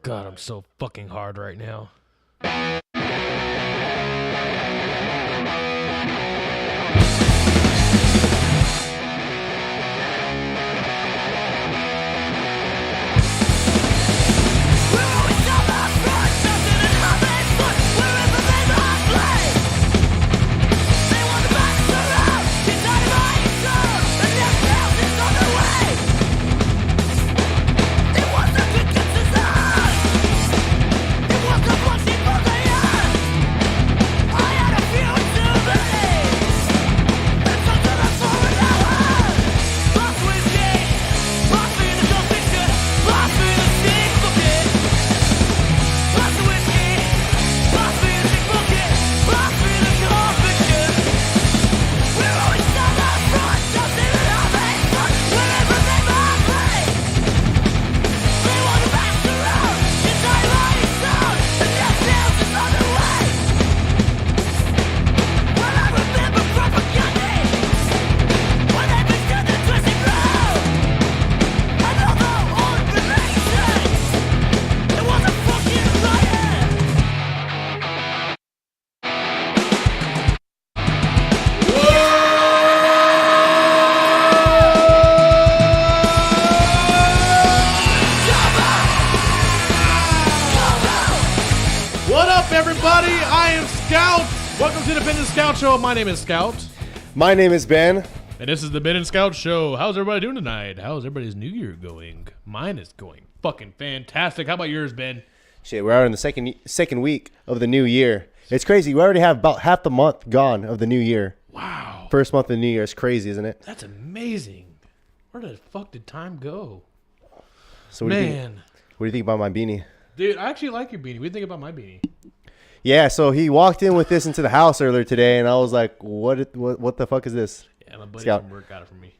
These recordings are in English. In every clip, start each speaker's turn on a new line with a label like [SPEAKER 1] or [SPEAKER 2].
[SPEAKER 1] God, I'm so fucking hard right now. Everybody, I am Scout. Welcome to the Ben and Scout Show. My name is Scout.
[SPEAKER 2] My name is Ben.
[SPEAKER 1] And this is the Ben and Scout Show. How's everybody doing tonight? How's everybody's new year going? Mine is going fucking fantastic. How about yours, Ben?
[SPEAKER 2] Shit, we're out in the second week of the new year. It's crazy. We already have about half the month gone of the new year.
[SPEAKER 1] Wow.
[SPEAKER 2] First month of the new year. It's crazy, isn't it?
[SPEAKER 1] That's amazing. Where the fuck did time go?
[SPEAKER 2] So what do you think about my beanie?
[SPEAKER 1] Dude, I actually like your beanie. What do you think about my beanie?
[SPEAKER 2] Yeah, so he walked in with this into the house earlier today, and I was like, what the fuck is this?
[SPEAKER 1] Yeah, my buddy
[SPEAKER 2] Scout.
[SPEAKER 1] from work got it for me.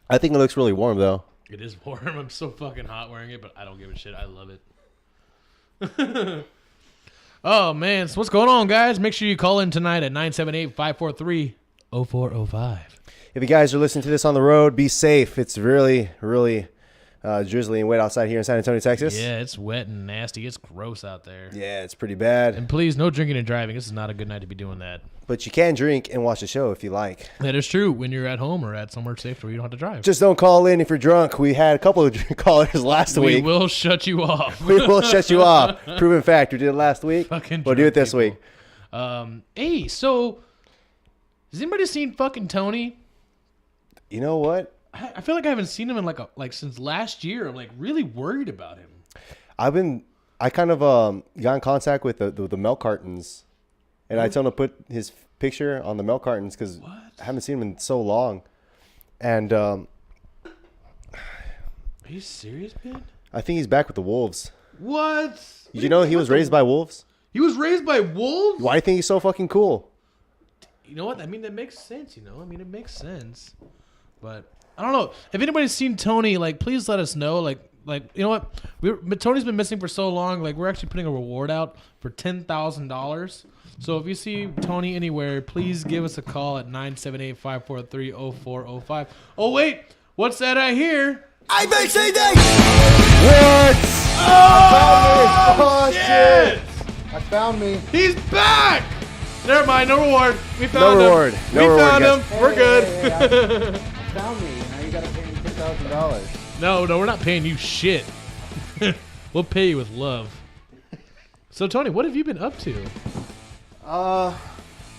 [SPEAKER 2] I think it looks really warm, though.
[SPEAKER 1] It is warm. I'm so fucking hot wearing it, but I don't give a shit. I love it. Oh, man. So what's going on, guys? Make sure you call in tonight at 978-543-0405.
[SPEAKER 2] If you guys are listening to this on the road, be safe. It's really, really drizzly and wet outside here in San Antonio, Texas.
[SPEAKER 1] Yeah, it's wet and nasty. It's gross out there.
[SPEAKER 2] Yeah, it's pretty bad.
[SPEAKER 1] And please, no drinking and driving. This is not a good night to be doing that.
[SPEAKER 2] But you can drink and watch the show if you like.
[SPEAKER 1] That is true when you're at home or at somewhere safe where you don't have to drive.
[SPEAKER 2] Just don't call in if you're drunk. We had a couple of callers last week.
[SPEAKER 1] We will shut you off.
[SPEAKER 2] We will shut you off. Proven fact. We did it last week.
[SPEAKER 1] Fucking
[SPEAKER 2] we'll do it this week.
[SPEAKER 1] Hey, so has anybody seen fucking Tony?
[SPEAKER 2] You know what?
[SPEAKER 1] I feel like I haven't seen him in like since last year. I'm like really worried about him.
[SPEAKER 2] I kind of got in contact with the milk cartons, and I told him to put his picture on the milk cartons because I haven't seen him in so long. And
[SPEAKER 1] are you serious, Ben?
[SPEAKER 2] I think he's back with the Wolves.
[SPEAKER 1] What?
[SPEAKER 2] Did you know he was raised by wolves?
[SPEAKER 1] He was raised by wolves?
[SPEAKER 2] Why do you think he's so fucking cool?
[SPEAKER 1] You know what? I mean, that makes sense. It makes sense. But I don't know. If anybody's seen Tony, like, please let us know. Like, you know what? Tony's been missing for so long. Like, we're actually putting a reward out for $10,000. So if you see Tony anywhere, please give us a call at 978-543-0405. Oh, wait. What's that I hear?
[SPEAKER 2] ABCD!
[SPEAKER 3] What?
[SPEAKER 1] Oh, shit!
[SPEAKER 3] I found me.
[SPEAKER 1] He's back! Never mind. No reward. We found
[SPEAKER 2] No
[SPEAKER 1] him.
[SPEAKER 2] reward. No
[SPEAKER 1] We
[SPEAKER 2] reward,
[SPEAKER 1] found
[SPEAKER 2] guys.
[SPEAKER 1] him. We're good.
[SPEAKER 3] I found me. Now you gotta pay me $10,000.
[SPEAKER 1] No, we're not paying you shit. We'll pay you with love. So, Tony, what have you been up to?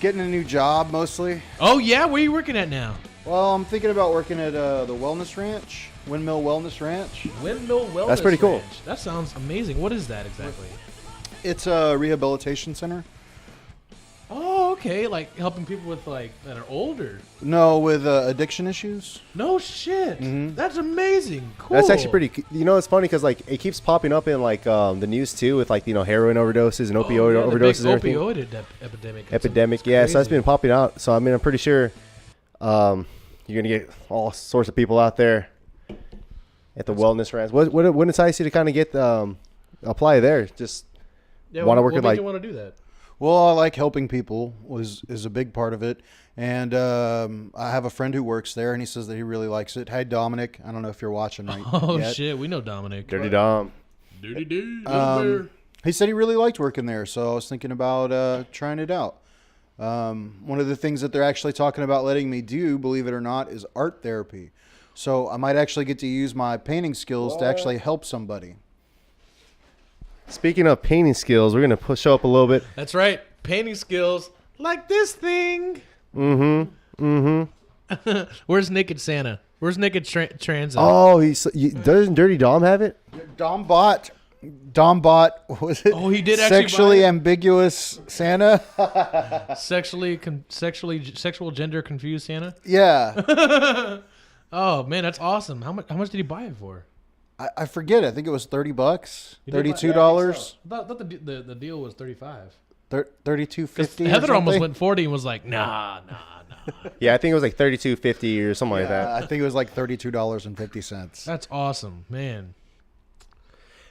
[SPEAKER 3] Getting a new job mostly.
[SPEAKER 1] Oh, yeah? Where are you working at now?
[SPEAKER 3] Well, I'm thinking about working at the Wellness Ranch, Windmill Wellness Ranch.
[SPEAKER 1] Windmill Wellness
[SPEAKER 2] That's pretty cool.
[SPEAKER 1] Ranch. That sounds amazing. What is that exactly?
[SPEAKER 3] It's a rehabilitation center.
[SPEAKER 1] Oh, okay. Like helping people with that are older.
[SPEAKER 3] No, with addiction issues.
[SPEAKER 1] No shit.
[SPEAKER 3] Mhm.
[SPEAKER 1] That's amazing. Cool.
[SPEAKER 2] That's actually pretty. You know, it's funny because it keeps popping up in the news too with heroin overdoses and opioid overdoses and everything.
[SPEAKER 1] Opioid epidemic.
[SPEAKER 2] Epidemic, yeah. So that's been popping out. So I mean, I'm pretty sure you're gonna get all sorts of people out there at the wellness ranch. What entices you to kind of get apply there? Just want to work
[SPEAKER 1] what
[SPEAKER 2] at
[SPEAKER 1] made you want to do that?
[SPEAKER 3] Well, I like helping people is a big part of it. And I have a friend who works there, and he says that he really likes it. Hey, Dominic. I don't know if you're watching right
[SPEAKER 1] Oh,
[SPEAKER 3] yet.
[SPEAKER 1] shit. We know Dominic.
[SPEAKER 2] Dirty Dom.
[SPEAKER 3] He said he really liked working there, so I was thinking about trying it out. One of the things that they're actually talking about letting me do, believe it or not, is art therapy. So I might actually get to use my painting skills to actually help somebody.
[SPEAKER 2] Speaking of painting skills, we're going to push up a little bit.
[SPEAKER 1] That's right. Painting skills like this thing. Where's Naked Santa? Where's Naked Transit?
[SPEAKER 2] Oh, doesn't Dirty Dom have it?
[SPEAKER 3] Dom bought was it?
[SPEAKER 1] Oh, he did actually
[SPEAKER 3] sexually
[SPEAKER 1] buy it?
[SPEAKER 3] ambiguous Santa.
[SPEAKER 1] Sexual gender confused Santa.
[SPEAKER 3] Yeah,
[SPEAKER 1] Oh man, that's awesome. How much did he buy it for?
[SPEAKER 3] I forget. I think it was $30,
[SPEAKER 1] He did buy-
[SPEAKER 3] $32,
[SPEAKER 1] I thought the deal was 35.
[SPEAKER 3] $32.50.
[SPEAKER 1] Heather almost went 40 and was like, nah.
[SPEAKER 2] Yeah, I think it was like $32.50 or something like that.
[SPEAKER 3] I think it was like $32.50.
[SPEAKER 1] That's awesome, man.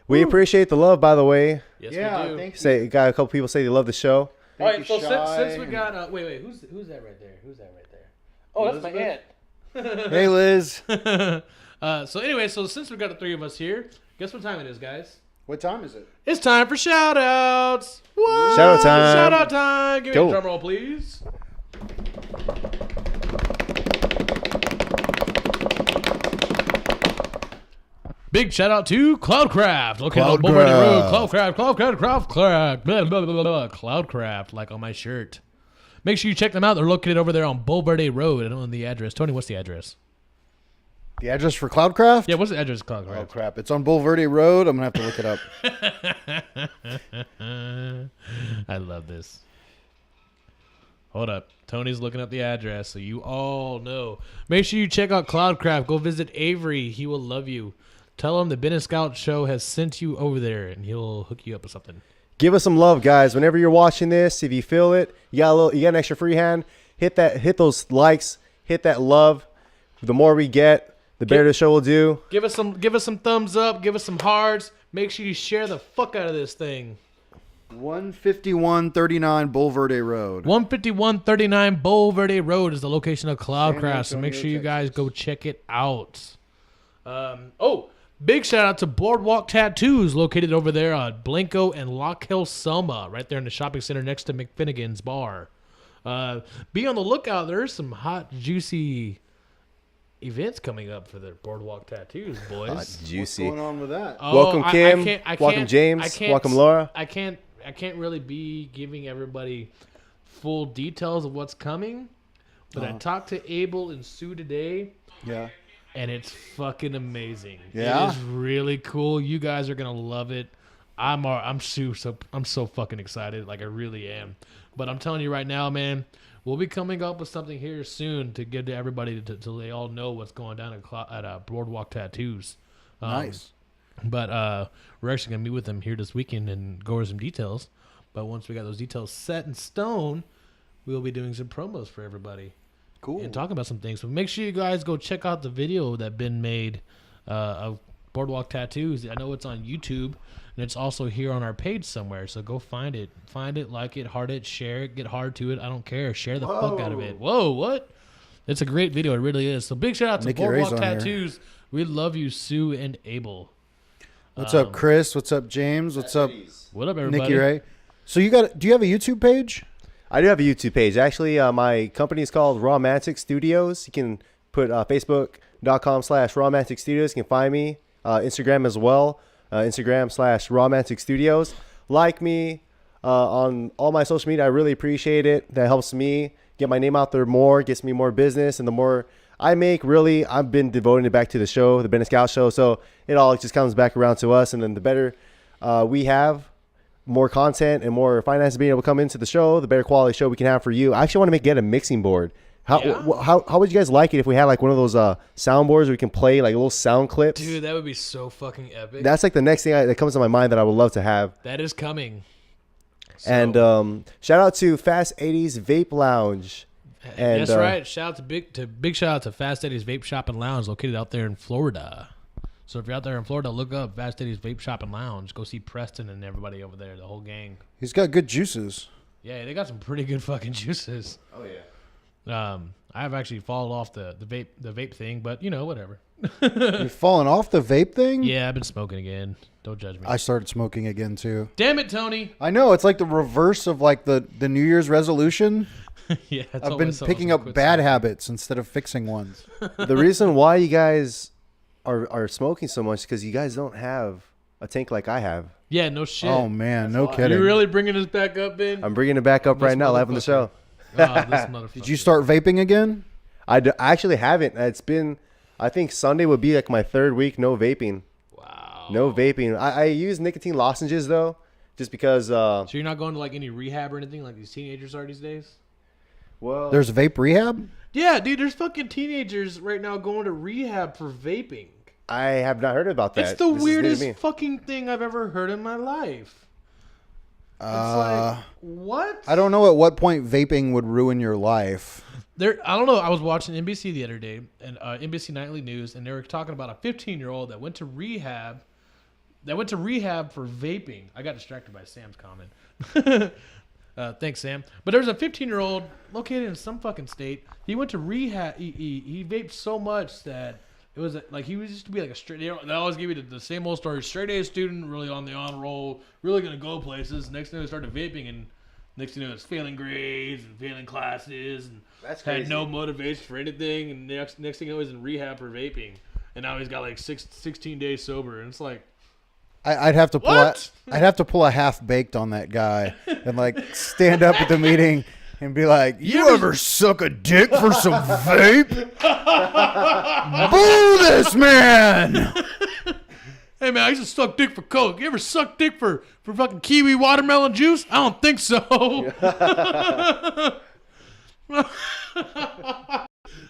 [SPEAKER 2] We appreciate the love, by the way.
[SPEAKER 1] Yes,
[SPEAKER 3] Yeah,
[SPEAKER 1] we do.
[SPEAKER 3] thank you.
[SPEAKER 2] Got a couple people say they love the show.
[SPEAKER 1] All right, so
[SPEAKER 3] you, Shy.
[SPEAKER 1] since we got wait, who's that right there? Who's that right there? Oh, that's my aunt.
[SPEAKER 3] Hey, Liz.
[SPEAKER 1] So anyway, so since we got the three of us here, guess what time it is, guys?
[SPEAKER 3] What time is it?
[SPEAKER 1] It's time for shout outs. Whoa!
[SPEAKER 2] Shout out time.
[SPEAKER 1] Shout out time. Give me
[SPEAKER 2] Go.
[SPEAKER 1] a drum roll, please. Big shout out to Cloudcraft, located on Bulverde Road. Cloudcraft, like on my shirt. Make sure you check them out. They're located over there on Bulverde Road. I don't know the address. Tony, what's the address?
[SPEAKER 3] The address for Cloudcraft?
[SPEAKER 1] Yeah, what's the address of
[SPEAKER 3] Oh,
[SPEAKER 1] Cloudcraft?
[SPEAKER 3] crap. It's on Bulverde Road. I'm going to have to look it up.
[SPEAKER 1] I love this. Hold up. Tony's looking up the address so you all know. Make sure you check out Cloudcraft. Go visit Avery. He will love you. Tell him the Ben and Scout show has sent you over there and he'll hook you up with something.
[SPEAKER 2] Give us some love, guys. Whenever you're watching this, if you feel it, you got an extra free hand, hit those likes, hit that love. The more we get, the better the show will do.
[SPEAKER 1] Give us some thumbs up, give us some hearts. Make sure you share the fuck out of this thing.
[SPEAKER 3] 15139 Bulverde Road.
[SPEAKER 1] 15139 Bulverde Road is the location of Cloudcraft, so
[SPEAKER 3] San
[SPEAKER 1] make sure you
[SPEAKER 3] Antonio,
[SPEAKER 1] guys go check it out. Big shout out to Boardwalk Tattoos, located over there on Blanco and Lock Hill, Selma, right there in the shopping center next to McFinnigan's Bar. Be on the lookout. There's some hot, juicy events coming up for the Boardwalk Tattoos, boys.
[SPEAKER 2] Hot, juicy.
[SPEAKER 3] What's going on with that?
[SPEAKER 1] Oh,
[SPEAKER 2] Welcome, Kim.
[SPEAKER 1] I can't-
[SPEAKER 2] Welcome, James.
[SPEAKER 1] I can't-
[SPEAKER 2] Welcome, Laura.
[SPEAKER 1] I can't really be giving everybody full details of what's coming, but I talked to Abel and Sue today,
[SPEAKER 3] Yeah.
[SPEAKER 1] and it's fucking amazing.
[SPEAKER 3] Yeah?
[SPEAKER 1] It is really cool. You guys are gonna love it. I'm so fucking excited. Like I really am. But I'm telling you right now, man, we'll be coming up with something here soon to give to everybody to they all know what's going down at Boardwalk Tattoos.
[SPEAKER 3] Nice.
[SPEAKER 1] But we're actually gonna meet with them here this weekend and go over some details. But once we got those details set in stone, we'll be doing some promos for everybody.
[SPEAKER 3] Cool.
[SPEAKER 1] And talking about some things. So make sure you guys go check out the video that Ben made of Boardwalk Tattoos. I know it's on YouTube, and it's also here on our page somewhere. So go find it. Find it, like it, heart it, share it, get hard to it. I don't care. Share the fuck out of it. Whoa, what? It's a great video. It really is. So big shout out to
[SPEAKER 3] Nikki
[SPEAKER 1] Boardwalk
[SPEAKER 3] Ray's on there.
[SPEAKER 1] Tattoos. We love you, Sue and Abel.
[SPEAKER 3] What's up, Chris? What's up, James? What's up,
[SPEAKER 1] What up, everybody?
[SPEAKER 3] Nikki Ray? So do you have a YouTube page?
[SPEAKER 2] I do have a YouTube page. Actually, my company is called Romantic Studios. You can put facebook.com/Romantic Studios. You can find me. Instagram as well. Instagram/Romantic Studios. Like me on all my social media. I really appreciate it. That helps me get my name out there more, gets me more business. And the more I make, really, I've been devoting it back to the show, the Ben and Scout show. So it all just comes back around to us. And then the better we have, more content and more finances being able to come into the show, the better quality show we can have for you. I actually want to get a mixing board. How would you guys like it if we had like one of those soundboards where we can play like little sound clips?
[SPEAKER 1] Dude, that would be so fucking epic.
[SPEAKER 2] That's like the next thing that comes to my mind that I would love to have.
[SPEAKER 1] That is coming. So,
[SPEAKER 2] And shout out to Fast 80s Vape Lounge. And,
[SPEAKER 1] that's right. Big shout out to Fast Eddie's Vape Shop and Lounge, located out there in Florida. So if you're out there in Florida, look up Fast Eddie's Vape Shop and Lounge. Go see Preston and everybody over there, the whole gang.
[SPEAKER 3] He's got good juices.
[SPEAKER 1] Yeah, they got some pretty good fucking juices.
[SPEAKER 2] Oh yeah.
[SPEAKER 1] I've actually fallen off the vape thing, but you know, whatever.
[SPEAKER 3] You're falling off the vape thing?
[SPEAKER 1] Yeah, I've been smoking again. Don't judge me.
[SPEAKER 3] I started smoking again too.
[SPEAKER 1] Damn it, Tony.
[SPEAKER 3] I know, it's like the reverse of like the New Year's resolution.
[SPEAKER 1] Yeah, it's
[SPEAKER 3] I've been
[SPEAKER 1] always someone
[SPEAKER 3] picking
[SPEAKER 1] who
[SPEAKER 3] up
[SPEAKER 1] quits
[SPEAKER 3] bad
[SPEAKER 1] smoking.
[SPEAKER 3] habits instead of fixing ones.
[SPEAKER 2] The reason why you guys are smoking so much is because you guys don't have a tank like I have.
[SPEAKER 1] Yeah, no shit.
[SPEAKER 3] Oh man, no
[SPEAKER 1] Are
[SPEAKER 3] kidding.
[SPEAKER 1] you really bringing us back up, Ben?
[SPEAKER 2] I'm bringing it back up
[SPEAKER 1] This
[SPEAKER 2] right now, live on the
[SPEAKER 1] motherfucker.
[SPEAKER 2] show.
[SPEAKER 1] Oh, this motherfucker.
[SPEAKER 3] Did you start vaping again?
[SPEAKER 2] I actually haven't. It's been, I think Sunday would be like my 3rd week no vaping.
[SPEAKER 1] Wow.
[SPEAKER 2] No vaping. I use nicotine lozenges though, just because.
[SPEAKER 1] So you're not going to like any rehab or anything like these teenagers are these days?
[SPEAKER 2] Well,
[SPEAKER 3] There's vape rehab?
[SPEAKER 1] Yeah, dude, there's fucking teenagers right now going to rehab for vaping.
[SPEAKER 2] I have not heard about that.
[SPEAKER 1] It's the
[SPEAKER 2] This is new to
[SPEAKER 1] weirdest
[SPEAKER 2] me.
[SPEAKER 1] fucking thing I've ever heard in my life. It's
[SPEAKER 3] Uh,
[SPEAKER 1] like, what?
[SPEAKER 3] I don't know at what point vaping would ruin your life.
[SPEAKER 1] I don't know. I was watching NBC the other day, and NBC Nightly News, and they were talking about a 15-year-old that went to rehab. That went to rehab for vaping. I got distracted by Sam's comment. Thanks, Sam. But there was a 15-year-old located in some fucking state. He went to rehab. He vaped so much that it was like he used to be like a straight. They always give you the same old story. Straight A student, really on the honor roll, really gonna go places. Next thing he started vaping, and next thing you know, it's failing grades and failing classes, and
[SPEAKER 2] That's
[SPEAKER 1] had
[SPEAKER 2] crazy.
[SPEAKER 1] no motivation for anything. And next thing you know, he's in rehab for vaping, and now he's got like 16 days sober, and it's like.
[SPEAKER 3] I'd have to pull
[SPEAKER 1] What?
[SPEAKER 3] I'd have to pull a half baked on that guy and like stand up at the meeting and be like, "You ever suck a dick for some vape? Boo this man!"
[SPEAKER 1] Hey man, I used to suck dick for Coke. You ever suck dick for fucking kiwi watermelon juice? I don't think so.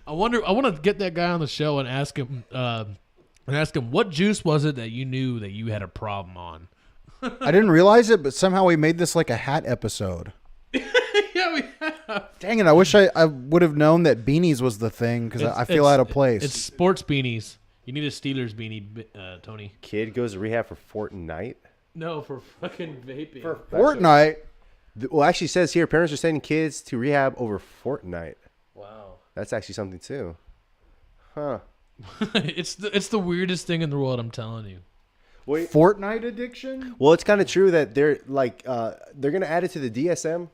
[SPEAKER 1] I want to get that guy on the show and ask him what juice was it that you knew that you had a problem on.
[SPEAKER 3] I didn't realize it, but somehow we made this like a hat episode.
[SPEAKER 1] Yeah, we have.
[SPEAKER 3] Dang it! I wish I would have known that beanies was the thing because I feel out of place.
[SPEAKER 1] It's sports beanies. You need a Steelers beanie, Tony.
[SPEAKER 2] Kid goes to rehab for Fortnite.
[SPEAKER 1] No, for fucking vaping.
[SPEAKER 3] Fortnite.
[SPEAKER 2] Well, actually, it says here parents are sending kids to rehab over Fortnite.
[SPEAKER 1] Wow.
[SPEAKER 2] That's actually something too. Huh.
[SPEAKER 1] It's the weirdest thing in the world. I'm telling you.
[SPEAKER 2] Wait.
[SPEAKER 3] Fortnite addiction.
[SPEAKER 2] Well, it's kind of true that they're like they're gonna add it to the DSM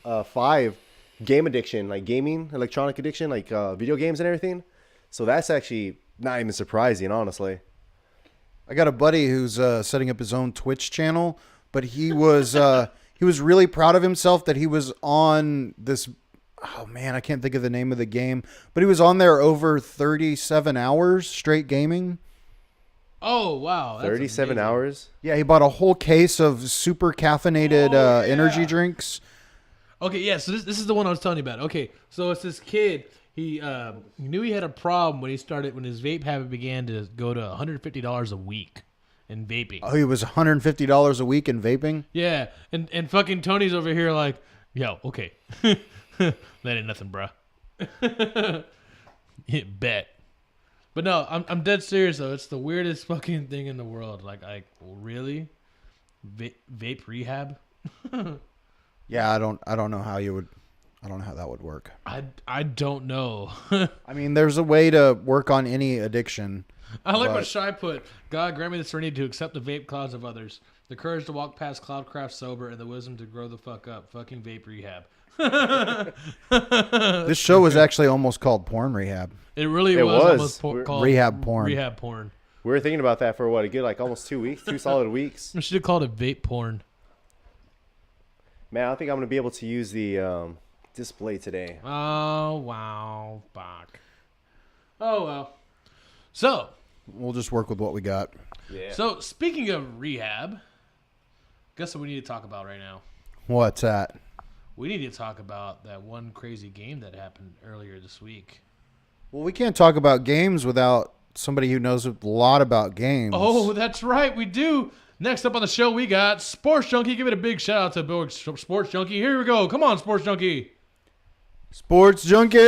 [SPEAKER 2] 5 game addiction, like gaming, electronic addiction, like video games and everything. So that's actually not even surprising, honestly.
[SPEAKER 3] I got a buddy who's setting up his own Twitch channel, but he was really proud of himself that he was on this. Oh man, I can't think of the name of the game, but he was on there over 37 hours straight gaming.
[SPEAKER 1] Oh wow, that's
[SPEAKER 2] 37
[SPEAKER 1] amazing.
[SPEAKER 2] hours.
[SPEAKER 3] Yeah, he bought a whole case of super caffeinated
[SPEAKER 1] Oh, yeah.
[SPEAKER 3] energy drinks.
[SPEAKER 1] Okay, yeah. So this is the one I was telling you about. Okay, so it's this kid. He knew he had a problem when his vape habit began to go to $150 a week in vaping.
[SPEAKER 3] Oh, he was $150 a week in vaping.
[SPEAKER 1] Yeah, and fucking Tony's over here like, yo, okay, that ain't nothing, bruh. Yeah, bet. But no, I'm dead serious though. It's the weirdest fucking thing in the world. Like, really, vape rehab?
[SPEAKER 3] Yeah, I don't know how you would. I don't know how that would work.
[SPEAKER 1] I don't know.
[SPEAKER 3] I mean, there's a way to work on any addiction.
[SPEAKER 1] I like what
[SPEAKER 3] But-
[SPEAKER 1] Shy put. God grant me the serenity to accept the vape clouds of others, the courage to walk past cloudcraft sober, and the wisdom to grow the fuck up. Fucking vape rehab.
[SPEAKER 3] This show was actually almost called Porn Rehab.
[SPEAKER 1] It really
[SPEAKER 2] It
[SPEAKER 1] was
[SPEAKER 2] was.
[SPEAKER 1] almost
[SPEAKER 2] We're-
[SPEAKER 1] called
[SPEAKER 3] Rehab porn.
[SPEAKER 1] Rehab porn.
[SPEAKER 2] We were thinking about that for what, a good like almost 2 weeks, 2 solid weeks.
[SPEAKER 1] We should have called it vape porn.
[SPEAKER 2] Man, I don't think I'm gonna be able to use the display today.
[SPEAKER 1] Oh wow, fuck. Oh well. So
[SPEAKER 3] We'll just work with what we got.
[SPEAKER 2] Yeah.
[SPEAKER 1] so speaking of rehab, guess what we need to talk about right now?
[SPEAKER 3] What's that?
[SPEAKER 1] We need to talk about that one crazy game that happened earlier this week.
[SPEAKER 3] Well, we can't talk about games without somebody who knows a lot about games.
[SPEAKER 1] Oh, that's right, we do. Next up on the show, we got Sports Junkie. Give it a big shout out to Bill Sports Junkie. Here we go. Come on, Sports Junkie.
[SPEAKER 3] Sports Junkie!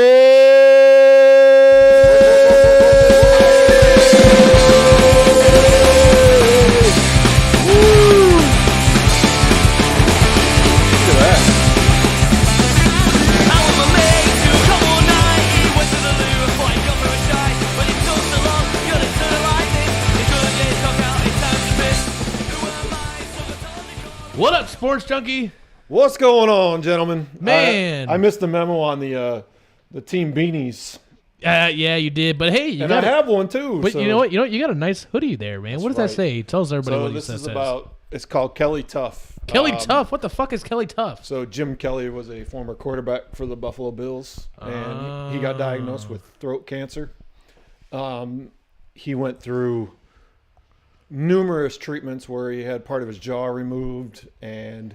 [SPEAKER 1] What up, sports junkie?
[SPEAKER 4] What's going on, gentlemen?
[SPEAKER 1] Man.
[SPEAKER 4] I missed the memo on the team beanies,
[SPEAKER 1] Yeah, you did. But hey,
[SPEAKER 4] and I have one too.
[SPEAKER 1] But
[SPEAKER 4] so.
[SPEAKER 1] you know what? You got a nice hoodie there, man. What does that
[SPEAKER 4] right.
[SPEAKER 1] say? Tell us everybody
[SPEAKER 4] So
[SPEAKER 1] what
[SPEAKER 4] this
[SPEAKER 1] it
[SPEAKER 4] is
[SPEAKER 1] says.
[SPEAKER 4] about. It's called Kelly Tough.
[SPEAKER 1] Kelly Tough. What the fuck is Kelly Tough?
[SPEAKER 4] So Jim Kelly was a former quarterback for the Buffalo Bills, and he got diagnosed with throat cancer. He went through numerous treatments where he had part of his jaw removed, and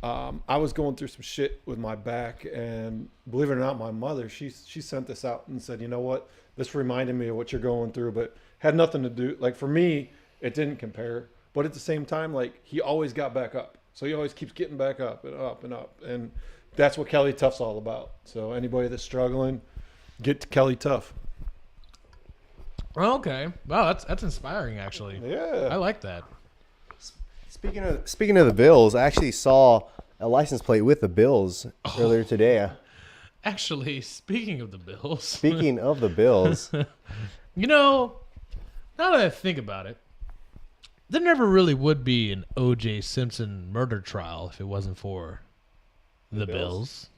[SPEAKER 4] I was going through some shit with my back, and believe it or not, my mother, she sent this out and said, you know what, this reminded me of what you're going through, but had nothing to do, like for me, it didn't compare, but at the same time, like he always got back up. So he always keeps getting back up and up and up, and that's what Kelly Tough's all about. So anybody that's struggling, get to Kelly Tough.
[SPEAKER 1] Okay. Wow, that's inspiring, actually.
[SPEAKER 4] Yeah.
[SPEAKER 1] I like that.
[SPEAKER 2] Speaking of the Bills, I actually saw a license plate with the Bills earlier today.
[SPEAKER 1] Actually, speaking of the Bills.
[SPEAKER 2] Speaking of the Bills,
[SPEAKER 1] You know, now that I think about it, there never really would be an O.J. Simpson murder trial if it wasn't for the Bills.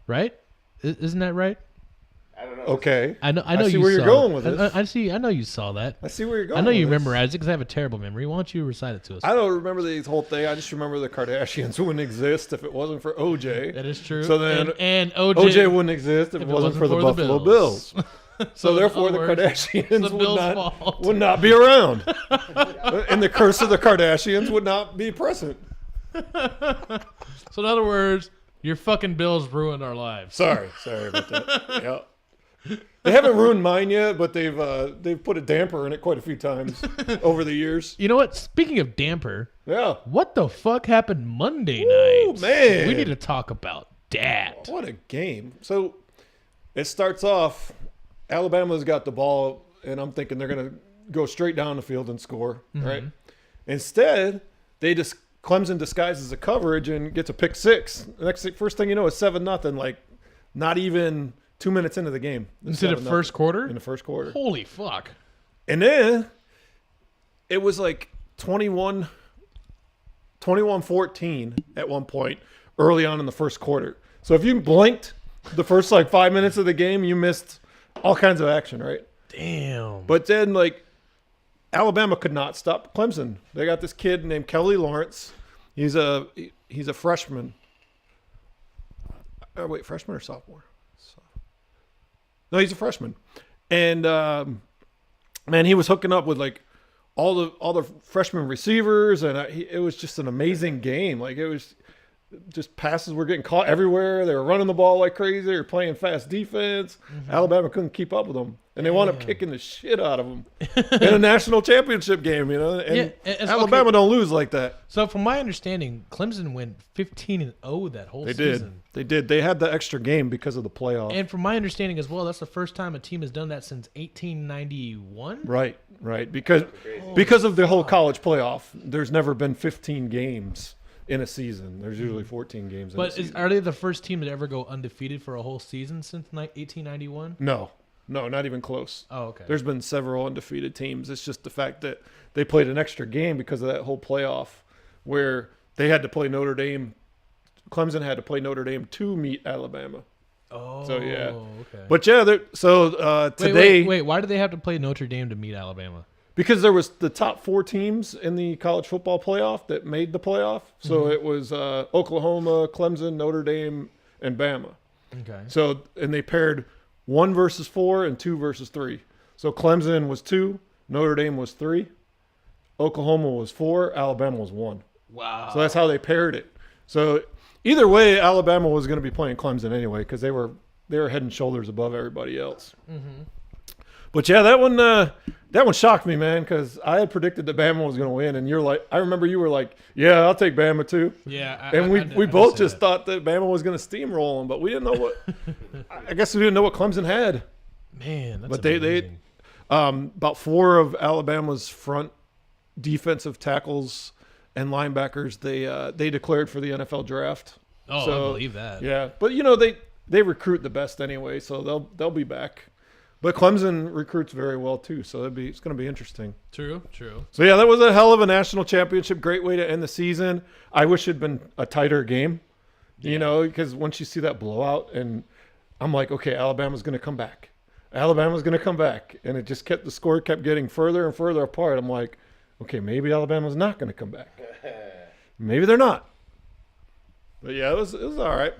[SPEAKER 1] Right? Isn't that right?
[SPEAKER 2] I don't know.
[SPEAKER 4] Okay.
[SPEAKER 1] I know.
[SPEAKER 4] I see
[SPEAKER 1] you
[SPEAKER 4] where you're
[SPEAKER 1] saw
[SPEAKER 4] going
[SPEAKER 1] it.
[SPEAKER 4] with this.
[SPEAKER 1] I see. I know you saw that.
[SPEAKER 4] I see where you're going.
[SPEAKER 1] I know you
[SPEAKER 4] with this.
[SPEAKER 1] memorized it because I have a terrible memory. Why don't you recite it to us?
[SPEAKER 4] I don't remember the whole thing. I just remember the Kardashians wouldn't exist if it wasn't for OJ.
[SPEAKER 1] That is true.
[SPEAKER 4] So then
[SPEAKER 1] and OJ,
[SPEAKER 4] OJ wouldn't exist if it wasn't for the Buffalo Bills. So therefore,
[SPEAKER 1] in
[SPEAKER 4] the
[SPEAKER 1] other words,
[SPEAKER 4] Kardashians
[SPEAKER 1] it's the Bills' fault.
[SPEAKER 4] would not be around, and the curse of the Kardashians would not be present.
[SPEAKER 1] So in other words, your fucking Bills ruined our lives.
[SPEAKER 4] Sorry about that. Yeah. They haven't ruined mine yet, but they've put a damper in it quite a few times over the years.
[SPEAKER 1] You know what? Speaking of damper,
[SPEAKER 4] Yeah.
[SPEAKER 1] what the fuck happened Monday
[SPEAKER 4] Ooh,
[SPEAKER 1] night?
[SPEAKER 4] man.
[SPEAKER 1] We need to talk about that.
[SPEAKER 4] What a game. So it starts off, Alabama's got the ball, and I'm thinking they're going to go straight down the field and score, right? Instead, Clemson disguises a coverage and gets a pick six. First thing you know, it's 7-0, like not even 2 minutes into the game.
[SPEAKER 1] Into the first quarter?
[SPEAKER 4] In the first quarter.
[SPEAKER 1] Holy fuck.
[SPEAKER 4] And then it was like 21-14 at one point early on in the first quarter. So if you blinked the first like 5 minutes of the game, you missed all kinds of action, right?
[SPEAKER 1] Damn.
[SPEAKER 4] But then like Alabama could not stop Clemson. They got this kid named Kelly Lawrence. He's a freshman. Oh, wait, freshman or sophomore? No, he's a freshman. And man, he was hooking up with like all the freshman receivers, and it was just an amazing game. Like it was just passes were getting caught everywhere. They were running the ball like crazy. They were playing fast defense. Alabama couldn't keep up with them, and they wound up kicking the shit out of them in a national championship game. You know, and Alabama don't lose like that.
[SPEAKER 1] So from my understanding, Clemson went 15-0 that whole season.
[SPEAKER 4] They did. They had the extra game because of the playoff.
[SPEAKER 1] And from my understanding as well, that's the first time a team has done that since 1891.
[SPEAKER 4] Right. Because of the whole college playoff. There's never been 15 games in a season. There's usually 14 games in a season.
[SPEAKER 1] But are they the first team to ever go undefeated for a whole season since 1891?
[SPEAKER 4] No, not even close.
[SPEAKER 1] Oh, okay.
[SPEAKER 4] There's been several undefeated teams. It's just the fact that they played an extra game because of that whole playoff where they had to play Notre Dame. Clemson had to play Notre Dame to meet Alabama.
[SPEAKER 1] Oh,
[SPEAKER 4] So, yeah.
[SPEAKER 1] Okay.
[SPEAKER 4] But yeah, today...
[SPEAKER 1] Wait, why did they have to play Notre Dame to meet Alabama?
[SPEAKER 4] Because there was the top 4 teams in the college football playoff that made the playoff. So it was Oklahoma, Clemson, Notre Dame, and Bama.
[SPEAKER 1] Okay.
[SPEAKER 4] So, and they paired 1 versus 4 and 2 versus 3. So Clemson was 2, Notre Dame was 3, Oklahoma was 4, Alabama was 1.
[SPEAKER 1] Wow.
[SPEAKER 4] So that's how they paired it. So either way, Alabama was going to be playing Clemson anyway because they were head and shoulders above everybody else. But yeah, that one shocked me, man, because I had predicted that Bama was going to win, and you're like, I remember you were like, yeah, I'll take Bama too.
[SPEAKER 1] Yeah,
[SPEAKER 4] And we both just thought that Bama was going to steamroll them, but we didn't know what. I guess we didn't know what Clemson had.
[SPEAKER 1] Man, that's
[SPEAKER 4] But they
[SPEAKER 1] amazing.
[SPEAKER 4] about 4 of Alabama's front defensive tackles and linebackers they declared for the NFL draft.
[SPEAKER 1] Oh,
[SPEAKER 4] So,
[SPEAKER 1] I believe that.
[SPEAKER 4] Yeah, but you know they recruit the best anyway, so they'll be back. But Clemson recruits very well too, so it's going to be interesting.
[SPEAKER 1] True.
[SPEAKER 4] So yeah, that was a hell of a national championship. Great way to end the season. I wish it'd been a tighter game, you know, because once you see that blowout, and I'm like, okay, Alabama's going to come back. Alabama's going to come back, and the score kept getting further and further apart. I'm like, okay, maybe Alabama's not going to come back. Maybe they're not. But yeah, it was all right.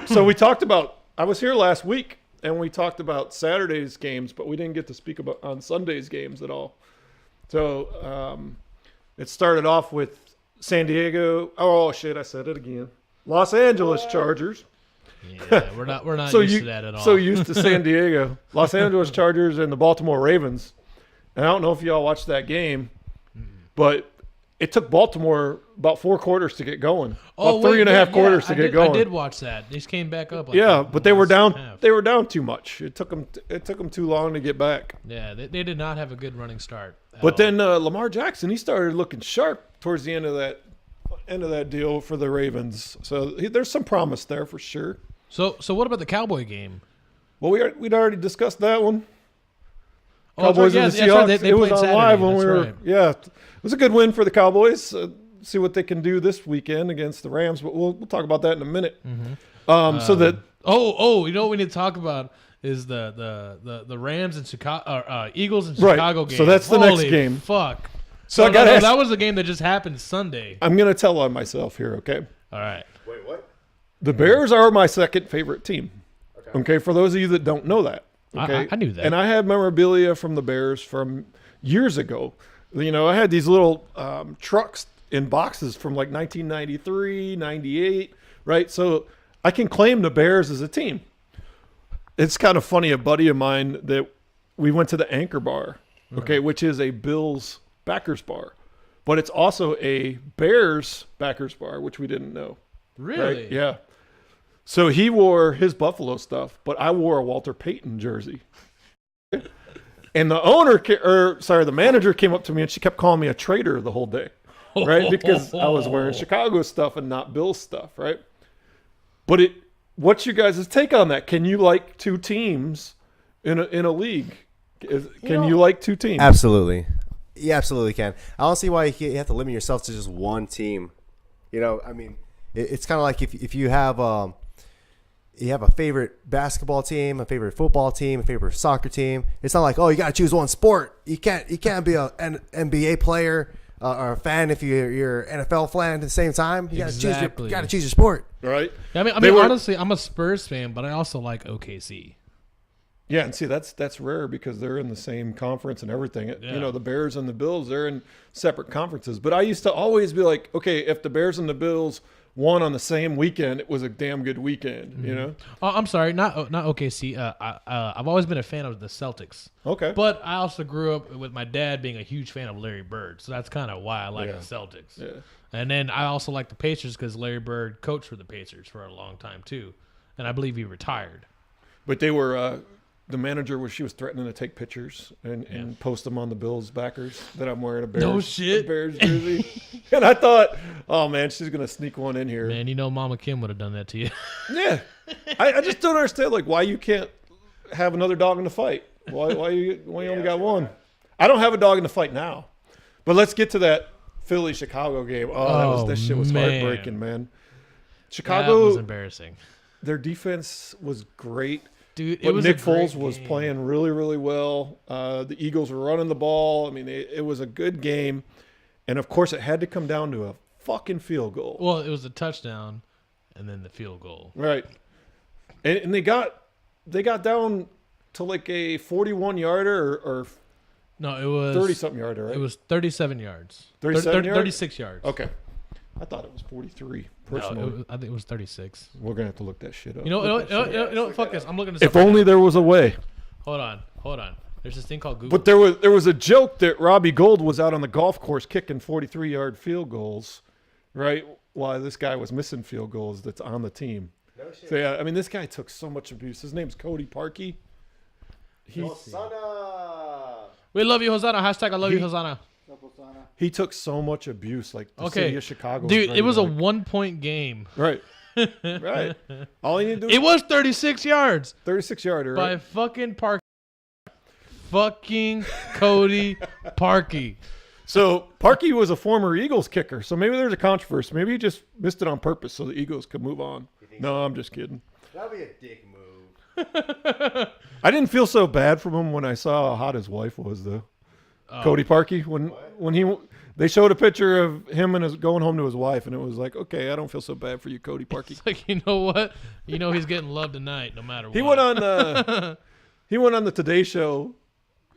[SPEAKER 4] So we talked about. I was here last week. And we talked about Saturday's games, but we didn't get to speak about on Sunday's games at all. So it started off with San Diego. Oh shit! I said it again. Los Angeles Chargers.
[SPEAKER 1] Yeah, we're not used to that at all.
[SPEAKER 4] So used to San Diego, Los Angeles Chargers, and the Baltimore Ravens. And I don't know if y'all watched that game, but it took Baltimore about 4 quarters to get going. About 3.5 quarters to get going.
[SPEAKER 1] I did watch that. They just came back up.
[SPEAKER 4] But they were down. Half. They were down too much. It took them too long to get back.
[SPEAKER 1] Yeah, they did not have a good running start.
[SPEAKER 4] But then Lamar Jackson, he started looking sharp towards the end of that deal for the Ravens. So there's some promise there for sure.
[SPEAKER 1] So what about the Cowboy game?
[SPEAKER 4] Well, we'd already discussed that one.
[SPEAKER 1] Cowboys
[SPEAKER 4] and the Seahawks. It was on Saturday. Live when we were. Right. Yeah, it was a good win for the Cowboys. See what they can do this weekend against the Rams, but we'll talk about that in a minute.
[SPEAKER 1] Mm-hmm. So that you know what we need to talk about is the Rams and Chicago Eagles and Chicago game.
[SPEAKER 4] So that's the next game.
[SPEAKER 1] Fuck.
[SPEAKER 4] So
[SPEAKER 1] that was the game that just happened Sunday.
[SPEAKER 4] I'm gonna tell on myself here, okay?
[SPEAKER 1] All right.
[SPEAKER 2] Wait, what?
[SPEAKER 4] The Bears are my second favorite team. Okay, for those of you that don't know that. Okay,
[SPEAKER 1] I knew that.
[SPEAKER 4] And I have memorabilia from the Bears from years ago. You know, I had these little trucks in boxes from like 1993, 98, right? So I can claim the Bears as a team. It's kind of funny. A buddy of mine that we went to the Anchor Bar, okay, which is a Bills backers bar, but it's also a Bears backers bar, which we didn't know.
[SPEAKER 1] Really?
[SPEAKER 4] Right? Yeah. So he wore his Buffalo stuff, but I wore a Walter Payton jersey. And the manager came up to me and she kept calling me a traitor the whole day, right? Because I was wearing Chicago stuff and not Bills stuff, right? But what's your guys' take on that? Can you like two teams in a league? Can you like two teams?
[SPEAKER 2] Absolutely. You absolutely can. I don't see why you have to limit yourself to just one team. You know, I mean, it's kind of like if you have a favorite basketball team, a favorite football team, a favorite soccer team. It's not like, oh, you got to choose one sport. You can't be an NBA player or a fan if you're an NFL fan at the same time. You got to choose your sport.
[SPEAKER 4] Right.
[SPEAKER 1] Yeah, I mean, honestly, I'm a Spurs fan, but I also like OKC.
[SPEAKER 4] Yeah, and see, that's rare because they're in the same conference and everything. Yeah. You know, the Bears and the Bills, they're in separate conferences. But I used to always be like, okay, if the Bears and the Bills won on the same weekend, it was a damn good weekend, you know?
[SPEAKER 1] Oh, I'm sorry, not OKC. I've always been a fan of the Celtics.
[SPEAKER 4] Okay.
[SPEAKER 1] But I also grew up with my dad being a huge fan of Larry Bird, so that's kind of why I like the Celtics.
[SPEAKER 4] Yeah.
[SPEAKER 1] And then I also like the Pacers because Larry Bird coached for the Pacers for a long time too, and I believe he retired.
[SPEAKER 4] But they were the manager she was threatening to take pictures and post them on the Bills backers that I'm wearing a Bears jersey. And I thought, oh man, she's gonna sneak one in here.
[SPEAKER 1] Man, you know Mama Kim would have done that to you.
[SPEAKER 4] Yeah. I just don't understand why you can't have another dog in the fight. Why you only got one? I don't have a dog in the fight now. But let's get to that Philly Chicago game. That shit was heartbreaking, man. Chicago
[SPEAKER 1] that was embarrassing.
[SPEAKER 4] Their defense was great.
[SPEAKER 1] Dude,
[SPEAKER 4] but Nick Foles was playing really, really well. The Eagles were running the ball. I mean, it was a good game. And, of course, it had to come down to a fucking field goal.
[SPEAKER 1] Well, it was a touchdown and then the field goal.
[SPEAKER 4] Right. And they got down to like a 41-yarder or
[SPEAKER 1] no, it was
[SPEAKER 4] 30-something yarder, right?
[SPEAKER 1] It was 37 yards.
[SPEAKER 4] 37 yards?
[SPEAKER 1] 36 yards.
[SPEAKER 4] Okay. I thought it was 43. Personally,
[SPEAKER 1] no, I think it was 36.
[SPEAKER 4] We're gonna have to look that shit up.
[SPEAKER 1] You know, fuck this. I'm looking this
[SPEAKER 4] up. If only there was a way.
[SPEAKER 1] Hold on. There's this thing called Google.
[SPEAKER 4] But there was a joke that Robbie Gould was out on the golf course kicking 43-yard field goals, right? While this guy was missing field goals that's on the team. No shit. So yeah, I mean, this guy took so much abuse. His name's Cody Parkey.
[SPEAKER 2] Hosanna.
[SPEAKER 1] We love you, Hosanna. Hashtag I love you, Hosanna.
[SPEAKER 4] He took so much abuse, like the city of Chicago.
[SPEAKER 1] Dude, it was a 1-point game.
[SPEAKER 4] Right. Right. All you need to do
[SPEAKER 1] It
[SPEAKER 4] is
[SPEAKER 1] was 36 yards
[SPEAKER 4] 36-yarder,
[SPEAKER 1] by
[SPEAKER 4] right?
[SPEAKER 1] fucking fucking Cody Parkey.
[SPEAKER 4] So Parkey was a former Eagles kicker, so maybe there's a controversy. Maybe he just missed it on purpose so the Eagles could move on. No, I'm just kidding.
[SPEAKER 2] That'd be a dick move.
[SPEAKER 4] I didn't feel so bad for him when I saw how hot his wife was, though. Cody Parkey, when they showed a picture of him and his going home to his wife, and it was like, okay, I don't feel so bad for you, Cody Parkey.
[SPEAKER 1] It's like, you know what? You know he's getting love tonight, no matter what.
[SPEAKER 4] He went on the Today Show,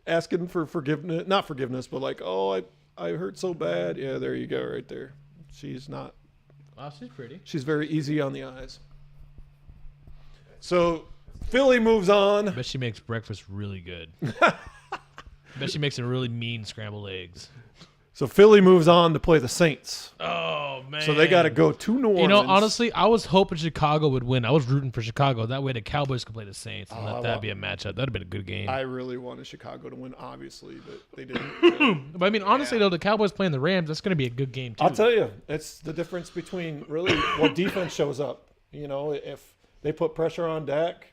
[SPEAKER 4] asking for forgiveness, not forgiveness, but like, oh, I hurt so bad. Yeah, there you go, right there. She's not.
[SPEAKER 1] Wow, she's pretty.
[SPEAKER 4] She's very easy on the eyes. So Philly moves on.
[SPEAKER 1] I bet she makes breakfast really good. Bet she makes a really mean scrambled eggs.
[SPEAKER 4] So Philly moves on to play the Saints.
[SPEAKER 1] Oh, man.
[SPEAKER 4] So they got to go to New Orleans.
[SPEAKER 1] You know, honestly, I was hoping Chicago would win. I was rooting for Chicago. That way the Cowboys could play the Saints and let that be a matchup. That would have been a good game.
[SPEAKER 4] I really wanted Chicago to win, obviously, but they didn't.
[SPEAKER 1] But I mean, honestly, though, the Cowboys playing the Rams, that's going to be a good game, too.
[SPEAKER 4] I'll tell you, it's the difference between really what defense shows up. You know, if they put pressure on Dak,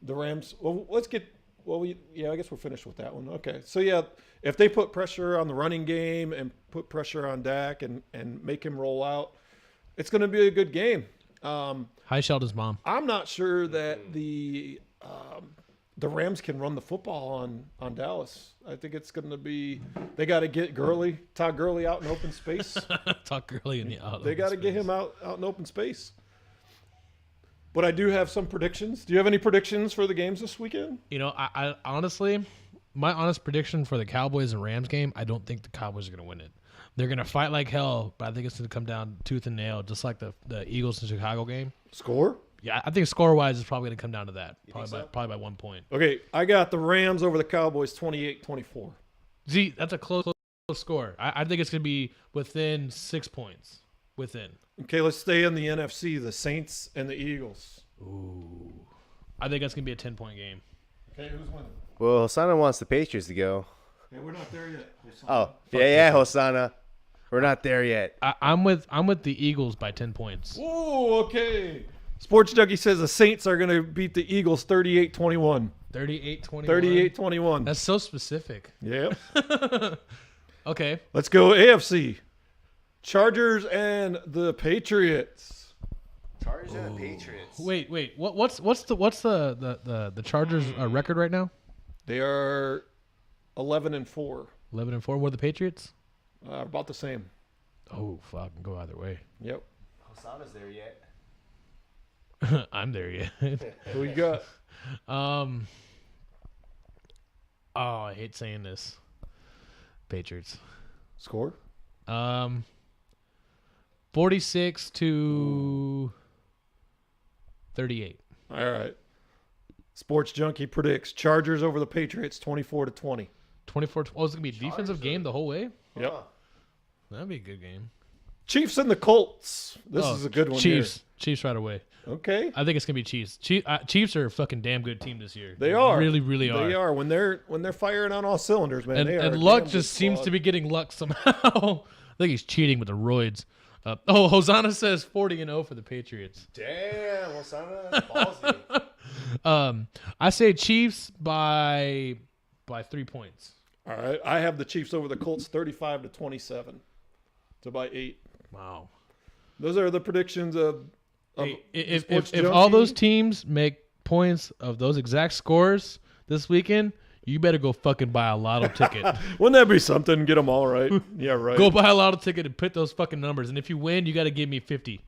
[SPEAKER 4] the Rams. Well, I guess we're finished with that one. Okay, so yeah, if they put pressure on the running game and put pressure on Dak and make him roll out, it's going to be a good game.
[SPEAKER 1] Hi, Sheldon's mom.
[SPEAKER 4] I'm not sure that the Rams can run the football on Dallas. I think it's going to be they got to get Todd Gurley out in open space.
[SPEAKER 1] Talk early in the out.
[SPEAKER 4] They got to get him out in open space. But I do have some predictions. Do you have any predictions for the games this weekend?
[SPEAKER 1] You know, I honestly, my honest prediction for the Cowboys and Rams game, I don't think the Cowboys are going to win it. They're going to fight like hell, but I think it's going to come down tooth and nail, just like the Eagles and Chicago game.
[SPEAKER 4] Score?
[SPEAKER 1] Yeah, I think score-wise, it's probably going to come down to that. Probably by 1 point.
[SPEAKER 4] Okay, I got the Rams over the Cowboys 28-24.
[SPEAKER 1] See, that's a close score. I think it's going to be within 6 points. Within.
[SPEAKER 4] Okay, let's stay in the NFC, the Saints and the Eagles.
[SPEAKER 1] Ooh. I think that's going to be a 10-point game.
[SPEAKER 4] Okay, who's winning?
[SPEAKER 2] Well, Hosanna wants the Patriots to go.
[SPEAKER 4] Okay, we're not there yet.
[SPEAKER 2] Oh, yeah, Hosanna. We're not there yet.
[SPEAKER 1] I'm with the Eagles by 10 points.
[SPEAKER 4] Ooh, okay. Sports Junkie says the Saints are going to beat the Eagles 38-21.
[SPEAKER 1] 38-21.
[SPEAKER 4] 38-21.
[SPEAKER 1] That's so specific.
[SPEAKER 4] Yep.
[SPEAKER 1] Okay.
[SPEAKER 4] Let's go AFC. Chargers and the Patriots.
[SPEAKER 2] Chargers and the Patriots.
[SPEAKER 1] Wait. What's the Chargers record right now?
[SPEAKER 4] They are 11-4.
[SPEAKER 1] 11-4. What are the Patriots?
[SPEAKER 4] About the same.
[SPEAKER 1] Oh, fuck, can go either way.
[SPEAKER 4] Yep.
[SPEAKER 2] Hosanna's there yet.
[SPEAKER 1] I'm there yet.
[SPEAKER 4] Who you got?
[SPEAKER 1] Oh, I hate saying this. Patriots.
[SPEAKER 4] Score?
[SPEAKER 1] 46-38.
[SPEAKER 4] All right. Sports Junkie predicts Chargers over the Patriots 24-20.
[SPEAKER 1] 24. Oh, it's gonna be a defensive game the whole way.
[SPEAKER 4] Yep.
[SPEAKER 1] That'd be a good game.
[SPEAKER 4] Chiefs and the Colts. This is a good one.
[SPEAKER 1] Chiefs right away.
[SPEAKER 4] Okay.
[SPEAKER 1] I think it's gonna be Chiefs. Chiefs are a fucking damn good team this year.
[SPEAKER 4] They are.
[SPEAKER 1] Really, really are.
[SPEAKER 4] They are. When they're firing on all cylinders, man. They are
[SPEAKER 1] and Luck just seems to be getting luck somehow. I think he's cheating with the roids. Hosanna says 40-0 for the Patriots.
[SPEAKER 2] Damn, Hosanna, ballsy.
[SPEAKER 1] I say Chiefs by 3 points.
[SPEAKER 4] All right. I have the Chiefs over the Colts 35-27. So by 8.
[SPEAKER 1] Wow.
[SPEAKER 4] Those are the predictions of
[SPEAKER 1] Hey, if
[SPEAKER 4] Sports
[SPEAKER 1] all those
[SPEAKER 4] Junkie.
[SPEAKER 1] teams make points of those exact scores this weekend, you better go fucking buy a lotto ticket.
[SPEAKER 4] Wouldn't that be something? Get them all right. Yeah, right.
[SPEAKER 1] Go buy a lotto ticket and put those fucking numbers. And if you win, you got to give me 50%.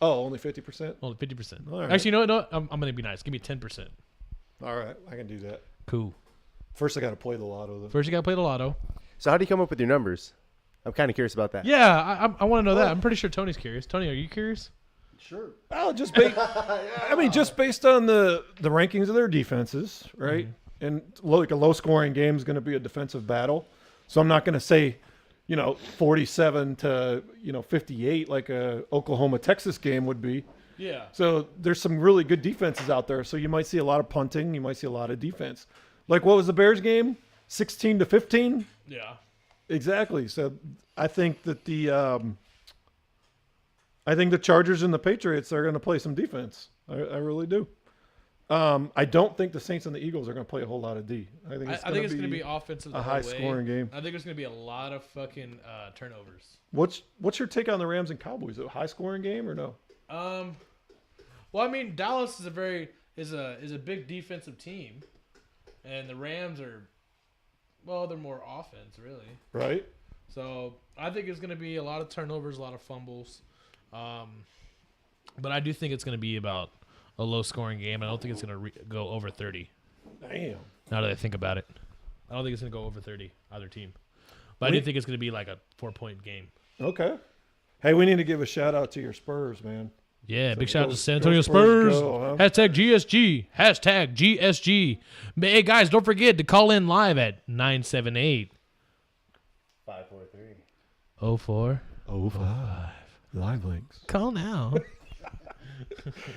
[SPEAKER 4] Oh, only 50%?
[SPEAKER 1] Only 50%.
[SPEAKER 4] All right.
[SPEAKER 1] Actually, you know what? No, I'm going to be nice. Give me 10%.
[SPEAKER 4] All right. I can do that.
[SPEAKER 1] Cool.
[SPEAKER 4] First, I got to play the lotto, though.
[SPEAKER 1] First, you got to play the lotto.
[SPEAKER 2] So how do you come up with your numbers? I'm kind of curious about that.
[SPEAKER 1] Yeah, I want to know that. I'm pretty sure Tony's curious. Tony, are you curious?
[SPEAKER 3] Sure.
[SPEAKER 4] Well, just based on the rankings of their defenses, right?
[SPEAKER 1] Mm-hmm.
[SPEAKER 4] And like a low-scoring game is going to be a defensive battle. So I'm not going to say, 47 to 58 like a Oklahoma-Texas game would be.
[SPEAKER 1] Yeah.
[SPEAKER 4] So there's some really good defenses out there. So you might see a lot of punting. You might see a lot of defense. Like what was the Bears game? 16-15?
[SPEAKER 1] Yeah.
[SPEAKER 4] Exactly. So I think that I think the Chargers and the Patriots are going to play some defense. I really do. I don't think the Saints and the Eagles are going to play a whole lot of D. I think it's going to be
[SPEAKER 1] offensive.
[SPEAKER 4] a high-scoring game.
[SPEAKER 1] I think there's going to be a lot of fucking turnovers.
[SPEAKER 4] What's your take on the Rams and Cowboys? Is it a high-scoring game or no?
[SPEAKER 1] Well, I mean, Dallas is a big defensive team, and the Rams are, well, they're more offense, really.
[SPEAKER 4] Right.
[SPEAKER 1] So I think it's going to be a lot of turnovers, a lot of fumbles, but I do think it's going to be about a low-scoring game. I don't think it's going to go over 30.
[SPEAKER 4] Damn.
[SPEAKER 1] Now that I think about it, I don't think it's going to go over 30 either team, but I do think it's going to be like a 4-point game.
[SPEAKER 4] Okay. Hey, we need to give a shout-out to your Spurs, man.
[SPEAKER 1] Yeah,
[SPEAKER 4] So
[SPEAKER 1] big shout out
[SPEAKER 4] go-
[SPEAKER 1] to San
[SPEAKER 4] go
[SPEAKER 1] Antonio
[SPEAKER 4] Spurs,
[SPEAKER 1] Spurs.
[SPEAKER 4] go, huh?
[SPEAKER 1] Hashtag GSG. Hashtag GSG. But hey, guys, don't forget to call in live at 978
[SPEAKER 2] 543.
[SPEAKER 1] 04.
[SPEAKER 4] 05. Live links.
[SPEAKER 1] Call now.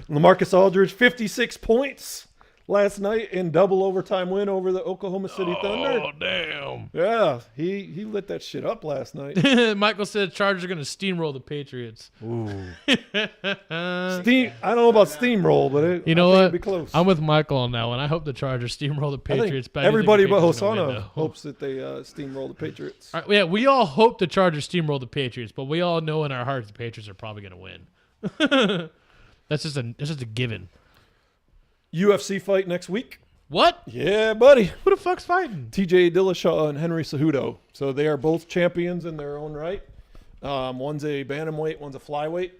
[SPEAKER 4] LaMarcus Aldridge, 56 points last night in double overtime win over the Oklahoma City Thunder.
[SPEAKER 1] Oh, damn.
[SPEAKER 4] Yeah, he lit that shit up last night.
[SPEAKER 1] Michael said Chargers are going to steamroll the Patriots.
[SPEAKER 4] Ooh. I don't know about steamroll, but
[SPEAKER 1] You know
[SPEAKER 4] I think
[SPEAKER 1] what?
[SPEAKER 4] it'd be close.
[SPEAKER 1] I'm with Michael on that one. I hope the Chargers steamroll the
[SPEAKER 4] I think
[SPEAKER 1] Patriots. But I do think
[SPEAKER 4] everybody
[SPEAKER 1] the
[SPEAKER 4] but
[SPEAKER 1] Patriots are gonna win,
[SPEAKER 4] Hosanna
[SPEAKER 1] though.
[SPEAKER 4] hopes that they steamroll the Patriots.
[SPEAKER 1] All right, yeah, we all hope the Chargers steamroll the Patriots, but we all know in our hearts the Patriots are probably going to win. That's just a given.
[SPEAKER 4] UFC fight next week.
[SPEAKER 1] What?
[SPEAKER 4] Yeah, buddy.
[SPEAKER 1] Who the fuck's fighting?
[SPEAKER 4] TJ Dillashaw and Henry Cejudo. So they are both champions in their own right. One's a bantamweight, one's a flyweight,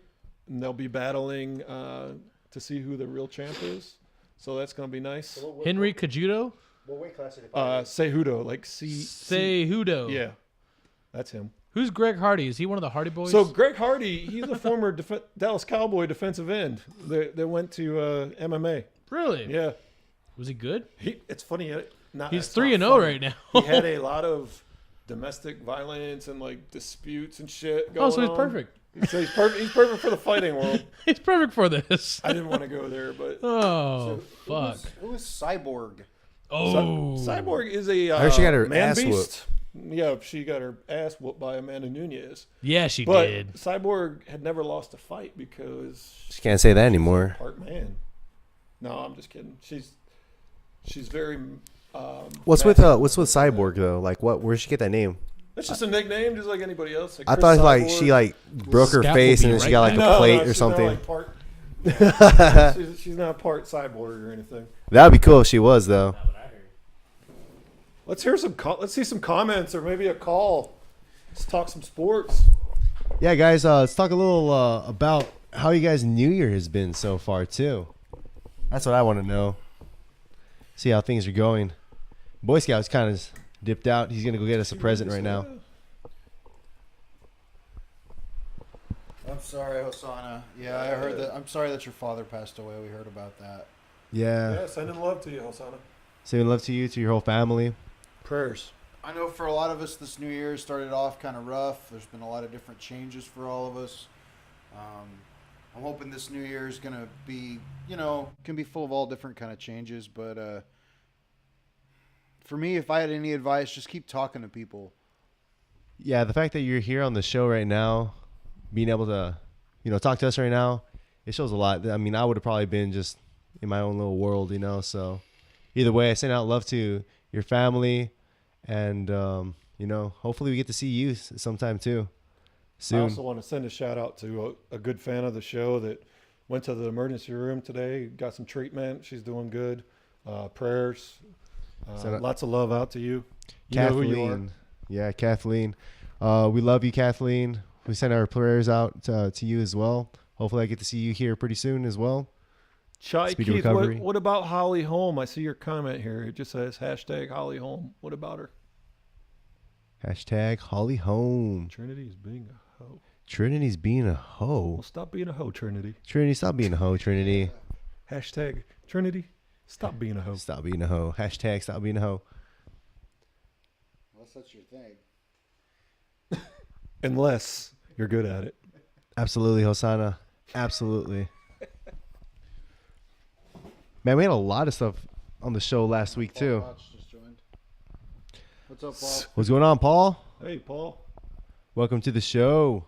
[SPEAKER 4] and they'll be battling to see who the real champ is. So that's going to be nice.
[SPEAKER 1] Henry Cejudo?
[SPEAKER 2] What weight class did he fight?
[SPEAKER 4] Cejudo, like
[SPEAKER 1] Cejudo.
[SPEAKER 4] Yeah, that's him.
[SPEAKER 1] Who's Greg Hardy? Is he one of the Hardy Boys?
[SPEAKER 4] So Greg Hardy, he's a former Dallas Cowboy defensive end. They went to MMA.
[SPEAKER 1] Really?
[SPEAKER 4] Yeah.
[SPEAKER 1] Was he good?
[SPEAKER 4] It's funny.
[SPEAKER 1] He's 3-0 right now.
[SPEAKER 4] He had a lot of domestic violence and like disputes and shit going
[SPEAKER 1] Oh, so he's
[SPEAKER 4] on.
[SPEAKER 1] perfect.
[SPEAKER 4] So he's perfect. He's perfect for the fighting world.
[SPEAKER 1] He's perfect for this.
[SPEAKER 4] I didn't want to go there, but
[SPEAKER 1] Oh, fuck.
[SPEAKER 3] Who is Cyborg?
[SPEAKER 1] Oh.
[SPEAKER 4] Cyborg is a
[SPEAKER 2] I heard she got her
[SPEAKER 4] man
[SPEAKER 2] ass
[SPEAKER 4] beast.
[SPEAKER 2] whooped.
[SPEAKER 4] Yeah, she got her ass whooped by Amanda Nunez.
[SPEAKER 1] Yeah, she
[SPEAKER 4] But
[SPEAKER 1] did.
[SPEAKER 4] Cyborg had never lost a fight because
[SPEAKER 2] She can't say that anymore.
[SPEAKER 4] part man. No, I'm just kidding. She's very.
[SPEAKER 2] What's with
[SPEAKER 4] masculine.
[SPEAKER 2] Cyborg though? Like what? Where'd she get that name?
[SPEAKER 4] It's just a nickname, just like anybody else. Like
[SPEAKER 2] I
[SPEAKER 4] Chris
[SPEAKER 2] thought like
[SPEAKER 4] Cyborg.
[SPEAKER 2] she like broke her
[SPEAKER 1] Scalp
[SPEAKER 2] face
[SPEAKER 1] will
[SPEAKER 2] and
[SPEAKER 1] be
[SPEAKER 2] then she
[SPEAKER 1] right
[SPEAKER 2] got like
[SPEAKER 1] back.
[SPEAKER 2] a plate or
[SPEAKER 4] she's
[SPEAKER 2] something.
[SPEAKER 4] Not like part, she's not part cyborg or anything.
[SPEAKER 2] That'd be cool if she was though.
[SPEAKER 4] Let's hear some. Let's see some comments or maybe a call. Let's talk some sports.
[SPEAKER 2] Yeah, guys, let's talk a little about how you guys' New Year has been so far too. That's what I want to know. See how things are going. Boy Scout's kind of dipped out. He's gonna go get us a present right now.
[SPEAKER 3] I'm sorry, Hosanna. Yeah, I heard that. I'm sorry that your father passed away. We heard about that.
[SPEAKER 2] Yeah.
[SPEAKER 4] Yeah, sending love to you, Hosanna.
[SPEAKER 2] Sending love to you, to your whole family.
[SPEAKER 4] Prayers.
[SPEAKER 3] I know for a lot of us, this new year started off kind of rough. There's been a lot of different changes for all of us. I'm hoping this new year is going to be, can be full of all different kind of changes. But for me, if I had any advice, just keep talking to people.
[SPEAKER 2] Yeah, the fact that you're here on the show right now, being able to, talk to us right now, it shows a lot. I mean, I would have probably been just in my own little world, So either way, I send out love to your family, and hopefully we get to see you sometime too. Soon.
[SPEAKER 4] I also want to send a shout out to a good fan of the show that went to the emergency room today, got some treatment. She's doing good. Prayers. Lots of love out to you. You know who you are.
[SPEAKER 2] Kathleen. Yeah, Kathleen. We love you, Kathleen. We send our prayers out to you as well. Hopefully I get to see you here pretty soon as well.
[SPEAKER 4] Chai
[SPEAKER 2] Speedy
[SPEAKER 4] Keith,
[SPEAKER 2] recovery.
[SPEAKER 4] what about Holly Holm? I see your comment here. It just says hashtag Holly Holm. What about her?
[SPEAKER 2] Hashtag Holly Home.
[SPEAKER 4] Trinity's being a hoe.
[SPEAKER 2] Trinity's being a hoe.
[SPEAKER 4] Well, stop being a hoe, Trinity.
[SPEAKER 2] Trinity, stop being a hoe, Trinity.
[SPEAKER 4] Hashtag Trinity, stop being a hoe.
[SPEAKER 2] Stop being a hoe. Hashtag stop being a hoe.
[SPEAKER 3] Unless that's your thing.
[SPEAKER 4] Unless you're good at it.
[SPEAKER 2] Absolutely, Hosanna. Absolutely. Man, we had a lot of stuff on the show last week too.
[SPEAKER 3] Paul Koch just joined. What's up, Paul?
[SPEAKER 2] What's going on, Paul?
[SPEAKER 4] Hey, Paul.
[SPEAKER 2] Welcome to the show.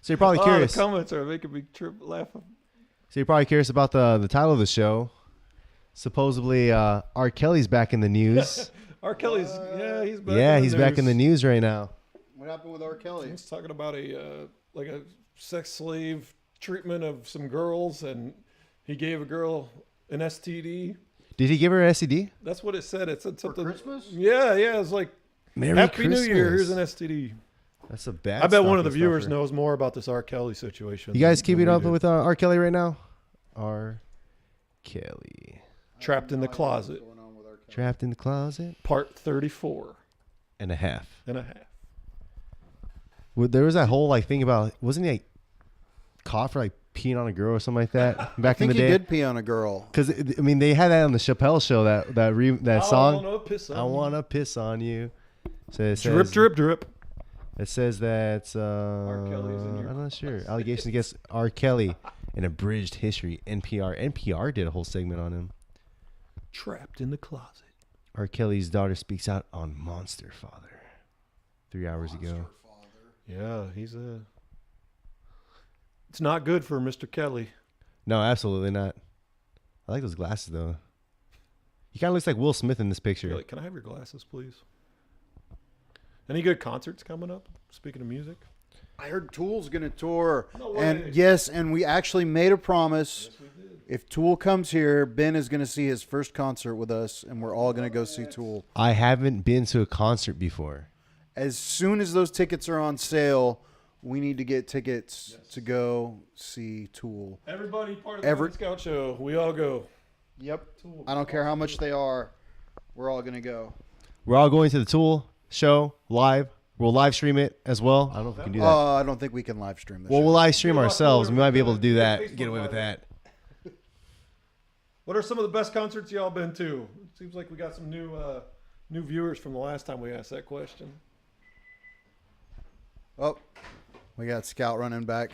[SPEAKER 2] So you're probably curious.
[SPEAKER 4] The comments are making me laugh.
[SPEAKER 2] So you're probably curious about the title of the show. Supposedly, R. Kelly's back in the news.
[SPEAKER 4] R. Kelly's, he's back.
[SPEAKER 2] Yeah, he's back in the news right now.
[SPEAKER 3] What happened with R. Kelly?
[SPEAKER 4] He's talking about a sex slave treatment of some girls, and he gave a girl an STD.
[SPEAKER 2] Did he give her an STD?
[SPEAKER 4] That's what it said. It said something.
[SPEAKER 3] For Christmas?
[SPEAKER 4] Yeah. It's like
[SPEAKER 2] Merry
[SPEAKER 4] Happy
[SPEAKER 2] Christmas.
[SPEAKER 4] New Year. Here's an STD.
[SPEAKER 2] That's a bad.
[SPEAKER 4] I bet one of the
[SPEAKER 2] stocking
[SPEAKER 4] viewers
[SPEAKER 2] stuffer.
[SPEAKER 4] knows more about this R. Kelly situation.
[SPEAKER 2] You guys
[SPEAKER 4] than
[SPEAKER 2] keeping
[SPEAKER 4] we
[SPEAKER 2] up
[SPEAKER 4] do.
[SPEAKER 2] with R. Kelly right now? R. Kelly.
[SPEAKER 4] Trapped in the Closet,
[SPEAKER 2] Trapped in the closet
[SPEAKER 4] part 34
[SPEAKER 2] and a half.
[SPEAKER 4] and a half.
[SPEAKER 2] Well, there was that whole like thing about, wasn't he like caught for like peeing on a girl or something like that back
[SPEAKER 3] I
[SPEAKER 2] in
[SPEAKER 3] think
[SPEAKER 2] the
[SPEAKER 3] he
[SPEAKER 2] day?
[SPEAKER 3] did pee on a girl.
[SPEAKER 2] Because I mean, they had that on the Chappelle show, that song.
[SPEAKER 4] I wanna piss on
[SPEAKER 2] I
[SPEAKER 4] you.
[SPEAKER 2] wanna piss on you. So it
[SPEAKER 4] Drip,
[SPEAKER 2] says,
[SPEAKER 4] drip, drip.
[SPEAKER 2] It says that
[SPEAKER 4] Kelly's in your
[SPEAKER 2] I'm not sure. Allegations against R. Kelly, an abridged history. NPR did a whole segment on him.
[SPEAKER 4] Trapped in the closet.
[SPEAKER 2] R. Kelly's daughter speaks out on Monster Father 3 hours ago.
[SPEAKER 4] Yeah, it's not good for Mr. Kelly.
[SPEAKER 2] No, absolutely not. I like those glasses though. He kind of looks like Will Smith in this picture.
[SPEAKER 4] You're like, can I have your glasses, please? Any good concerts coming up? Speaking of music.
[SPEAKER 3] I heard Tool's going to tour.
[SPEAKER 4] No way.
[SPEAKER 3] And yes, and we actually made a promise. If Tool comes here, Ben is going to see his first concert with us, and we're all going to go see Tool.
[SPEAKER 2] I haven't been to a concert before.
[SPEAKER 3] As soon as those tickets are on sale, we need to get tickets to go see Tool.
[SPEAKER 4] Everybody part of the Boy Scout show. We all go.
[SPEAKER 3] Yep. I don't care how much they are. We're all going to go.
[SPEAKER 2] We're all going to the Tool show live. We'll live stream it as well. I don't know if we can do that.
[SPEAKER 3] I don't think we can live stream this.
[SPEAKER 2] Well,
[SPEAKER 3] show.
[SPEAKER 2] we'll live stream ourselves. We might be able to do that. Get away with that.
[SPEAKER 4] What are some of the best concerts y'all been to? It seems like we got some new viewers from the last time we asked that question.
[SPEAKER 3] Oh, we got Scout running back.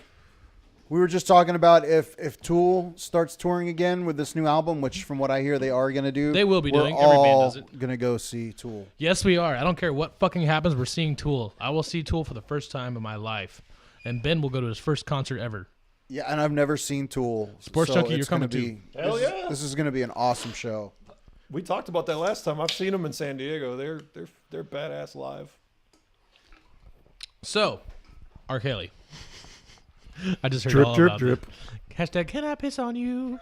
[SPEAKER 3] We were just talking about if Tool starts touring again with this new album, which from what I hear they are going to do.
[SPEAKER 1] They will be
[SPEAKER 3] we're
[SPEAKER 1] doing. Every band
[SPEAKER 3] all
[SPEAKER 1] does it.
[SPEAKER 3] going to go see Tool.
[SPEAKER 1] Yes, we are. I don't care what fucking happens. We're seeing Tool. I will see Tool for the first time in my life. And Ben will go to his first concert ever.
[SPEAKER 3] Yeah, and I've never seen Tool.
[SPEAKER 1] Sports Junkie,
[SPEAKER 3] it's
[SPEAKER 1] you're coming
[SPEAKER 3] gonna
[SPEAKER 1] too.
[SPEAKER 4] Hell yeah.
[SPEAKER 3] This is going to be an awesome show.
[SPEAKER 4] We talked about that last time. I've seen them in San Diego. They're badass live.
[SPEAKER 1] So, R. Kelly. I just heard
[SPEAKER 4] Drip,
[SPEAKER 1] all
[SPEAKER 4] drip,
[SPEAKER 1] about
[SPEAKER 4] drip.
[SPEAKER 1] it. Hashtag, can I piss on you?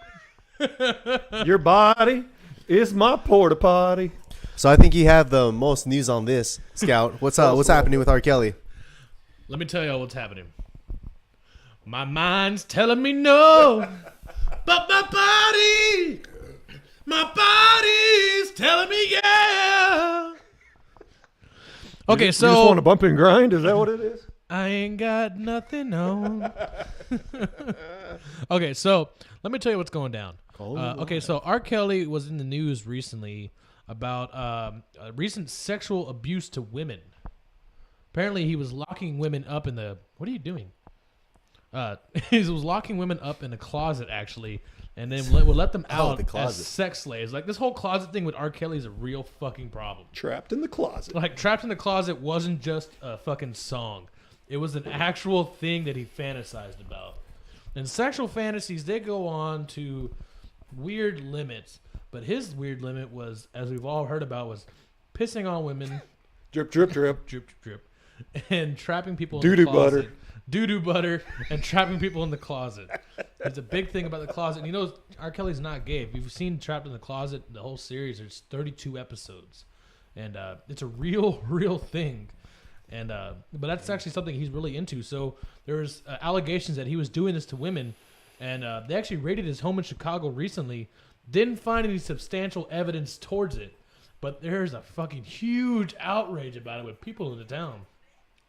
[SPEAKER 4] Your body is my porta potty.
[SPEAKER 2] So I think you have the most news on this, Scout. What's happening with R. Kelly?
[SPEAKER 1] Let me tell y'all what's happening. My mind's telling me no, but my body's telling me yeah. Okay,
[SPEAKER 4] You just want
[SPEAKER 1] so
[SPEAKER 4] to bump and grind? Is that what it is?
[SPEAKER 1] I ain't got nothing on. Okay, so let me tell you what's going down. Okay, so R. Kelly was in the news recently about recent sexual abuse to women. Apparently, he was locking women up in the. What are you doing? He was locking women up in a closet, actually, and then would let them out
[SPEAKER 2] the
[SPEAKER 1] as
[SPEAKER 2] closet.
[SPEAKER 1] sex slaves. Like, this whole closet thing with R. Kelly is a real fucking problem.
[SPEAKER 4] Trapped in the closet.
[SPEAKER 1] Like, Trapped in the Closet wasn't just a fucking song. It was an actual thing that he fantasized about. And sexual fantasies, they go on to weird limits. But his weird limit was, as we've all heard about, was pissing on women,
[SPEAKER 4] Drip, drip, drip.
[SPEAKER 1] drip, drip, and trapping people in
[SPEAKER 4] Doo-doo
[SPEAKER 1] the closet.
[SPEAKER 4] butter.
[SPEAKER 1] Doo-doo butter and trapping people in the closet. It's a big thing about the closet. And you know, R. Kelly's not gay. If you've seen Trapped in the Closet, the whole series, there's 32 episodes. And it's a real thing. And but that's actually something he's really into. So there's allegations that he was doing this to women. And they actually raided his home in Chicago recently. Didn't find any substantial evidence towards it. But there's a fucking huge outrage about it with people in the town.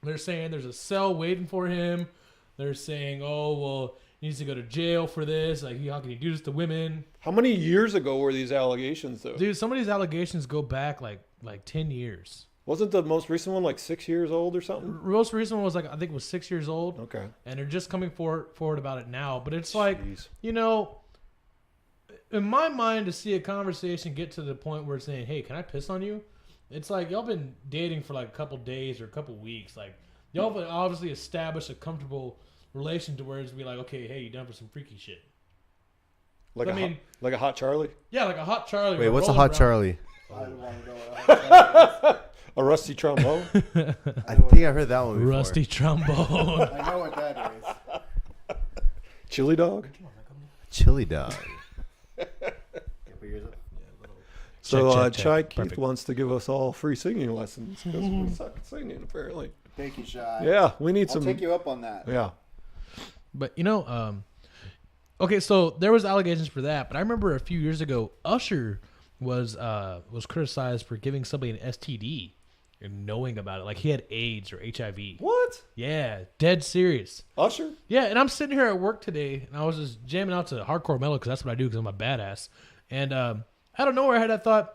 [SPEAKER 1] They're saying there's a cell waiting for him. They're saying, oh, well, he needs to go to jail for this. Like, how can he do this to women?
[SPEAKER 4] How many years ago were these allegations, though?
[SPEAKER 1] Dude, some of these allegations go back like 10 years.
[SPEAKER 4] Wasn't the most recent one like 6 years old or something?
[SPEAKER 1] The most recent one was I think it was 6 years old.
[SPEAKER 4] Okay.
[SPEAKER 1] And they're just coming forward about it now. But it's like,
[SPEAKER 4] Jeez.
[SPEAKER 1] you know, in my mind, to see a conversation get to the point where it's saying, hey, can I piss on you? It's like y'all been dating for like a couple days or a couple weeks. Like, y'all have obviously established a comfortable relation to where it's be like, okay, hey, you down for some freaky shit?
[SPEAKER 4] Like
[SPEAKER 1] I
[SPEAKER 4] a
[SPEAKER 1] mean-
[SPEAKER 4] like a hot Charlie,
[SPEAKER 1] Yeah, like a hot Charlie.
[SPEAKER 2] Wait,
[SPEAKER 1] or
[SPEAKER 2] what's a
[SPEAKER 1] rolling
[SPEAKER 2] hot
[SPEAKER 1] around.
[SPEAKER 2] Charlie?
[SPEAKER 3] I don't want to know.
[SPEAKER 4] a rusty trombone.
[SPEAKER 2] I think I heard that one before.
[SPEAKER 1] Rusty trombone.
[SPEAKER 3] I know what that is.
[SPEAKER 4] Chili dog.
[SPEAKER 2] Chili dog.
[SPEAKER 4] So
[SPEAKER 1] check.
[SPEAKER 4] Chai Keith
[SPEAKER 1] Perfect.
[SPEAKER 4] wants to give us all free singing lessons because we suck at singing apparently.
[SPEAKER 3] Thank you, Shy.
[SPEAKER 4] Yeah, we need
[SPEAKER 3] I'll
[SPEAKER 4] some.
[SPEAKER 3] take you up on that.
[SPEAKER 4] Yeah.
[SPEAKER 1] But okay, so there was allegations for that, but I remember a few years ago, Usher was criticized for giving somebody an STD and knowing about it, like he had AIDS or HIV.
[SPEAKER 4] What?
[SPEAKER 1] Yeah, dead serious.
[SPEAKER 4] Usher?
[SPEAKER 1] Yeah, and I'm sitting here at work today, and I was just jamming out to hardcore metal because that's what I do because I'm a badass. And out of nowhere, I had that thought,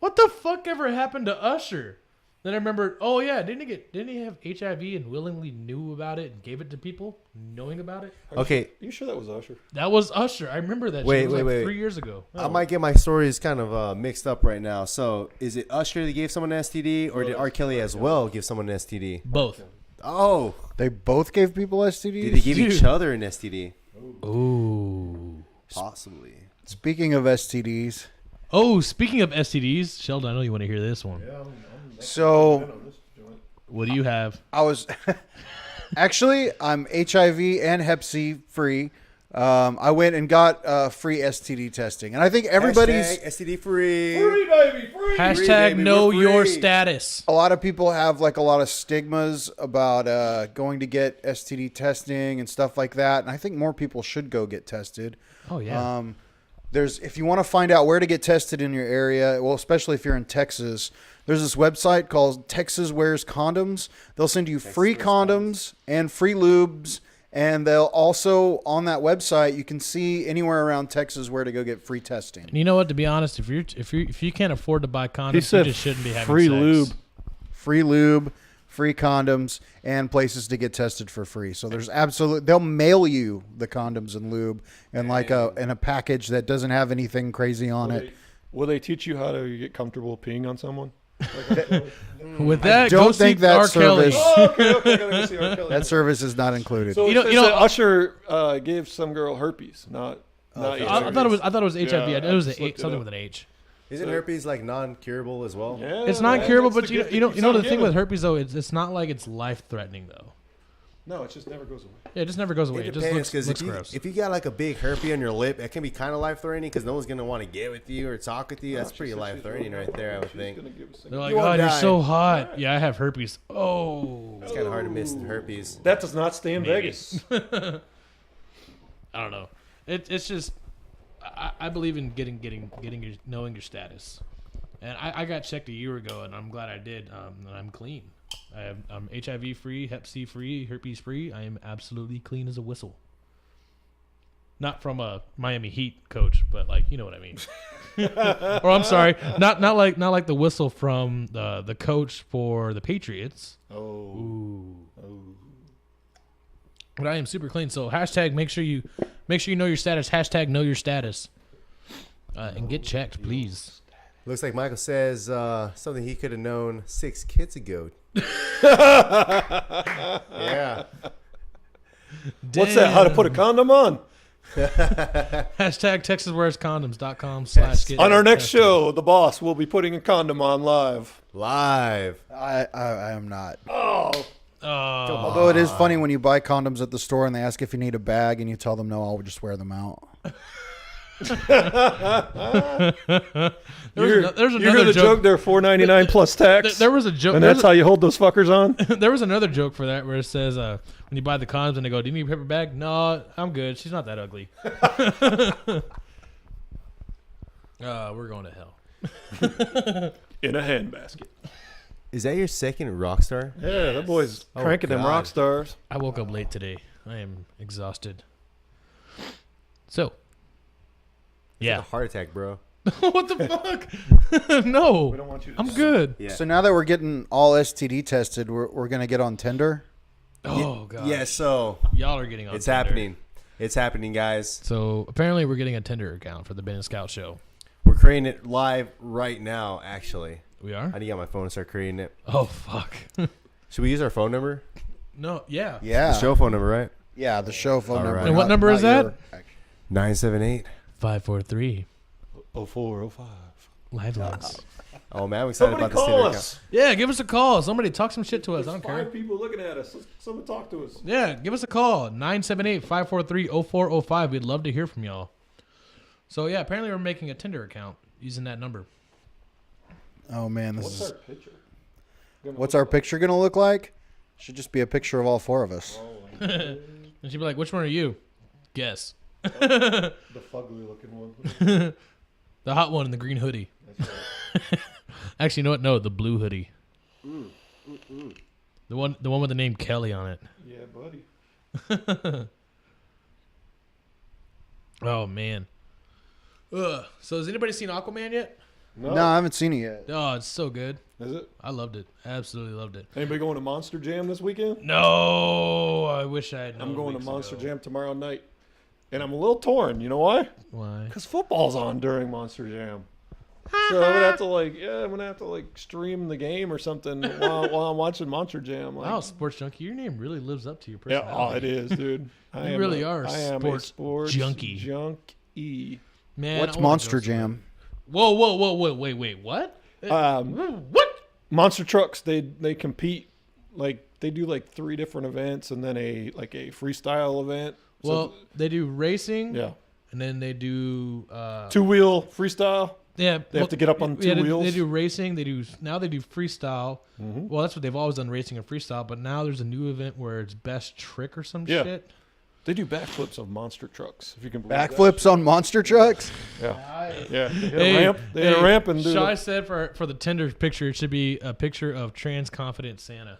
[SPEAKER 1] what the fuck ever happened to Usher? Then I remembered, oh yeah, didn't he have HIV and willingly knew about it and gave it to people, knowing about it?
[SPEAKER 2] Okay,
[SPEAKER 4] You sure that was Usher?
[SPEAKER 1] That was Usher. I remember that.
[SPEAKER 2] Wait,
[SPEAKER 1] shit. It was
[SPEAKER 2] wait.
[SPEAKER 1] 3 years ago.
[SPEAKER 2] I might get my stories kind of mixed up right now. So, is it Usher that gave someone an STD, or did R. Kelly as well give someone an STD?
[SPEAKER 1] Both.
[SPEAKER 2] Oh,
[SPEAKER 3] They both gave people STDs?
[SPEAKER 2] did they give each
[SPEAKER 1] Dude.
[SPEAKER 2] other an STD?
[SPEAKER 1] Ooh.
[SPEAKER 2] Possibly.
[SPEAKER 3] Speaking of STDs,
[SPEAKER 1] Oh, speaking of STDs, Sheldon, I know you want to hear this one.
[SPEAKER 3] so
[SPEAKER 1] What do you have?
[SPEAKER 3] I was actually I'm HIV and Hep C free. I went and got free STD testing, and I think everybody's
[SPEAKER 2] Hashtag STD free.
[SPEAKER 4] baby, free.
[SPEAKER 1] Hashtag
[SPEAKER 2] baby,
[SPEAKER 1] know
[SPEAKER 2] we're
[SPEAKER 1] your
[SPEAKER 2] free.
[SPEAKER 1] status.
[SPEAKER 3] a lot of people have like a lot of stigmas about going to get STD testing and stuff like that, and I think more people should go get tested.
[SPEAKER 1] Oh yeah.
[SPEAKER 3] There's if you want to find out where to get tested in your area, well, especially if you're in Texas, there's this website called Texas Wears Condoms. They'll send you free condoms and free lubes, and they'll also on that website you can see anywhere around Texas where to go get free testing.
[SPEAKER 1] And you know what? To be honest, if you can't afford to buy condoms,
[SPEAKER 4] He said
[SPEAKER 1] you just shouldn't be having
[SPEAKER 4] free
[SPEAKER 1] sex.
[SPEAKER 4] lube.
[SPEAKER 3] Free lube, free condoms, and places to get tested for free. So there's they'll mail you the condoms and lube in like in a package that doesn't have anything crazy on it.
[SPEAKER 4] Will they teach you how to get comfortable peeing on someone?
[SPEAKER 1] With that,
[SPEAKER 3] don't
[SPEAKER 1] go
[SPEAKER 3] think
[SPEAKER 1] see
[SPEAKER 3] that
[SPEAKER 1] R. Kelly.
[SPEAKER 3] service-
[SPEAKER 4] Oh, okay, gotta go see R. Kelly.
[SPEAKER 3] That service is not included.
[SPEAKER 4] So
[SPEAKER 1] You know-
[SPEAKER 4] it says
[SPEAKER 1] you know,
[SPEAKER 4] that Usher gave some girl herpes, not
[SPEAKER 2] Okay.
[SPEAKER 1] I thought it was HIV.
[SPEAKER 4] Yeah,
[SPEAKER 1] it was
[SPEAKER 4] I just looked it
[SPEAKER 1] something
[SPEAKER 4] up.
[SPEAKER 1] with an H.
[SPEAKER 2] Isn't herpes like non-curable as well?
[SPEAKER 4] Yeah,
[SPEAKER 1] It's not curable,
[SPEAKER 4] that's
[SPEAKER 1] but
[SPEAKER 4] the
[SPEAKER 1] you
[SPEAKER 4] gift
[SPEAKER 1] know
[SPEAKER 4] that
[SPEAKER 1] the
[SPEAKER 4] keeps on
[SPEAKER 1] thing
[SPEAKER 4] giving.
[SPEAKER 1] with herpes though, it's not like it's life threatening though.
[SPEAKER 4] No, it just never goes away.
[SPEAKER 1] Yeah, it just never goes away.
[SPEAKER 2] It
[SPEAKER 1] It just
[SPEAKER 2] depends
[SPEAKER 1] looks
[SPEAKER 2] because
[SPEAKER 1] gross.
[SPEAKER 2] if you got like a big herpes on your lip, it can be kind of life threatening because no one's gonna want to get with you or talk with you. That's pretty life threatening right there, I would think.
[SPEAKER 1] They're like,
[SPEAKER 2] You won't
[SPEAKER 1] "God, you're
[SPEAKER 2] die."
[SPEAKER 1] so hot." Yeah, I have herpes. Oh,
[SPEAKER 2] It's kind of hard to miss the herpes.
[SPEAKER 4] That does not stay in
[SPEAKER 1] Maybe.
[SPEAKER 4] Vegas.
[SPEAKER 1] I don't know. It's just I believe in getting your knowing your status, and I got checked a year ago, and I'm glad I did. And I'm clean. I'm HIV free, Hep C free, herpes free. I am absolutely clean as a whistle. Not from a Miami Heat coach, but like you know what I mean. Or I'm sorry, not like the whistle from the coach for the Patriots.
[SPEAKER 4] Oh.
[SPEAKER 1] But I am super clean. So hashtag make sure you know your status. Hashtag know your status. And get checked, please.
[SPEAKER 2] Looks like Michael says something he could have known 6 kids ago. Yeah.
[SPEAKER 4] What's that? How to put a condom on?
[SPEAKER 1] Hashtag TexasWearsCondoms.com/get
[SPEAKER 4] On our next
[SPEAKER 1] tested.
[SPEAKER 4] show, the boss will be putting a condom on live.
[SPEAKER 2] Live.
[SPEAKER 3] I am not.
[SPEAKER 4] Oh.
[SPEAKER 3] Although it is funny when you buy condoms at the store and they ask if you need a bag and you tell them no, I'll just wear them out.
[SPEAKER 1] There's
[SPEAKER 4] You hear
[SPEAKER 1] another
[SPEAKER 4] the joke
[SPEAKER 1] joke.
[SPEAKER 4] there, $4.99 plus tax.
[SPEAKER 1] There was a joke.
[SPEAKER 4] and that's how you hold those fuckers on.
[SPEAKER 1] There was another joke for that where it says when you buy the condoms and they go, "Do you need a paper bag?" No, I'm good. She's not that ugly. We're going to hell.
[SPEAKER 4] In a handbasket.
[SPEAKER 2] Is that your second rock star?
[SPEAKER 4] Yeah, that boy's
[SPEAKER 2] Oh,
[SPEAKER 4] cranking them
[SPEAKER 2] God.
[SPEAKER 4] rock stars.
[SPEAKER 1] I woke up late today. I am exhausted. So,
[SPEAKER 2] A
[SPEAKER 1] yeah.
[SPEAKER 2] heart attack, bro.
[SPEAKER 1] What the fuck? No,
[SPEAKER 4] We don't want you to
[SPEAKER 1] I'm good.
[SPEAKER 2] Yeah.
[SPEAKER 3] So now that we're getting all STD tested, we're going to get on Tinder.
[SPEAKER 1] Oh god.
[SPEAKER 2] Yeah, so
[SPEAKER 1] Y'all are getting on.
[SPEAKER 2] it's
[SPEAKER 1] Tinder.
[SPEAKER 2] happening. It's happening, guys.
[SPEAKER 1] So apparently we're getting a Tinder account for the Ben and Scout show.
[SPEAKER 2] We're creating it live right now, actually.
[SPEAKER 1] We are.
[SPEAKER 2] I need to get my phone and start creating it.
[SPEAKER 1] Oh fuck.
[SPEAKER 2] Should we use our phone number?
[SPEAKER 1] No, yeah.
[SPEAKER 3] Yeah.
[SPEAKER 2] The show phone number, right?
[SPEAKER 3] Yeah, the show phone
[SPEAKER 2] All
[SPEAKER 3] number.
[SPEAKER 2] right.
[SPEAKER 1] And what number is that?
[SPEAKER 2] 978.
[SPEAKER 1] 543
[SPEAKER 4] 0405.
[SPEAKER 1] Livelines.
[SPEAKER 2] Oh man, I'm excited
[SPEAKER 4] Somebody
[SPEAKER 2] about this
[SPEAKER 4] call
[SPEAKER 2] Tinder
[SPEAKER 4] us.
[SPEAKER 2] account.
[SPEAKER 1] Yeah, give us a call. Somebody talk some shit to us. I don't
[SPEAKER 4] There's
[SPEAKER 1] care.
[SPEAKER 4] 5 people looking at us. Someone talk to us.
[SPEAKER 1] Yeah, give us a call. 978-543-0405. We'd love to hear from y'all. So, yeah, apparently we're making a Tinder account using that number.
[SPEAKER 3] Oh man,
[SPEAKER 4] What's our picture?
[SPEAKER 3] what's our picture gonna look like? Should just be a picture of all 4 of us.
[SPEAKER 1] And she'd be like, which one are you? Guess.
[SPEAKER 4] The fugly looking one.
[SPEAKER 1] The hot one in the green hoodie.
[SPEAKER 4] That's right.
[SPEAKER 1] Actually, you know what? No, the blue hoodie. The one with the name Kelly on it.
[SPEAKER 4] Yeah, buddy.
[SPEAKER 1] Oh, man. Ugh. So has anybody seen Aquaman yet?
[SPEAKER 3] No, I haven't seen it yet.
[SPEAKER 1] Oh, it's so good.
[SPEAKER 4] Is it?
[SPEAKER 1] I loved it. Absolutely loved it.
[SPEAKER 4] Anybody going to Monster Jam this weekend?
[SPEAKER 1] No, I wish I had known.
[SPEAKER 4] I'm going to
[SPEAKER 1] weeks
[SPEAKER 4] Monster
[SPEAKER 1] ago.
[SPEAKER 4] Jam tomorrow night. And I'm a little torn. You know why?
[SPEAKER 1] Why?
[SPEAKER 4] Because football's on during Monster Jam. So I'm gonna have to stream the game or something while I'm watching Monster Jam. Like,
[SPEAKER 1] Wow, Sports Junkie, your name really lives up to your
[SPEAKER 4] yeah,
[SPEAKER 1] personality.
[SPEAKER 4] it is, dude.
[SPEAKER 1] You really are a
[SPEAKER 4] I am
[SPEAKER 1] sports
[SPEAKER 4] a sports
[SPEAKER 1] junkie.
[SPEAKER 4] Junkie.
[SPEAKER 1] Man,
[SPEAKER 3] What's
[SPEAKER 1] I wanna
[SPEAKER 3] Monster
[SPEAKER 1] go somewhere.
[SPEAKER 3] Jam?
[SPEAKER 1] Whoa, wait, what? What?
[SPEAKER 4] Monster trucks. They compete. Like they do like 3 different events and then a freestyle event. So,
[SPEAKER 1] Well, they do racing,
[SPEAKER 4] yeah,
[SPEAKER 1] and then they do
[SPEAKER 4] 2-wheel freestyle.
[SPEAKER 1] yeah.
[SPEAKER 4] They have to get up on 2 wheels.
[SPEAKER 1] They do racing. They do freestyle. Well, that's what they've always done, racing and freestyle. But now there's a new event where it's best trick or some
[SPEAKER 4] Yeah.
[SPEAKER 1] shit.
[SPEAKER 4] They do backflips of monster trucks. If you can believe
[SPEAKER 3] Backflips on monster trucks?
[SPEAKER 4] that. Yeah. They hit
[SPEAKER 1] Hey,
[SPEAKER 4] a ramp. They hit a ramp and do.
[SPEAKER 1] Shai said for the Tinder picture, it should be a picture of trans confident Santa.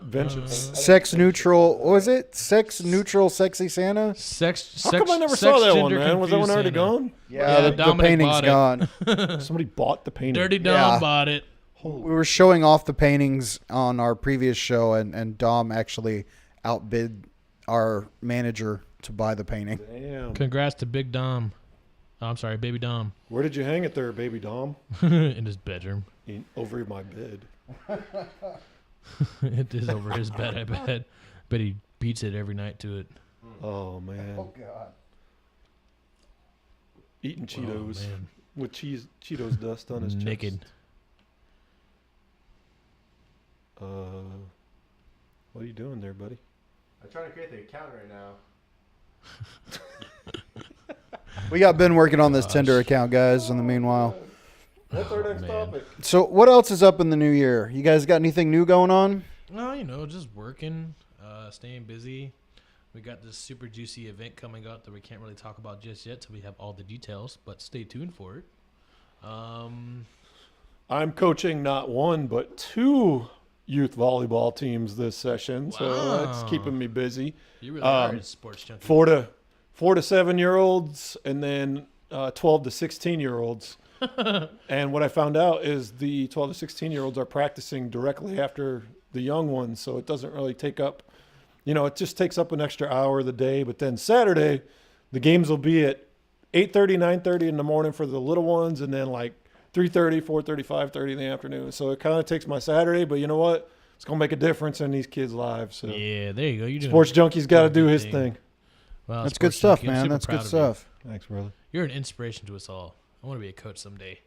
[SPEAKER 4] Vengeance.
[SPEAKER 3] Sex neutral. What was it? Sex neutral, sexy Santa?
[SPEAKER 1] How
[SPEAKER 4] How come I never saw that one, man? Was that one already gone?
[SPEAKER 1] Yeah,
[SPEAKER 3] the
[SPEAKER 1] Dominic
[SPEAKER 3] painting's
[SPEAKER 1] bought it.
[SPEAKER 3] gone.
[SPEAKER 4] Somebody bought the painting.
[SPEAKER 1] Dirty Dom
[SPEAKER 3] Yeah.
[SPEAKER 1] bought it.
[SPEAKER 3] We were showing off the paintings on our previous show, and Dom actually outbid our manager to buy the painting.
[SPEAKER 4] Damn.
[SPEAKER 1] Congrats to Big Dom. Oh, I'm sorry, Baby Dom.
[SPEAKER 4] Where did you hang it there, baby Dom?
[SPEAKER 1] In his bedroom.
[SPEAKER 4] Over my bed.
[SPEAKER 1] It is over his bed, I bet. But he beats it every night to it.
[SPEAKER 4] Oh man.
[SPEAKER 3] God.
[SPEAKER 4] Eating Cheetos
[SPEAKER 1] Oh, man.
[SPEAKER 4] with Cheetos dust on his chest.
[SPEAKER 1] Naked.
[SPEAKER 4] What are you doing there, buddy?
[SPEAKER 2] I'm trying to create the account right now.
[SPEAKER 3] We got Ben working on this Tinder account, guys, in the meanwhile.
[SPEAKER 4] What's our next
[SPEAKER 1] man.
[SPEAKER 4] topic?
[SPEAKER 3] So what else is up in the new year? You guys got anything new going on?
[SPEAKER 1] No, just working, staying busy. We got this super juicy event coming up that we can't really talk about just yet till we have all the details, but stay tuned for it.
[SPEAKER 4] I'm coaching not 1 but 2 youth volleyball teams this session, so that's
[SPEAKER 1] Wow.
[SPEAKER 4] keeping me busy.
[SPEAKER 1] You really are a sports junkie.
[SPEAKER 4] 4 to 7-year-olds, and then 12 to 16-year-olds. And what I found out is the 12 to 16-year-olds are practicing directly after the young ones, so it doesn't really take up, it just takes up an extra hour of the day. But then Saturday, the games will be at 8:30, 9:30 in the morning for the little ones, and then like 3:30, 4:30, 5:30 in the afternoon. So it kind of takes my Saturday, but you know what? It's going to make a difference in these kids' lives. So
[SPEAKER 1] Yeah, there you go. You
[SPEAKER 4] Sports Junkie's got to do his thing.
[SPEAKER 1] Well,
[SPEAKER 3] That's good
[SPEAKER 1] Sports
[SPEAKER 3] stuff,
[SPEAKER 1] Junkie, I'm
[SPEAKER 3] man.
[SPEAKER 1] super
[SPEAKER 3] That's
[SPEAKER 1] proud
[SPEAKER 3] good
[SPEAKER 1] of you.
[SPEAKER 3] stuff.
[SPEAKER 4] Thanks, brother.
[SPEAKER 1] You're an inspiration to us all. I want to be a coach someday.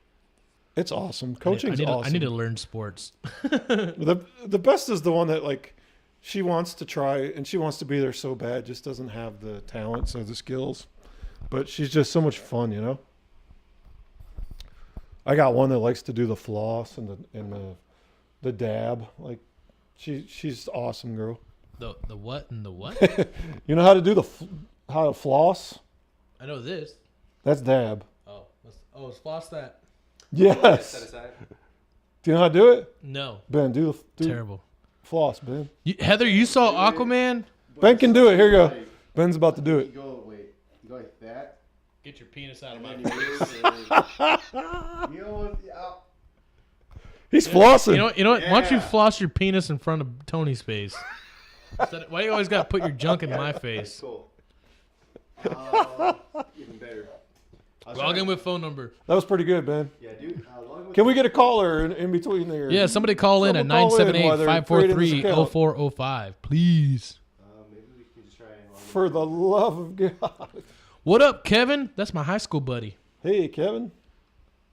[SPEAKER 4] It's awesome.
[SPEAKER 1] I
[SPEAKER 4] Coaching's
[SPEAKER 1] need,
[SPEAKER 4] awesome.
[SPEAKER 1] I need to learn sports.
[SPEAKER 4] The best is the one that like she wants to try and she wants to be there so bad, just doesn't have the talents or the skills. But she's just so much fun, I got one that likes to do the floss and the dab. Like she's awesome, girl.
[SPEAKER 1] The what and the what?
[SPEAKER 4] You know how to do how to floss?
[SPEAKER 1] I know this.
[SPEAKER 4] That's dab.
[SPEAKER 1] Oh, it's floss that.
[SPEAKER 4] Yes. Do you know how to do it?
[SPEAKER 1] No,
[SPEAKER 4] Ben, do
[SPEAKER 1] terrible.
[SPEAKER 4] floss, Ben.
[SPEAKER 1] Heather, you saw Aquaman?
[SPEAKER 4] Ben can do it. Here you go. Ben's about to do it.
[SPEAKER 2] You go like that.
[SPEAKER 1] Get your penis out of my
[SPEAKER 2] And
[SPEAKER 1] face.
[SPEAKER 2] you know what?
[SPEAKER 4] He's flossing.
[SPEAKER 1] You know what? Why don't you floss your penis in front of Tony's face? Why do you always got to put your junk in my face?
[SPEAKER 2] Cool. Even better.
[SPEAKER 1] Log in with phone number.
[SPEAKER 4] That was pretty good, Ben.
[SPEAKER 2] Yeah, dude. Log
[SPEAKER 4] Can we get a caller in between there?
[SPEAKER 1] Yeah, somebody call in at
[SPEAKER 4] Someone call in while they're
[SPEAKER 1] 978-543-0405, please.
[SPEAKER 2] Maybe we can just try and
[SPEAKER 4] For the love of God.
[SPEAKER 1] What up, Kevin? That's my high school buddy.
[SPEAKER 4] Hey, Kevin.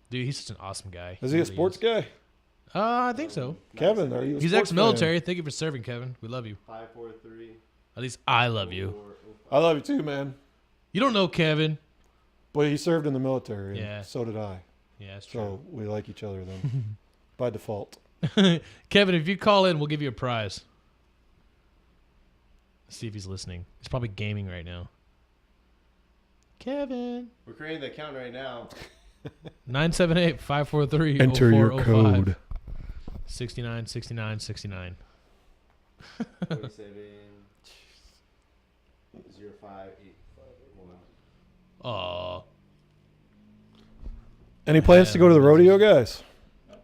[SPEAKER 1] Dude, he's such an awesome guy.
[SPEAKER 4] Is he a sports guy?
[SPEAKER 1] I think so.
[SPEAKER 4] Kevin, are you a
[SPEAKER 1] He's
[SPEAKER 4] sports
[SPEAKER 1] ex-military. Thank you for serving, Kevin. We love you.
[SPEAKER 2] 543.
[SPEAKER 1] At least I love you.
[SPEAKER 4] fan? I love you too, man.
[SPEAKER 1] You don't know Kevin.
[SPEAKER 4] But he served in the military, and
[SPEAKER 1] Yeah.
[SPEAKER 4] so did I.
[SPEAKER 1] Yeah, that's true.
[SPEAKER 4] So we like each other then, by default.
[SPEAKER 1] Kevin, if you call in, we'll give you a prize. Let's see if he's listening. He's probably gaming right now. Kevin.
[SPEAKER 2] We're creating the account right now.
[SPEAKER 1] 978-543-0405.
[SPEAKER 4] Enter your code.
[SPEAKER 1] 696969.
[SPEAKER 2] 47 05851.
[SPEAKER 1] Aw.
[SPEAKER 4] Any plans to go to the rodeo, guys?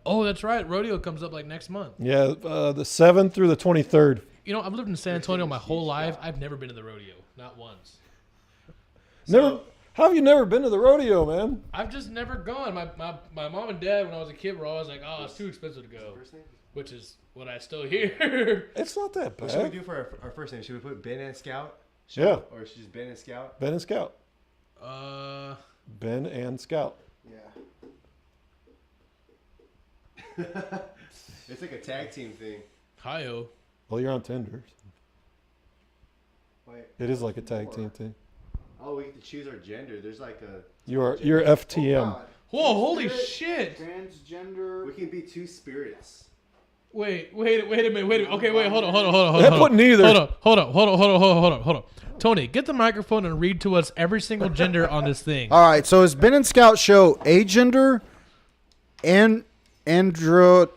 [SPEAKER 1] Oh, that's right. Rodeo comes up like next month.
[SPEAKER 4] Yeah, the 7th through the 23rd.
[SPEAKER 1] You know, I've lived in San Antonio my whole life. I've never been to the rodeo. Not once.
[SPEAKER 4] Never. How have you never been to the rodeo, man?
[SPEAKER 1] I've just never gone. My mom and dad, when I was a kid, were always like, oh, it's too expensive to go. Which is what I still hear.
[SPEAKER 4] It's not that
[SPEAKER 2] What should we
[SPEAKER 4] bad.
[SPEAKER 2] do for our first name? Should we put Ben and Scout?
[SPEAKER 4] Yeah.
[SPEAKER 2] Or should just Ben and Scout?
[SPEAKER 4] Ben and Scout.
[SPEAKER 1] Ben
[SPEAKER 4] and Scout.
[SPEAKER 2] Yeah. It's like a tag team thing.
[SPEAKER 1] Hi-yo.
[SPEAKER 4] Well, you're on Tinder.
[SPEAKER 2] Wait.
[SPEAKER 4] It is like a tag team thing.
[SPEAKER 2] Oh, we get to choose our gender. There's like a.
[SPEAKER 4] You're FTM.
[SPEAKER 2] God.
[SPEAKER 1] Whoa, holy
[SPEAKER 2] Spirit.
[SPEAKER 1] shit.
[SPEAKER 3] Transgender.
[SPEAKER 2] We can be two spirits.
[SPEAKER 1] Wait a minute. Okay, wait, hold on.
[SPEAKER 4] That put neither.
[SPEAKER 1] Hold on. Tony, get the microphone and read to us every single gender on this thing.
[SPEAKER 3] All right, so is Ben and Scout show agender and androgynous,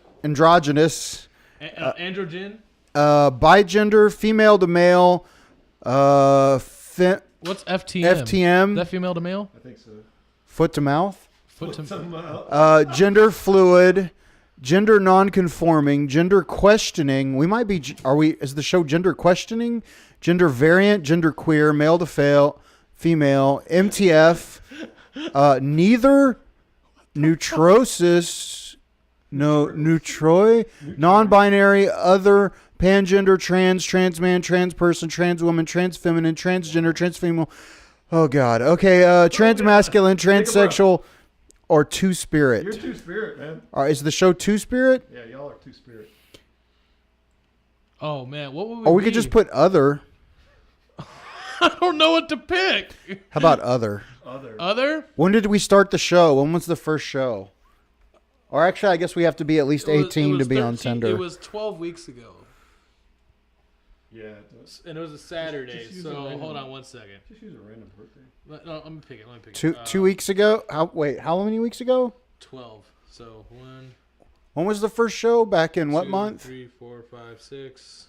[SPEAKER 1] Androgen?
[SPEAKER 3] bigender, female to male,
[SPEAKER 1] What's FTM?
[SPEAKER 3] FTM.
[SPEAKER 1] Is that female to male?
[SPEAKER 4] I think so.
[SPEAKER 3] foot to mouth,
[SPEAKER 1] Foot to
[SPEAKER 3] gender fluid, gender non-conforming, gender questioning. We might be. Is the show gender questioning, gender variant, gender queer, male to female, MTF, neither, neutrosis, neutroi, non-binary, other, pangender, trans man, trans person, trans woman, trans feminine, transgender, trans female. Oh God. Okay. Trans masculine, transsexual, or two spirit.
[SPEAKER 4] You're two spirit, man.
[SPEAKER 3] Is the show two spirit?
[SPEAKER 4] Yeah, y'all are two spirit.
[SPEAKER 1] Oh man, what would we?
[SPEAKER 3] Or we
[SPEAKER 1] be?
[SPEAKER 3] could just put other.
[SPEAKER 1] I don't know what to pick.
[SPEAKER 3] How about other?
[SPEAKER 1] Other?
[SPEAKER 3] When did we start the show? When was the first show? Or actually, I guess we have to be at least 18 to be on Tinder.
[SPEAKER 1] It was 12 weeks ago.
[SPEAKER 4] Yeah, it does.
[SPEAKER 1] And it was a Saturday,
[SPEAKER 4] Just use
[SPEAKER 1] so
[SPEAKER 4] a random-
[SPEAKER 1] hold on one second.
[SPEAKER 4] Just use a random birthday.
[SPEAKER 1] No, let me pick it.
[SPEAKER 3] Two weeks ago? How many weeks ago?
[SPEAKER 1] 12. So 1,
[SPEAKER 3] When was the first show? Back in what
[SPEAKER 1] 2,
[SPEAKER 3] month?
[SPEAKER 1] 3, 4, 5, 6,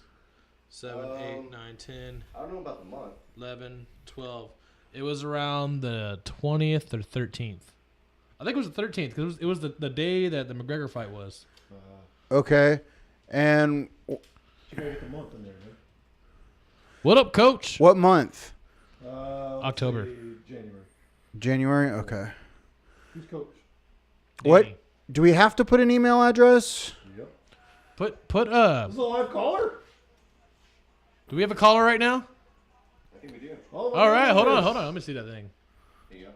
[SPEAKER 1] 7, 8, 9, 10,
[SPEAKER 2] I don't know about the month.
[SPEAKER 1] 11, 12. It was around the 20th or 13th. I think it was the 13th because it was the day that the McGregor fight was.
[SPEAKER 3] Okay. And
[SPEAKER 4] You gotta get the month in there, man.
[SPEAKER 1] What up, Coach?
[SPEAKER 3] what month?
[SPEAKER 4] Let's
[SPEAKER 1] October.
[SPEAKER 4] say January.
[SPEAKER 3] January? Okay.
[SPEAKER 4] Who's coach?
[SPEAKER 3] What?
[SPEAKER 1] Danny.
[SPEAKER 3] Do we have to put an email address?
[SPEAKER 4] Yep.
[SPEAKER 1] Put
[SPEAKER 4] This is a live caller?
[SPEAKER 1] Do we have a caller right now?
[SPEAKER 2] I think we do.
[SPEAKER 4] Oh,
[SPEAKER 1] All right, hold on. Let me see that thing.
[SPEAKER 2] There you go.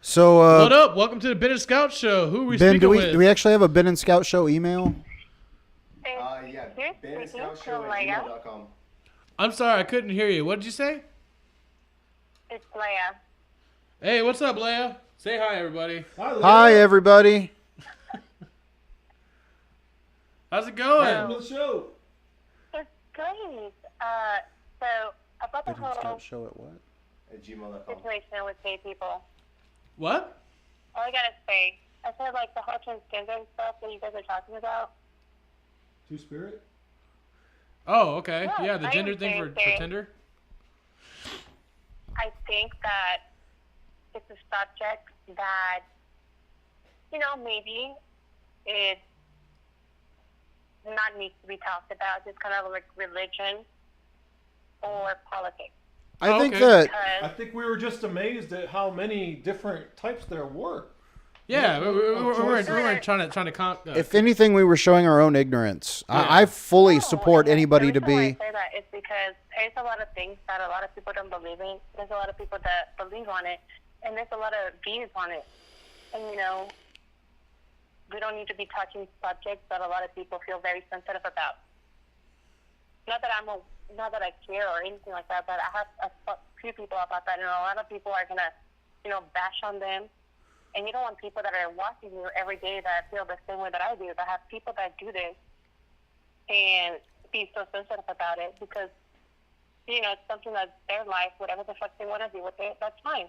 [SPEAKER 3] So,
[SPEAKER 1] What up? Welcome to the Ben and Scout Show. Who are we
[SPEAKER 3] Ben,
[SPEAKER 1] speaking
[SPEAKER 3] do
[SPEAKER 1] with?
[SPEAKER 3] we actually have a Ben and Scout show email?
[SPEAKER 2] Yeah. Ben and Scout Show at gmail.com.
[SPEAKER 1] I'm sorry, I couldn't hear you. What did you say?
[SPEAKER 5] It's Leia.
[SPEAKER 1] Hey, what's up, Leia? Say hi, everybody.
[SPEAKER 3] Hi, everybody.
[SPEAKER 1] How's it going?
[SPEAKER 4] Welcome to the show.
[SPEAKER 5] It's great. So about the
[SPEAKER 3] Ben and
[SPEAKER 5] whole
[SPEAKER 3] Scout show at what?
[SPEAKER 2] At gmail.com.
[SPEAKER 5] situation with gay people,
[SPEAKER 1] What?
[SPEAKER 5] all I gotta say, I said like the whole transgender and stuff that you guys are talking about.
[SPEAKER 4] Two spirit?
[SPEAKER 1] Oh, okay.
[SPEAKER 5] Yeah,
[SPEAKER 1] Yeah, the
[SPEAKER 5] I
[SPEAKER 1] gender thing for
[SPEAKER 5] understand.
[SPEAKER 1] Tinder.
[SPEAKER 5] I think that it's a subject that, maybe it not needs to be talked about. It's kind of like religion or politics.
[SPEAKER 3] I think
[SPEAKER 1] okay.
[SPEAKER 3] that
[SPEAKER 4] I
[SPEAKER 5] Because
[SPEAKER 4] think we were just amazed at how many different types there were.
[SPEAKER 1] Yeah, we weren't trying to
[SPEAKER 3] If anything, we were showing our own ignorance. I fully support anybody to
[SPEAKER 5] The
[SPEAKER 3] be.
[SPEAKER 5] reason why I say that is because there's a lot of things that a lot of people don't believe in. There's a lot of people that believe on it, and there's a lot of views on it. And we don't need to be touching subjects that a lot of people feel very sensitive about. Not that I care or anything like that, but I have a few people about that, and a lot of people are gonna, bash on them. And you don't want people that are watching you every day that feel the same way that I do, that have people that do this and be so sensitive about it because, it's something that's their life, whatever the fuck they want to do with it, that's fine.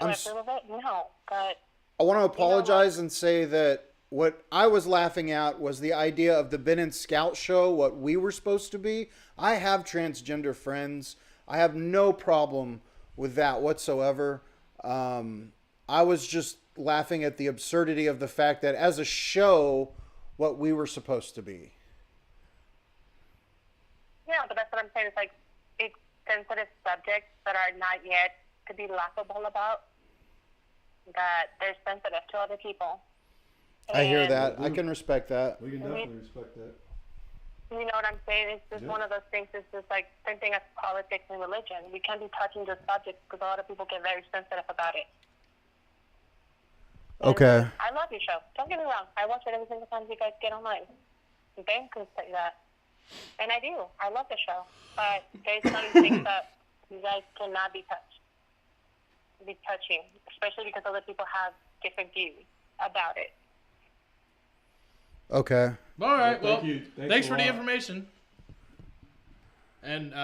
[SPEAKER 5] Do I agree with it? No. But
[SPEAKER 3] I want to apologize and say that what I was laughing at was the idea of the Ben and Scout show, what we were supposed to be. I have transgender friends. I have no problem with that whatsoever. I was just laughing at the absurdity of the fact that as a show, what we were supposed to be.
[SPEAKER 5] Yeah, but that's what I'm saying. It's like it's sensitive subjects that are not yet to be laughable about, that they're sensitive to other people.
[SPEAKER 3] I hear that. I can respect that.
[SPEAKER 4] We can definitely respect that.
[SPEAKER 5] You know what I'm saying? It's just one of those things. It's just like same thing as politics and religion. We can't be touching those subjects because a lot of people get very sensitive about it.
[SPEAKER 3] Okay.
[SPEAKER 5] I love your show. Don't get me wrong. I watch it every single time you guys get online. Ben can say that. And I do. I love the show. But there's some things that you guys cannot be touching, especially because other people have different views about it.
[SPEAKER 3] Okay.
[SPEAKER 1] All right.
[SPEAKER 4] Well,
[SPEAKER 1] Well,
[SPEAKER 4] thank you.
[SPEAKER 1] thanks for the information. And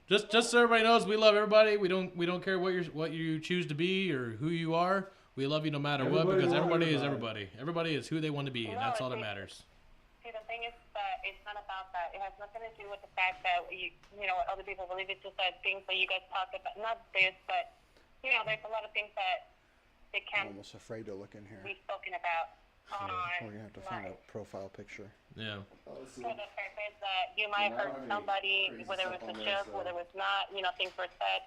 [SPEAKER 1] just so everybody knows, we love everybody. We don't care what you choose to be or who you are. We love you no matter what because everybody is everybody. Everybody is who they want to be, and that's all that matters.
[SPEAKER 5] See, the thing is that it's not about that. It has nothing to do with the fact that what other people believe. It's just that things that you guys talk about. Not this, but there's a lot of things that they can't
[SPEAKER 3] I'm almost afraid to look in here.
[SPEAKER 5] be spoken about on.
[SPEAKER 3] We're gonna have to find a profile picture.
[SPEAKER 1] Yeah.
[SPEAKER 5] For the purpose that you might hurt somebody, whether it was a joke, whether it was not, things were said.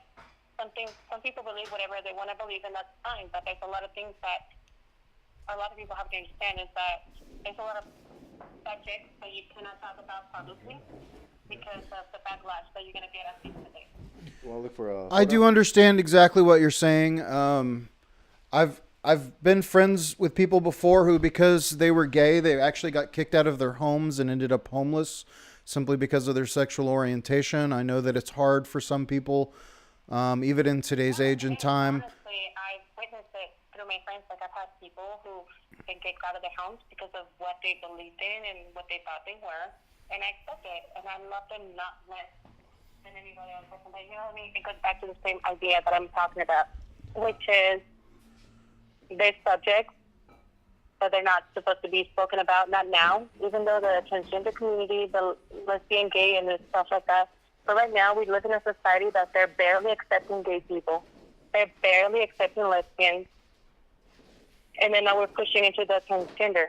[SPEAKER 5] Some people believe whatever they want to believe, and that's fine. But there's a lot of things that a lot of people have to understand is that there's a lot of subjects that you cannot talk about publicly because of the backlash that you're going to get at the end of the day.
[SPEAKER 2] Well, look for
[SPEAKER 3] I do understand exactly what you're saying. I've been friends with people before who, because they were gay, they actually got kicked out of their homes and ended up homeless simply because of their sexual orientation. I know that it's hard for some people, even in today's age and time.
[SPEAKER 5] Honestly, I've witnessed it through my friends. Like, I've had people who been kicked out of their homes because of what they believed in and what they thought they were. And I accept it. And I love them not less than anybody else. But you know what I mean? It goes back to the same idea that I'm talking about, which is there's subjects that they're not supposed to be spoken about, not now, even though the transgender community, the lesbian, gay, and stuff like that. But right now, we live in a society that they're barely accepting gay people. They're barely accepting lesbians. And then now we're pushing into the transgender.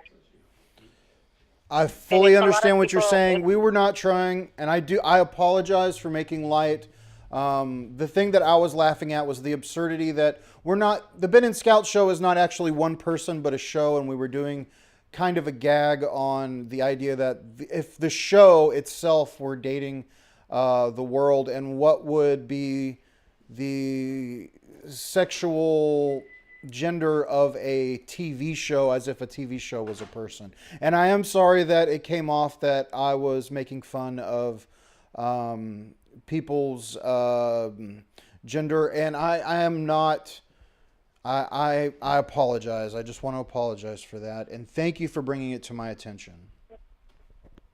[SPEAKER 3] I fully
[SPEAKER 5] it's a lot of
[SPEAKER 3] understand what you're
[SPEAKER 5] people-
[SPEAKER 3] saying. We were not trying, and I apologize for making light. The thing that I was laughing at was the absurdity that the Ben and Scout show is not actually one person, but a show, and we were doing kind of a gag on the idea that if the show itself were dating the world, and what would be the sexual gender of a TV show, as if a TV show was a person. And I am sorry that it came off that I was making fun of people's gender, and I am not. I apologize. I just want to apologize for that, and thank you for bringing it to my attention.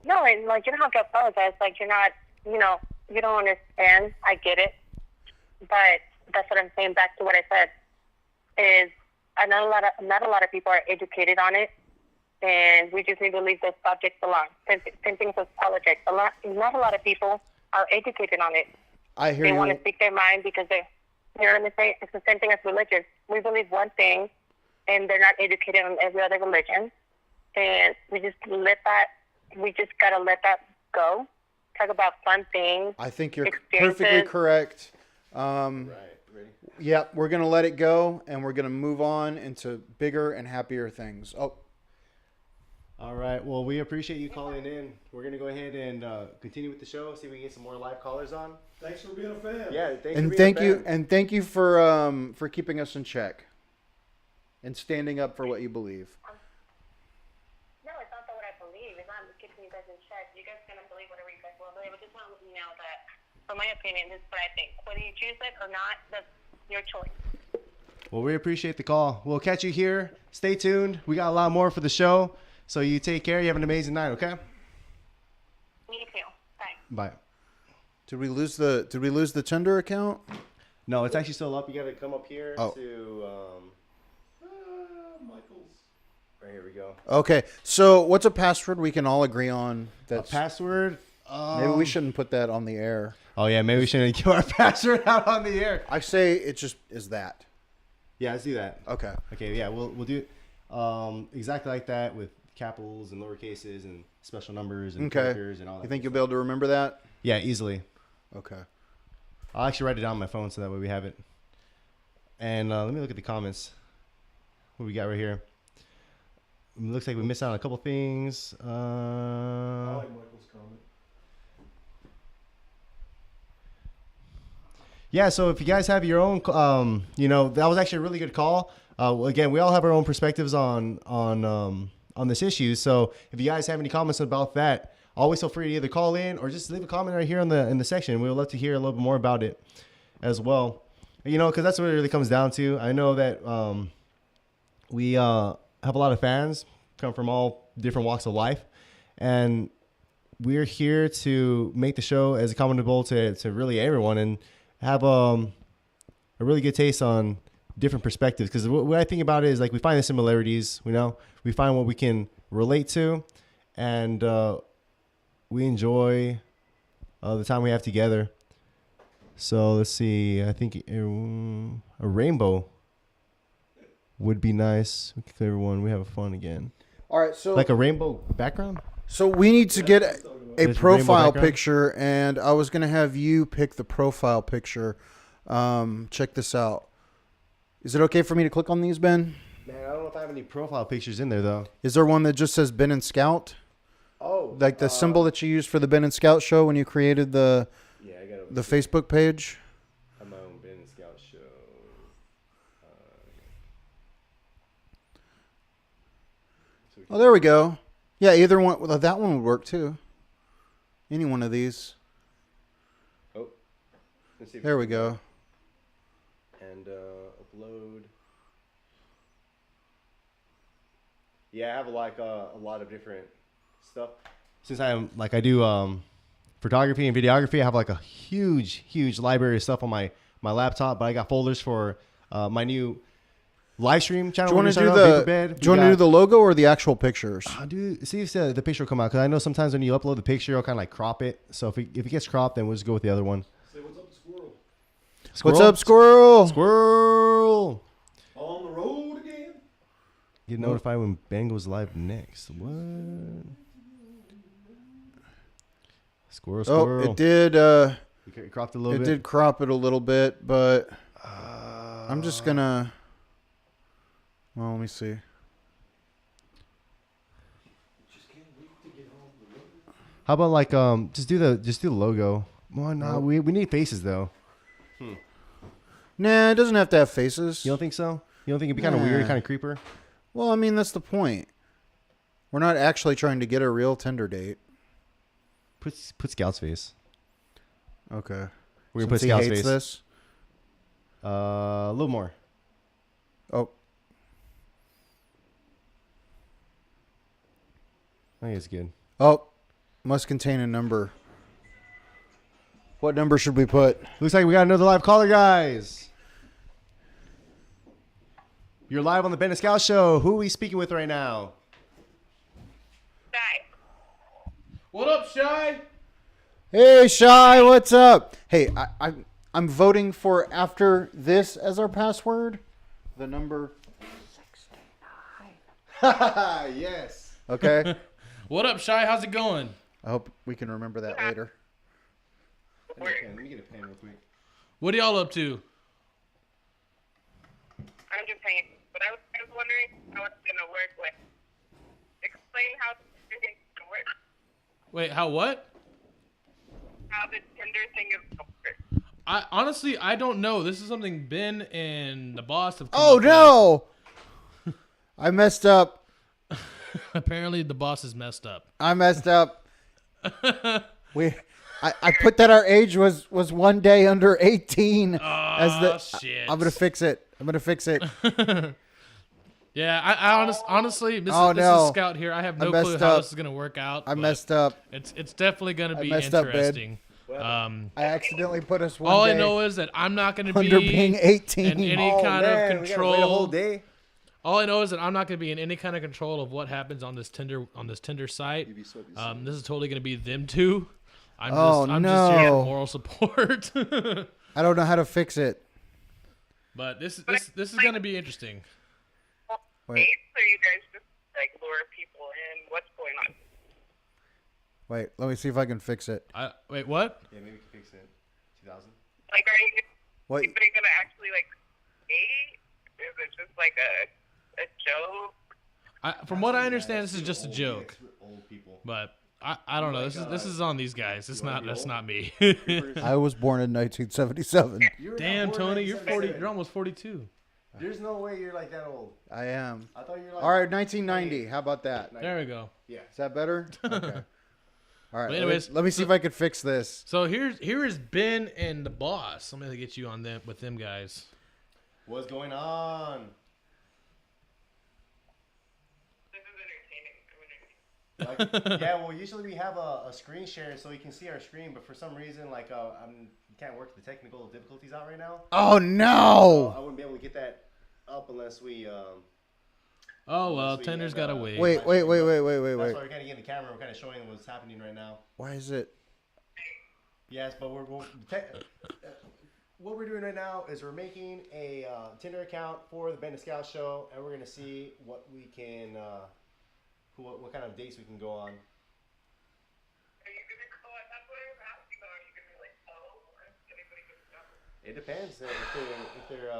[SPEAKER 5] No, and you don't have to apologize. You're not, you don't understand. I get it, but that's what I'm saying. Back to what I said is, not a lot of people are educated on it, and we just need to leave those subjects alone. Same thing with politics. Not a lot of people are educated on it.
[SPEAKER 3] I hear
[SPEAKER 5] they
[SPEAKER 3] you.
[SPEAKER 5] want to speak their mind because it's the same thing as religion. We believe one thing, and they're not educated on every other religion, and we just gotta let that go. Talk about fun things.
[SPEAKER 3] I think you're
[SPEAKER 5] experiences.
[SPEAKER 3] perfectly correct.
[SPEAKER 2] Right. Ready?
[SPEAKER 3] Yep, we're gonna let it go, and we're gonna move on into bigger and happier things. Oh,
[SPEAKER 2] All right. Well, we appreciate you calling in. We're gonna go ahead and continue with the show. See if we can get some more live callers on.
[SPEAKER 4] Thanks for being a fan.
[SPEAKER 2] Yeah. Thanks
[SPEAKER 3] and
[SPEAKER 2] for being
[SPEAKER 3] thank
[SPEAKER 2] a
[SPEAKER 3] you,
[SPEAKER 2] fan.
[SPEAKER 3] and thank you for keeping us in check and standing up for what you believe.
[SPEAKER 5] No, it's not what I believe. It's not keeping you guys in check. You guys gonna believe whatever you guys will believe. I just want to let you know that, from my opinion, this is what I think. Whether you choose it or not, that's your choice.
[SPEAKER 2] Well, we appreciate the call. We'll catch you here. Stay tuned. We got a lot more for the show. So you take care. You have an amazing night. Okay.
[SPEAKER 5] Me too. Bye.
[SPEAKER 2] Bye.
[SPEAKER 3] Did we lose the Tinder account?
[SPEAKER 2] No, it's actually still up. You got to come up here
[SPEAKER 3] Oh.
[SPEAKER 2] to.
[SPEAKER 4] Michael's.
[SPEAKER 2] Right here we go.
[SPEAKER 3] Okay, so what's a password we can all agree on?
[SPEAKER 2] A
[SPEAKER 3] That's
[SPEAKER 2] password.
[SPEAKER 3] maybe we shouldn't put that on the air.
[SPEAKER 2] Oh yeah, maybe we shouldn't give our password out on the air.
[SPEAKER 3] I say it just is that.
[SPEAKER 2] Yeah, let's do that.
[SPEAKER 3] Okay.
[SPEAKER 2] Okay, yeah, we'll do it exactly like that with capitals and lower cases and special numbers and
[SPEAKER 3] Okay.
[SPEAKER 2] characters and all that.
[SPEAKER 3] You think
[SPEAKER 2] good
[SPEAKER 3] you'll be able to remember that?
[SPEAKER 2] stuff. Yeah, easily.
[SPEAKER 3] Okay.
[SPEAKER 2] I'll actually write it down on my phone so that way we have it. And let me look at the comments. What we got right here? It looks like we missed out on a couple things.
[SPEAKER 4] I like Michael's comment.
[SPEAKER 2] Yeah, so if you guys have your own, that was actually a really good call. Again, we all have our own perspectives on this issue. So if you guys have any comments about that, always feel free to either call in or just leave a comment right here in the section. We would love to hear a little bit more about it as well. Because that's what it really comes down to. I know that we have a lot of fans come from all different walks of life, and we're here to make the show as accommodable to really everyone and have a really good taste on different perspectives. Because what I think about it is, like, we find the similarities, we find what we can relate to, and we enjoy the time we have together. So let's see. I think a rainbow would be nice. We can clear everyone. We have fun again.
[SPEAKER 3] All right, so
[SPEAKER 2] Like a rainbow background?
[SPEAKER 3] so we need to get a
[SPEAKER 2] There's
[SPEAKER 3] profile
[SPEAKER 2] rainbow background?
[SPEAKER 3] picture, and I was gonna have you pick the profile picture. Check this out. Is it okay for me to click on these, Ben?
[SPEAKER 2] Man, I don't know if I have any profile pictures in there, though.
[SPEAKER 3] Is there one that just says Ben and Scout?
[SPEAKER 2] Oh.
[SPEAKER 3] Like the symbol that you used for the Ben and Scout show when you created the
[SPEAKER 2] Yeah, I got
[SPEAKER 3] the Facebook page?
[SPEAKER 2] have my own Ben and Scout show.
[SPEAKER 3] Oh, there we go. Yeah, either one. Well, that one would work too. Any one of these.
[SPEAKER 2] Oh. Let's see if
[SPEAKER 3] There we go.
[SPEAKER 2] And upload. Yeah, I have a lot of different stuff. Since I do photography and videography, I have like a huge library of stuff on my laptop. But I got folders for my new live stream channel.
[SPEAKER 3] Do you want to
[SPEAKER 2] we're
[SPEAKER 3] do
[SPEAKER 2] gonna start up,
[SPEAKER 3] the?
[SPEAKER 2] Vapor Bed.
[SPEAKER 3] Do you want to do the logo or the actual pictures?
[SPEAKER 2] See if the picture will come out, because I know sometimes when you upload the picture, it'll kind of like crop it. So if it gets cropped, then we'll just go with the other one.
[SPEAKER 4] Say what's up, squirrel.
[SPEAKER 3] What's up, squirrel?
[SPEAKER 2] Squirrel?
[SPEAKER 4] On the road again.
[SPEAKER 2] Get notified when Ben goes live next. What? Squirrel.
[SPEAKER 3] Oh, it did.
[SPEAKER 2] It cropped a little
[SPEAKER 3] It
[SPEAKER 2] bit.
[SPEAKER 3] did crop it a little bit, but I'm just gonna. Well, let me see.
[SPEAKER 2] How about like just do the logo? Well, no, we need faces though.
[SPEAKER 3] Nah, it doesn't have to have faces.
[SPEAKER 2] You don't think so? You don't think it'd be kind of weird,
[SPEAKER 3] Nah.
[SPEAKER 2] kind of creeper?
[SPEAKER 3] Well, I mean, that's the point. We're not actually trying to get a real Tinder date.
[SPEAKER 2] Put Scout's face.
[SPEAKER 3] Okay.
[SPEAKER 2] We're gonna put
[SPEAKER 3] Since he
[SPEAKER 2] Scout's
[SPEAKER 3] hates
[SPEAKER 2] face.
[SPEAKER 3] this.
[SPEAKER 2] A little more.
[SPEAKER 3] Oh,
[SPEAKER 2] I think it's good.
[SPEAKER 3] oh, must contain a number. What number should we put?
[SPEAKER 2] Looks like we got another live caller, guys. You're live on the Ben and Scout show. Who are we speaking with right now?
[SPEAKER 5] Bye.
[SPEAKER 1] What up, Shy?
[SPEAKER 3] Hey, Shy, what's up? Hey, I'm voting for after this as our password. The number.
[SPEAKER 2] Yes.
[SPEAKER 3] Okay.
[SPEAKER 1] What up, Shy? How's it going?
[SPEAKER 3] I hope we can remember that later.
[SPEAKER 2] Let me get a pen real quick.
[SPEAKER 1] What are y'all up to?
[SPEAKER 5] I'm just saying. But I was wondering how it's gonna work. Like, explain how the thing is gonna work.
[SPEAKER 1] Wait, how what?
[SPEAKER 5] How the Tinder thing is gonna work.
[SPEAKER 1] I don't know. This is something Ben and the boss have come
[SPEAKER 3] Oh
[SPEAKER 1] up
[SPEAKER 3] no! I messed up.
[SPEAKER 1] with. Apparently the boss is messed up.
[SPEAKER 3] I messed up. I put that our age was 1 day under 18 as the
[SPEAKER 1] shit.
[SPEAKER 3] I'm gonna fix it.
[SPEAKER 1] Yeah, I honestly, this
[SPEAKER 3] Oh,
[SPEAKER 1] is
[SPEAKER 3] no.
[SPEAKER 1] Scout here. I have no
[SPEAKER 3] messed
[SPEAKER 1] clue how
[SPEAKER 3] up.
[SPEAKER 1] this is gonna work out.
[SPEAKER 3] I
[SPEAKER 1] but
[SPEAKER 3] messed up.
[SPEAKER 1] It's definitely gonna be
[SPEAKER 3] messed up, Ben.
[SPEAKER 1] interesting.
[SPEAKER 3] I accidentally put us one
[SPEAKER 1] All
[SPEAKER 3] day
[SPEAKER 1] I know is that I'm not gonna
[SPEAKER 3] under
[SPEAKER 1] be
[SPEAKER 3] being 18.
[SPEAKER 1] in any kind of
[SPEAKER 2] We gotta wait a whole
[SPEAKER 1] control.
[SPEAKER 2] day.
[SPEAKER 1] All I know is that I'm not gonna be in any kind of control of what happens on this Tinder site. This is totally gonna be them two. I'm just here
[SPEAKER 3] no.
[SPEAKER 1] for moral support.
[SPEAKER 3] I don't know how to fix it.
[SPEAKER 1] But this is gonna be interesting.
[SPEAKER 3] Wait.
[SPEAKER 5] So you guys just like lure people in. What's going on?
[SPEAKER 3] Wait, let me see if I can fix it.
[SPEAKER 1] Wait, what?
[SPEAKER 2] Yeah, maybe we can fix it. 2000.
[SPEAKER 5] Like, are you
[SPEAKER 3] What?
[SPEAKER 5] anybody gonna actually like date? Is it just like a joke?
[SPEAKER 1] From what I understand, this is just a joke.
[SPEAKER 2] Old people.
[SPEAKER 1] But I don't know. This is on these guys. That's not me.
[SPEAKER 3] I was born in 1977.
[SPEAKER 1] Damn, Tony, you're 40. You're almost 42.
[SPEAKER 2] There's no way you're like that old.
[SPEAKER 3] I am.
[SPEAKER 2] I thought you were like.
[SPEAKER 3] All right, 1990. How about that?
[SPEAKER 1] There we go.
[SPEAKER 2] Yeah.
[SPEAKER 3] Is that better? Okay. All right.
[SPEAKER 1] But anyways,
[SPEAKER 3] let me see if I can fix this.
[SPEAKER 1] So here is Ben and the boss. I'm gonna get you on them with them guys.
[SPEAKER 2] What's going on?
[SPEAKER 5] This is entertaining.
[SPEAKER 2] Like, yeah, well, usually we have a screen share so you can see our screen, but for some reason, like, can't work the technical difficulties out right now.
[SPEAKER 3] Oh
[SPEAKER 2] So
[SPEAKER 3] no!
[SPEAKER 2] I wouldn't be able to get that up unless we.
[SPEAKER 1] Oh well,
[SPEAKER 2] we
[SPEAKER 1] Tinder's
[SPEAKER 2] had,
[SPEAKER 1] gotta wait.
[SPEAKER 3] Wait.
[SPEAKER 2] That's why we're
[SPEAKER 3] Wait.
[SPEAKER 2] kind of getting the camera. We're kind of showing what's happening right now.
[SPEAKER 3] Why is it?
[SPEAKER 2] Yes, but what we're doing right now is we're making a Tinder account for the Ben and Scout show, and we're gonna see what we can, what kind of dates we can go on.
[SPEAKER 5] Are you gonna call it? That's what I was asking. Are you gonna be like, oh, or is anybody gonna know?
[SPEAKER 2] It depends if they're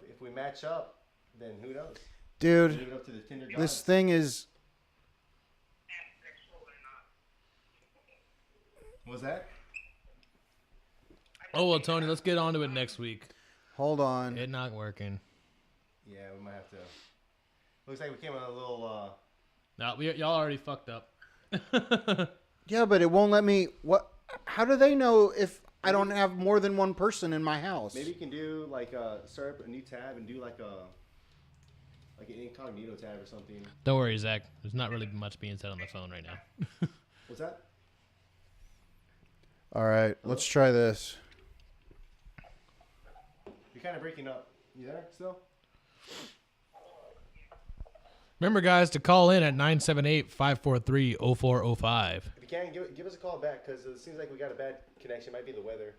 [SPEAKER 2] if we match up, then who knows?
[SPEAKER 3] Dude,
[SPEAKER 2] Leave it up to the Tinder
[SPEAKER 3] this
[SPEAKER 2] gods.
[SPEAKER 3] thing is.
[SPEAKER 5] Sexual or not?
[SPEAKER 2] What's that?
[SPEAKER 1] Oh well, Tony, let's get on to it next week.
[SPEAKER 3] Hold on.
[SPEAKER 1] It not working.
[SPEAKER 2] Yeah, we might have to. Looks like we came on a little.
[SPEAKER 1] No, y'all already fucked up.
[SPEAKER 3] Yeah, but it won't let me. What? How do they know if I don't have more than one person in my house?
[SPEAKER 2] Maybe you can do like start up a new tab and do like an incognito tab or something.
[SPEAKER 1] Don't worry, Zach. There's not really much being said on the phone right now.
[SPEAKER 2] What's that?
[SPEAKER 3] All right, let's try this.
[SPEAKER 2] You're kind of breaking up. You there still?
[SPEAKER 1] Remember, guys, to call in at 978-543-0405.
[SPEAKER 2] If you can, give us a call back because it seems like we got a bad connection. Might be the weather.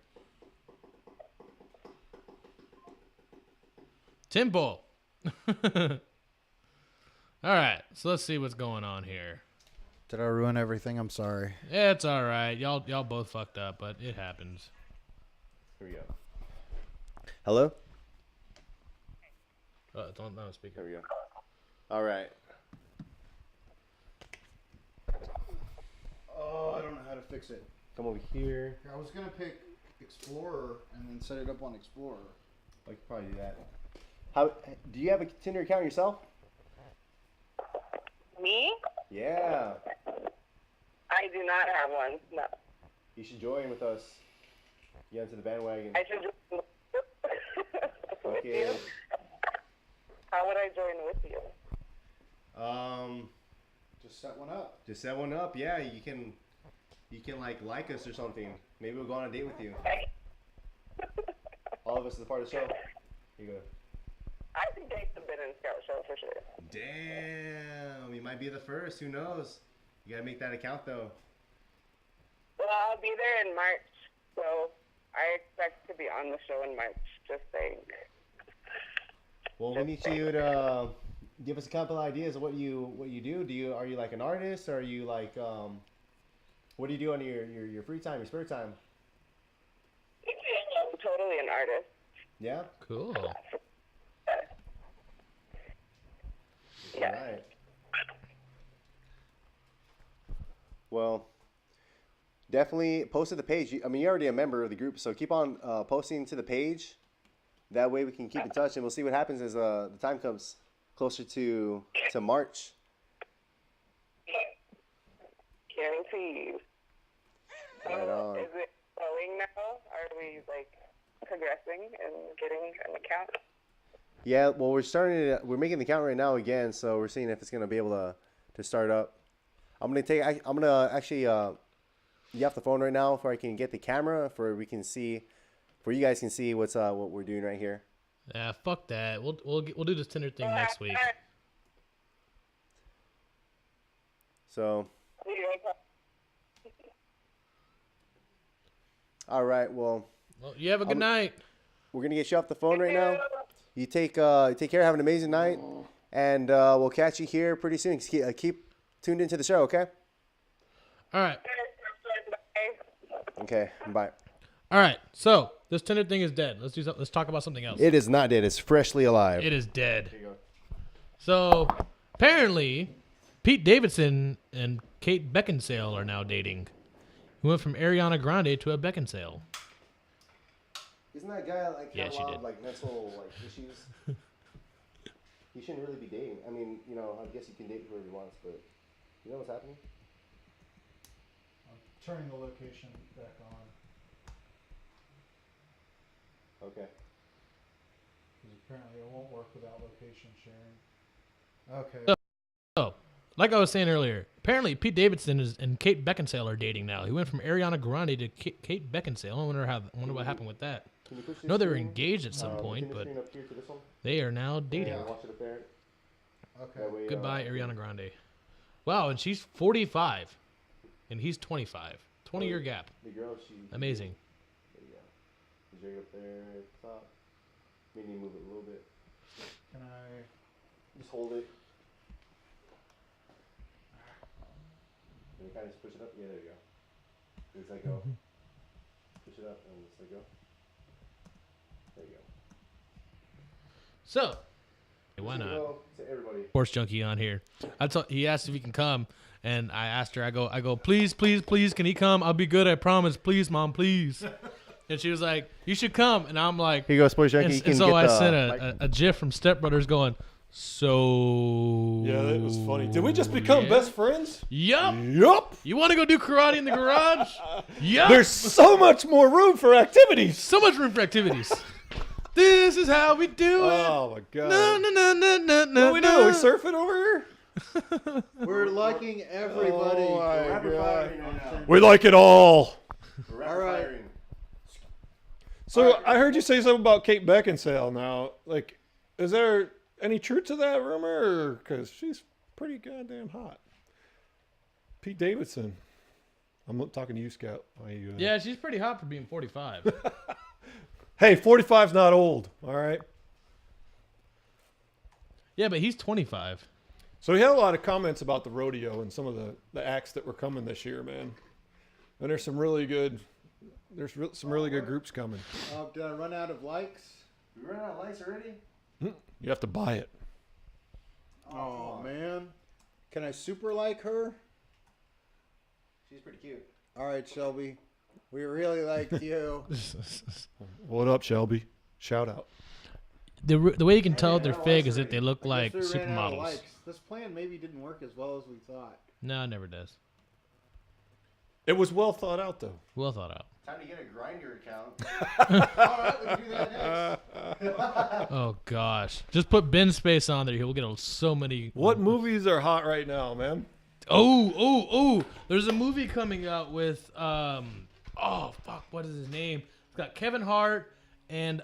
[SPEAKER 1] Timbo. All right, so let's see what's going on here.
[SPEAKER 3] Did I ruin everything? I'm sorry.
[SPEAKER 1] Yeah, it's all right. Y'all both fucked up, but it happens.
[SPEAKER 2] Here we go. Hello?
[SPEAKER 1] Oh, it's on speaker.
[SPEAKER 2] Here we go. All right.
[SPEAKER 3] Oh, I don't know how to fix it.
[SPEAKER 2] Come over here.
[SPEAKER 3] I was gonna pick Explorer and then set it up on Explorer.
[SPEAKER 2] I could probably do that. How do you have a Tinder account yourself?
[SPEAKER 5] Me?
[SPEAKER 2] Yeah.
[SPEAKER 5] I do not have one. No.
[SPEAKER 2] You should join with us. Get into the bandwagon.
[SPEAKER 5] I should just with
[SPEAKER 2] Okay.
[SPEAKER 5] you. How would I join with you?
[SPEAKER 3] Just set one up.
[SPEAKER 2] Just set one up. Yeah, you can like us or something. Maybe we'll go on a date with you. All of us is a part of the show. Here you go.
[SPEAKER 5] I think take the Ben and Scout show for sure.
[SPEAKER 2] Damn, you might be the first. Who knows? You gotta make that account though.
[SPEAKER 5] Well, I'll be there in March, so I expect to be on the show in March. Just saying.
[SPEAKER 2] Well, we need you to give us a couple ideas of what you do. Are you like an artist? Or are you like what do you do on your free time, your spare time?
[SPEAKER 5] I'm totally an artist.
[SPEAKER 2] Yeah.
[SPEAKER 1] Cool.
[SPEAKER 5] Yeah.
[SPEAKER 2] All right. Well, definitely post to the page. I mean, you're already a member of the group, so keep on posting to the page. That way we can keep in touch, and we'll see what happens as the time comes closer to March.
[SPEAKER 5] Guaranteed. So,
[SPEAKER 2] Right on.
[SPEAKER 5] is it growing now? Are we like progressing and getting an account?
[SPEAKER 2] Yeah, well, we're making the count right now again, so we're seeing if it's gonna be able to start up. I'm gonna actually you off the phone right now before I can get the camera for you guys can see what we're doing right here.
[SPEAKER 1] Yeah, fuck that. We'll do this Tinder thing next week.
[SPEAKER 2] So, all right. Well,
[SPEAKER 1] You have a good night.
[SPEAKER 2] we're gonna get you off the phone right now. You take care. Have an amazing night, and we'll catch you here pretty soon. Keep tuned into the show, okay?
[SPEAKER 1] All right.
[SPEAKER 2] Okay. Bye.
[SPEAKER 1] All right. So this Tinder thing is dead. Let's talk about something else.
[SPEAKER 2] It is not dead. It's freshly alive.
[SPEAKER 1] It is dead. So apparently, Pete Davidson and Kate Beckinsale are now dating. He went from Ariana Grande to a Beckinsale.
[SPEAKER 2] Isn't that guy like
[SPEAKER 1] Yeah, she did.
[SPEAKER 2] like mental issues? He shouldn't really be dating. I mean, I guess he can date whoever he wants, but you know what's happening?
[SPEAKER 6] I'm turning the location back on
[SPEAKER 2] Okay.
[SPEAKER 6] because apparently it won't work without location sharing. Okay.
[SPEAKER 1] So, like I was saying earlier, apparently Pete Davidson and Kate Beckinsale are dating now. He went from Ariana Grande to Kate Beckinsale. I wonder what happened with that.
[SPEAKER 2] Can you push
[SPEAKER 1] I know they were
[SPEAKER 2] screen-
[SPEAKER 1] engaged at some
[SPEAKER 2] can
[SPEAKER 1] point,
[SPEAKER 2] you
[SPEAKER 1] but
[SPEAKER 2] screen up here to this one?
[SPEAKER 1] they are now dating.
[SPEAKER 2] Yeah, watch it up there.
[SPEAKER 6] Okay.
[SPEAKER 2] That way,
[SPEAKER 1] Goodbye, Ariana Grande. Wow, and she's 45, and he's 25. 20-year gap.
[SPEAKER 2] The girl, she.
[SPEAKER 1] Amazing.
[SPEAKER 2] There you go. She's right up there at the top. Maybe move it a little bit.
[SPEAKER 6] Can I?
[SPEAKER 2] Just hold it. And you kind of just push it up. Yeah, there you go. Just let go. Push it up and just let go. There you go.
[SPEAKER 1] So, why
[SPEAKER 2] Just
[SPEAKER 1] not?
[SPEAKER 2] go to everybody.
[SPEAKER 1] Horse junkie on here. He asked if he can come, and I asked her. I go, please, please, please, can he come? I'll be good. I promise. Please, mom, please. And she was like, you should come. And I'm like,
[SPEAKER 2] Here you go, Sports Junkie.
[SPEAKER 1] and,
[SPEAKER 2] You can
[SPEAKER 1] and so
[SPEAKER 2] get
[SPEAKER 1] I
[SPEAKER 2] the
[SPEAKER 1] sent a GIF from Step Brothers going, so.
[SPEAKER 4] Yeah, that was funny. Did we just become
[SPEAKER 1] yeah.
[SPEAKER 4] best friends?
[SPEAKER 1] Yup.
[SPEAKER 4] Yup.
[SPEAKER 1] You want to go do karate in the garage? Yup.
[SPEAKER 4] There's so much more room for activities.
[SPEAKER 1] so much room for activities. This is how we do it.
[SPEAKER 4] Oh my god.
[SPEAKER 1] No, no, no, no, no, no.
[SPEAKER 4] What do we do? We surfing over here?
[SPEAKER 3] We're liking everybody.
[SPEAKER 4] Oh my
[SPEAKER 2] rapid
[SPEAKER 4] god.
[SPEAKER 2] firing right now.
[SPEAKER 4] We like it all.
[SPEAKER 2] We're rapid
[SPEAKER 3] All right.
[SPEAKER 2] firing.
[SPEAKER 4] So I heard you say something about Kate Beckinsale now. Like, is there any truth to that rumor? Because she's pretty goddamn hot. Pete Davidson. I'm talking to you, Scout. Why you,
[SPEAKER 1] Yeah, she's pretty hot for being 45.
[SPEAKER 4] Hey, 45's not old. All right.
[SPEAKER 1] Yeah, but he's 25.
[SPEAKER 4] So we had a lot of comments about the rodeo and some of the acts that were coming this year, man. And there's some really good. Some really good groups coming.
[SPEAKER 3] Did I run out of likes?
[SPEAKER 2] We ran out of lights already?
[SPEAKER 4] You have to buy it.
[SPEAKER 3] Oh man. Can I super like her?
[SPEAKER 2] She's pretty cute.
[SPEAKER 3] All right, Shelby. We really liked you.
[SPEAKER 4] What up, Shelby? Shout out.
[SPEAKER 1] The way you can tell they're
[SPEAKER 3] no,
[SPEAKER 1] fake
[SPEAKER 3] I
[SPEAKER 1] is that they look like
[SPEAKER 3] guess we ran out of
[SPEAKER 1] supermodels.
[SPEAKER 3] likes. This plan maybe didn't work as well as we thought.
[SPEAKER 1] No, it never does.
[SPEAKER 4] It was well thought out, though.
[SPEAKER 1] Well thought out.
[SPEAKER 2] Time to get a grinder account. All right, we can do that next.
[SPEAKER 1] Oh gosh, just put Ben Space on there. He'll get so many.
[SPEAKER 4] What movies are hot right now, man?
[SPEAKER 1] Oh! There's a movie coming out with oh fuck, what is his name? It's got Kevin Hart and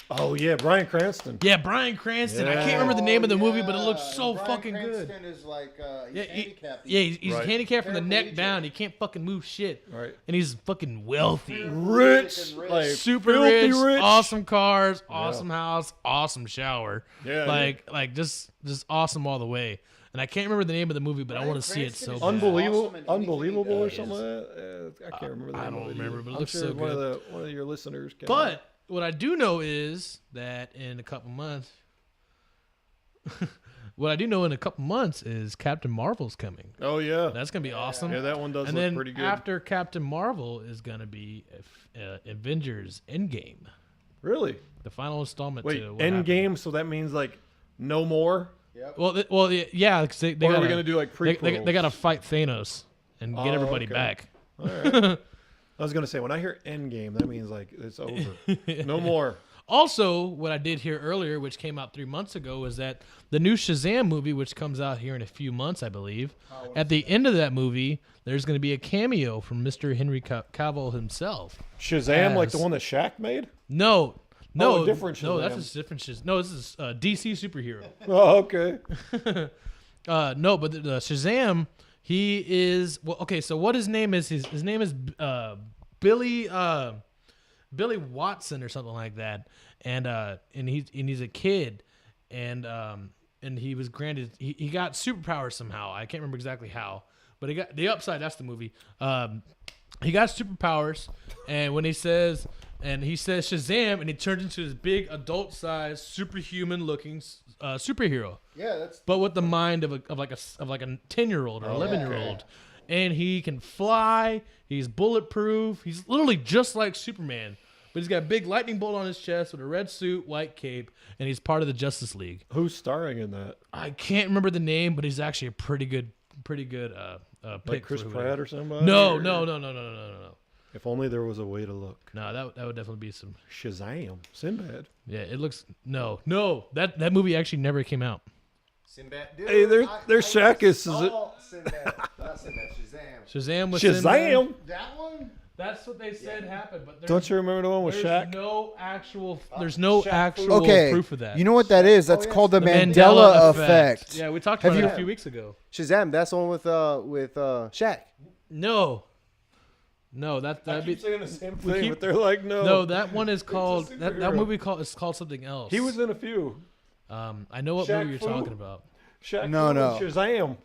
[SPEAKER 4] Oh yeah, Bryan Cranston.
[SPEAKER 1] yeah, Bryan Cranston. I
[SPEAKER 4] Yeah.
[SPEAKER 1] can't remember the name of the movie, but it
[SPEAKER 3] Yeah,
[SPEAKER 1] looks so
[SPEAKER 3] Bryan
[SPEAKER 1] fucking good.
[SPEAKER 3] Cranston is like he's
[SPEAKER 1] Yeah,
[SPEAKER 3] handicapped.
[SPEAKER 1] he's
[SPEAKER 4] Right.
[SPEAKER 1] handicapped from the neck
[SPEAKER 3] Paraplegic.
[SPEAKER 1] down. He can't fucking move shit.
[SPEAKER 4] Right.
[SPEAKER 1] And he's fucking wealthy.
[SPEAKER 4] Rich,
[SPEAKER 3] Rich.
[SPEAKER 4] like
[SPEAKER 1] Super
[SPEAKER 4] filthy
[SPEAKER 1] rich, awesome cars, awesome house, awesome shower.
[SPEAKER 4] Yeah,
[SPEAKER 1] like just awesome all the way. And I can't remember the name of the movie, but I
[SPEAKER 3] Bryan
[SPEAKER 1] want to see it
[SPEAKER 3] Cranston
[SPEAKER 1] so
[SPEAKER 3] is
[SPEAKER 1] bad.
[SPEAKER 4] Unbelievable,
[SPEAKER 3] awesome in anything he
[SPEAKER 4] unbelievable, or
[SPEAKER 3] does.
[SPEAKER 4] something like that. I can't remember the
[SPEAKER 1] I
[SPEAKER 4] name
[SPEAKER 1] don't
[SPEAKER 4] of it
[SPEAKER 1] remember,
[SPEAKER 4] either.
[SPEAKER 1] but it
[SPEAKER 4] I'm
[SPEAKER 1] looks
[SPEAKER 4] sure
[SPEAKER 1] so
[SPEAKER 4] one
[SPEAKER 1] good.
[SPEAKER 4] Of one of your listeners can.
[SPEAKER 1] But what I do know is that in a couple months, what I do know in a couple months is Captain Marvel's coming.
[SPEAKER 4] Oh yeah.
[SPEAKER 1] That's gonna be awesome.
[SPEAKER 4] Yeah, that one does
[SPEAKER 1] And
[SPEAKER 4] look
[SPEAKER 1] then
[SPEAKER 4] pretty good.
[SPEAKER 1] after Captain Marvel is gonna be Avengers Endgame,
[SPEAKER 4] Really?
[SPEAKER 1] the final installment.
[SPEAKER 4] Wait,
[SPEAKER 1] to what
[SPEAKER 4] end
[SPEAKER 1] happened.
[SPEAKER 4] game. So that means like no more.
[SPEAKER 1] Well, yeah, because they
[SPEAKER 4] Or are
[SPEAKER 1] gotta,
[SPEAKER 4] we gonna do like
[SPEAKER 1] they,
[SPEAKER 4] prequels?
[SPEAKER 1] they got to fight Thanos and get
[SPEAKER 4] Oh,
[SPEAKER 1] everybody
[SPEAKER 4] okay.
[SPEAKER 1] back.
[SPEAKER 4] All right. I was gonna say when I hear end game, that means like it's over. No more.
[SPEAKER 1] Also, what I did hear earlier, which came out 3 months ago, is that the new Shazam movie, which comes out here in a few months, I believe, at the end of that movie, there's going to be a cameo from Mr. Henry Cavill himself.
[SPEAKER 4] Shazam, like the
[SPEAKER 1] As-
[SPEAKER 4] one that Shaq made.
[SPEAKER 1] No,
[SPEAKER 4] Oh, a different
[SPEAKER 1] no,
[SPEAKER 4] Shazam.
[SPEAKER 1] that's a different Shazam. No, this is DC superhero.
[SPEAKER 4] Oh, okay.
[SPEAKER 1] No, but the Shazam, he is well. Okay, so what his name is? His name is Billy Watson or something like that, and he's a kid, and he was granted he got superpowers somehow. I can't remember exactly how, but he got the upside. That's the movie. He got superpowers, and when he says Shazam, and he turns into this big adult-sized, superhuman-looking superhero.
[SPEAKER 3] Yeah, that's
[SPEAKER 1] But with the mind of like a 10-year-old or 11-year-old, and he can fly. He's bulletproof. He's literally just like Superman, but he's got a big lightning bolt on his chest with a red suit, white cape, and he's part of the Justice League.
[SPEAKER 4] Who's starring in that?
[SPEAKER 1] I can't remember the name, but he's actually a pretty good
[SPEAKER 4] Like
[SPEAKER 1] pick.
[SPEAKER 4] Chris
[SPEAKER 1] for who it
[SPEAKER 4] Pratt
[SPEAKER 1] is.
[SPEAKER 4] or somebody?
[SPEAKER 1] No.
[SPEAKER 4] Or- If only there was a way to look.
[SPEAKER 1] No, that would definitely be some.
[SPEAKER 4] Shazam, Sinbad.
[SPEAKER 1] Yeah, it looks no. That movie actually never came out.
[SPEAKER 2] Sinbad.
[SPEAKER 4] Hey, there's Shaq is
[SPEAKER 2] Sinbad. Not Sinbad. Shazam.
[SPEAKER 1] Shazam was
[SPEAKER 4] Shazam.
[SPEAKER 3] that one.
[SPEAKER 1] That's what they said happened, but
[SPEAKER 4] Don't you remember the one with
[SPEAKER 1] there's
[SPEAKER 4] Shaq?
[SPEAKER 1] no actual. There's no
[SPEAKER 4] Shaq
[SPEAKER 1] actual
[SPEAKER 3] Okay,
[SPEAKER 1] proof of that.
[SPEAKER 3] you know what that is? That's called the
[SPEAKER 1] The
[SPEAKER 3] Mandela, effect.
[SPEAKER 1] Yeah, we talked
[SPEAKER 3] Have
[SPEAKER 1] about it
[SPEAKER 3] you-
[SPEAKER 1] a few weeks ago.
[SPEAKER 2] Shazam. That's the one with Shaq.
[SPEAKER 1] No,
[SPEAKER 4] I
[SPEAKER 1] that'd be
[SPEAKER 4] keep saying the same
[SPEAKER 1] we
[SPEAKER 4] thing,
[SPEAKER 1] keep-
[SPEAKER 4] but they're like, no.
[SPEAKER 1] no. That one is called that
[SPEAKER 4] superhero.
[SPEAKER 1] movie is called something else.
[SPEAKER 4] He was in a few.
[SPEAKER 1] I know what
[SPEAKER 4] Shaq
[SPEAKER 1] movie you're
[SPEAKER 4] Fu?
[SPEAKER 1] talking about.
[SPEAKER 4] Shaq
[SPEAKER 3] No,
[SPEAKER 4] Fu
[SPEAKER 3] no.
[SPEAKER 4] and Shazam.